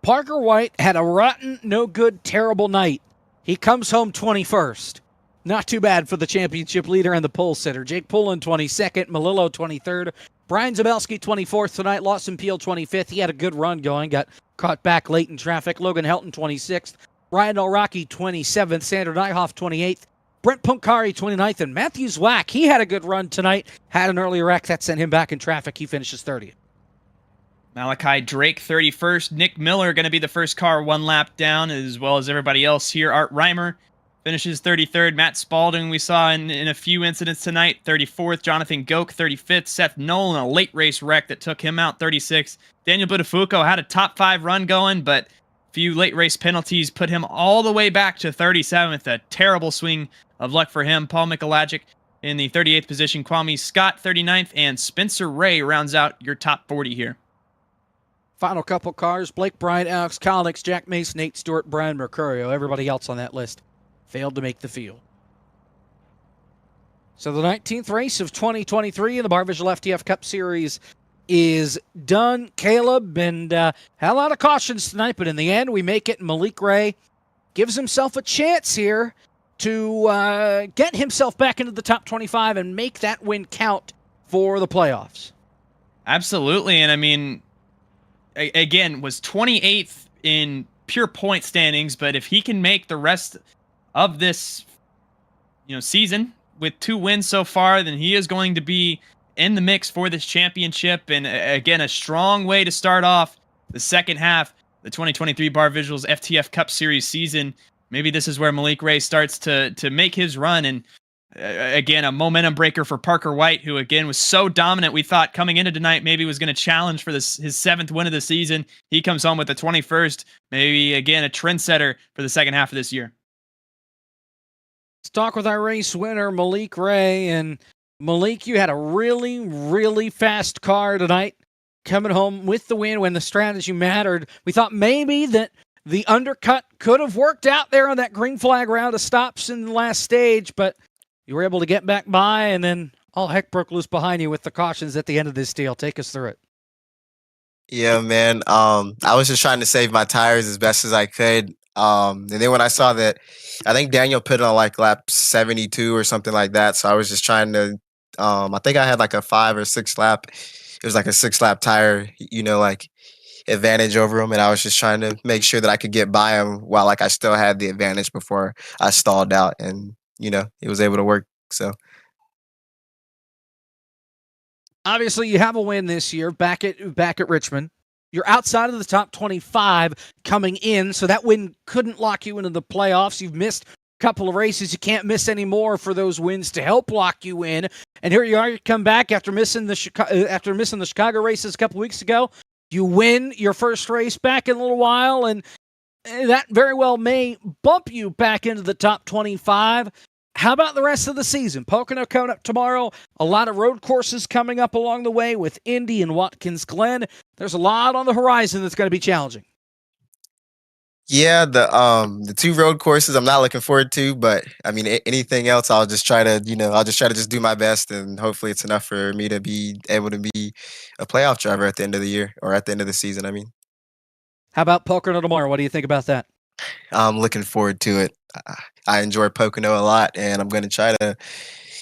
Parker White had a rotten, no good, terrible night. He comes home 21st. Not too bad for the championship leader and the pole sitter. Jake Pullen 22nd, Malillo 23rd, Brian Zabelski 24th tonight, Lawson Peel 25th. He had a good run going, got caught back late in traffic. Logan Helton 26th, Ryan O'Rocky 27th, Sandra Nyhoff 28th, Brent Punkari 29th, and Matthew Zwack, he had a good run tonight, had an early wreck that sent him back in traffic. He finishes 30th. Malachi Drake 31st. Nick Miller going to be the first car one lap down, as well as everybody else here. Art Reimer finishes 33rd. Matt Spalding we saw in a few incidents tonight, 34th. Jonathan Goke 35th. Seth Nolan, a late race wreck that took him out, 36th. Daniel Buttafuoco had a top 5 run going, but a few late race penalties put him all the way back to 37th. A terrible swing of luck for him. Paul Mikulajic in the 38th position. Kwame Scott 39th, and Spencer Ray rounds out your top 40 here. Final couple cars, Blake Bryant, Alex Collins, Jack Mace, Nate Stewart, Brian Mercurio. Everybody else on that list failed to make the field. So the 19th race of 2023 in the Barr FTF Cup Series is done. Caleb, and had a lot of cautions tonight, but in the end, we make it. Malik Ray gives himself a chance here to get himself back into the top 25 and make that win count for the playoffs. Absolutely, and I mean, again, was 28th in pure point standings, but if he can make the rest of this, season with 2 wins so far, then he is going to be in the mix for this championship. And again, a strong way to start off the second half, the 2023 Barr Visuals FTF Cup Series season. Maybe this is where Malik Ray starts to make his run. And again, a momentum breaker for Parker White, who again was so dominant. We thought coming into tonight maybe was going to challenge for his 7th win of the season. He comes home with the 21st, maybe again a trendsetter for the second half of this year. Let's talk with our race winner, Malik Ray. And Malik, you had a really, really fast car tonight, coming home with the win when the strategy mattered. We thought maybe that the undercut could have worked out there on that green flag round of stops in the last stage, but you were able to get back by, and then all heck broke loose behind you with the cautions at the end of this deal. Take us through it. Yeah, man. I was just trying to save my tires as best as I could. And then when I saw that, I think Daniel put on like lap 72 or something like that. So I was just trying to, I think I had like a 5 or 6 lap. It was like a 6 lap tire, like advantage over him. And I was just trying to make sure that I could get by him while like I still had the advantage before I stalled out. And, it was able to work. So. Obviously, you have a win this year back at Richmond. You're outside of the top 25 coming in, so that win couldn't lock you into the playoffs. You've missed a couple of races. You can't miss any more for those wins to help lock you in. And here you are. You come back after missing the Chicago races a couple weeks ago. You win your first race back in a little while, and that very well may bump you back into the top 25. How about the rest of the season? Pocono coming up tomorrow. A lot of road courses coming up along the way with Indy and Watkins Glen. There's a lot on the horizon that's going to be challenging. Yeah, the 2 road courses I'm not looking forward to, but I mean anything else I'll just try to just do my best, and hopefully it's enough for me to be able to be a playoff driver at the end of the year, or at the end of the season, I mean. How about Pocono tomorrow? What do you think about that? I'm looking forward to it. I enjoy Pocono a lot, and I'm gonna try to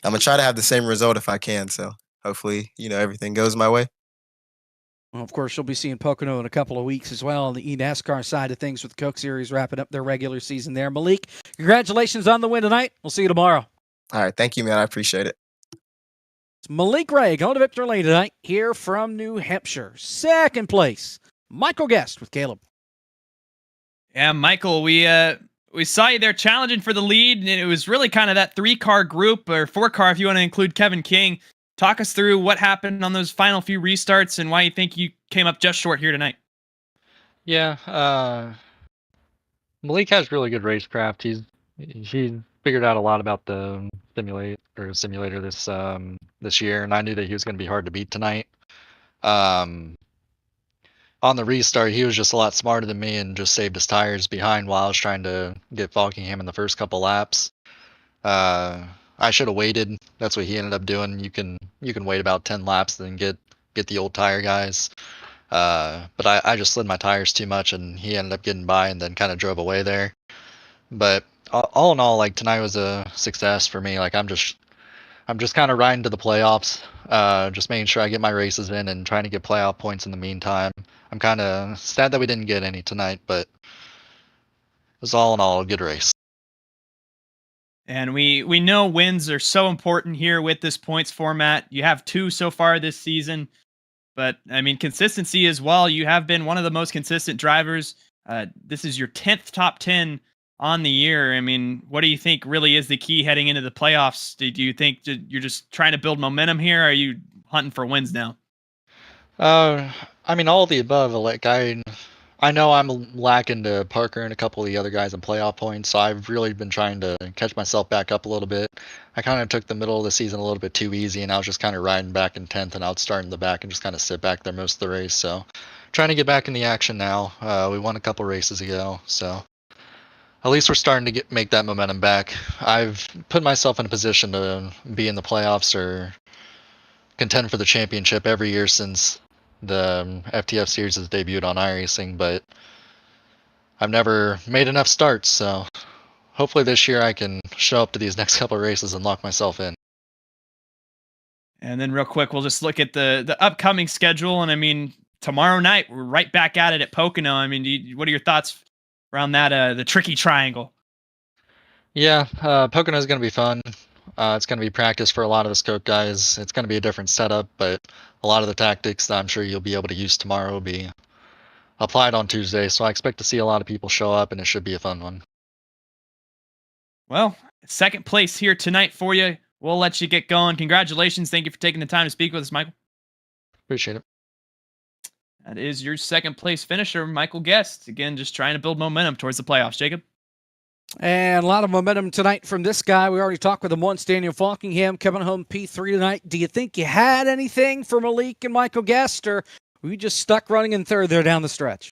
have the same result if I can. So hopefully, everything goes my way. Well, of course, you'll be seeing Pocono in a couple of weeks as well on the eNASCAR side of things with the Coke Series wrapping up their regular season there. Malik, congratulations on the win tonight. We'll see you tomorrow. All right, thank you, man. I appreciate it. It's Malik Ray going to victory lane tonight here from New Hampshire. Second place, Michael Guest with Caleb. Yeah, Michael, we saw you there challenging for the lead, and it was really kind of that 3-car group, or 4-car if you want to include Kevin King. Talk us through what happened on those final few restarts and why you think you came up just short here tonight. Yeah, Malik has really good racecraft. He figured out a lot about the simulator this year, and I knew that he was going to be hard to beat tonight. On the restart, he was just a lot smarter than me and just saved his tires behind while I was trying to get Falkingham in the first couple laps. I should have waited. That's what he ended up doing. You can wait about 10 laps and then get the old tire guys. But I just slid my tires too much, and he ended up getting by and then kind of drove away there. But all in all, like, tonight was a success for me. Like, I'm just kind of riding to the playoffs, just making sure I get my races in and trying to get playoff points in the meantime. I'm kind of sad that we didn't get any tonight, but it was all in all a good race. And we know wins are so important here with this points format. You have 2 so far this season, but I mean, consistency as well. You have been one of the most consistent drivers. This is your 10th top 10 on the year. I mean, what do you think really is the key heading into the playoffs? Do you think you're just trying to build momentum here? Or are you hunting for wins now? I mean, all of the above. Like, I know I'm lacking to Parker and a couple of the other guys in playoff points, so I've really been trying to catch myself back up a little bit. I kind of took the middle of the season a little bit too easy, and I was just kind of riding back in 10th, and I would start in the back and just kind of sit back there most of the race. So trying to get back in the action now. We won a couple races ago, so at least we're starting to make that momentum back. I've put myself in a position to be in the playoffs or contend for the championship every year since the FTF series has debuted on iRacing, but I've never made enough starts, so hopefully this year I can show up to these next couple of races and lock myself in. And then real quick, we'll just look at the upcoming schedule, and I mean, tomorrow night, we're right back at it at Pocono. I mean, what are your thoughts around that, the tricky triangle? Yeah, Pocono is going to be fun. It's going to be practice for a lot of the Scope guys. It's going to be a different setup, but a lot of the tactics that I'm sure you'll be able to use tomorrow will be applied on Tuesday, so I expect to see a lot of people show up, and it should be a fun one. Well, second place here tonight for you. we'll let you get going. Congratulations. Thank you for taking the time to speak with us, Michael. Appreciate it. That is your second place finisher, Michael Guest. Again, just trying to build momentum towards the playoffs, Jacob. And a lot of momentum tonight from this guy. We already talked with him once, Daniel Falkingham, coming home P3 tonight. Do you think you had anything for Malik and Michael Guest, or were you just stuck running in third there down the stretch?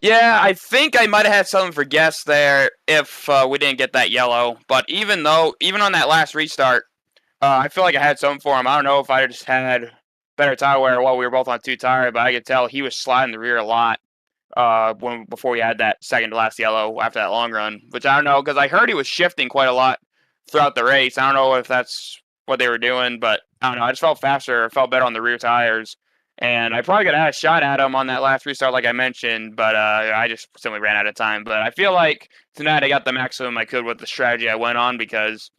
Yeah, I think I might have had something for Guest there if we didn't get that yellow. But even on that last restart, I feel like I had something for him. I don't know if I just had better tire wear while we were both on 2 tire, but I could tell he was sliding the rear a lot before we had that second to last yellow after that long run, which I don't know, because I heard he was shifting quite a lot throughout the race. I don't know if that's what they were doing, but I don't know. I just felt faster, felt better on the rear tires, and I probably could have had a shot at him on that last restart like I mentioned, but I just simply ran out of time. But I feel like tonight I got the maximum I could with the strategy I went on, because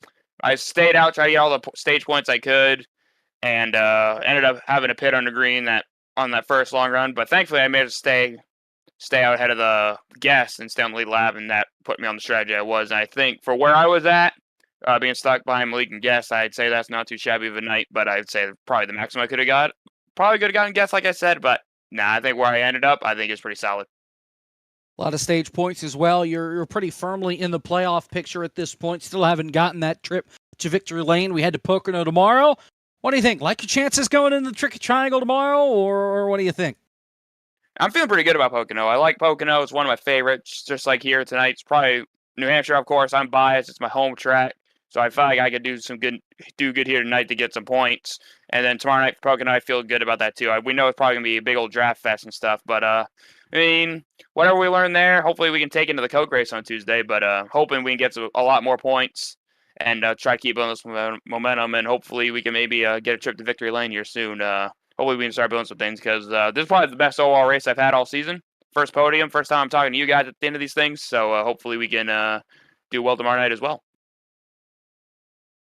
I stayed out, tried to get all the stage points I could, and ended up having a pit under green on that first long run. But thankfully, I managed to stay out ahead of the guests and stay on the lead lap, and that put me on the strategy I was. And I think for where I was at, being stuck behind Malik and Guest, I'd say that's not too shabby of a night, but I'd say probably the maximum I could have got. Probably could have gotten Guest, like I said, but I think where I ended up, I think it's pretty solid. A lot of stage points as well. You're pretty firmly in the playoff picture at this point. Still haven't gotten that trip to victory lane. We head to Pocono tomorrow. What do you think? Like your chances going in the Tricky Triangle tomorrow, or what do you think? I'm feeling pretty good about Pocono. I like Pocono. It's one of my favorites. Just like here tonight, it's probably New Hampshire, of course. I'm biased. It's my home track. So I feel like I could do good here tonight to get some points. And then tomorrow night for Pocono, I feel good about that too. We know it's probably going to be a big old draft fest and stuff. But, I mean, whatever we learn there, hopefully we can take into the Coke race on Tuesday. But hoping we can get a lot more points and try to keep on this momentum. And hopefully we can maybe get a trip to victory lane here soon. Hopefully we can start building some things, because this is probably the best overall race I've had all season. First podium, first time I'm talking to you guys at the end of these things. So hopefully we can do well tomorrow night as well.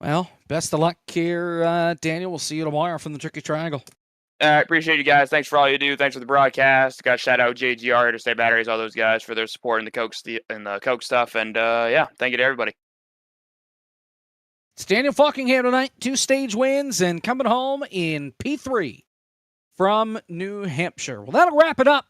Well, best of luck here, Daniel. We'll see you tomorrow from the Tricky Triangle. I appreciate you guys. Thanks for all you do. Thanks for the broadcast. Got to shout out JGR, Interstate Batteries, all those guys for their support in the Coke stuff. And yeah, thank you to everybody. It's Daniel Falkingham tonight. 2 stage wins and coming home in P3 from New Hampshire. Well, that'll wrap it up,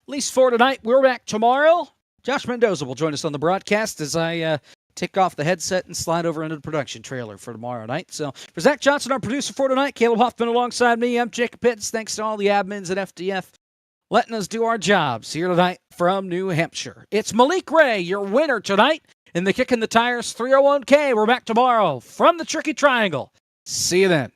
at least for tonight. We're back tomorrow. Josh Mendoza will join us on the broadcast as I take off the headset and slide over into the production trailer for tomorrow night. So for Zach Johnson, our producer for tonight, Caleb Hoffman alongside me, I'm Jacob Pitts. Thanks to all the admins at FTF letting us do our jobs here tonight from New Hampshire. It's Malik Ray, your winner tonight in the Kicking the Tires 301K. We're back tomorrow from the Tricky Triangle. See you then.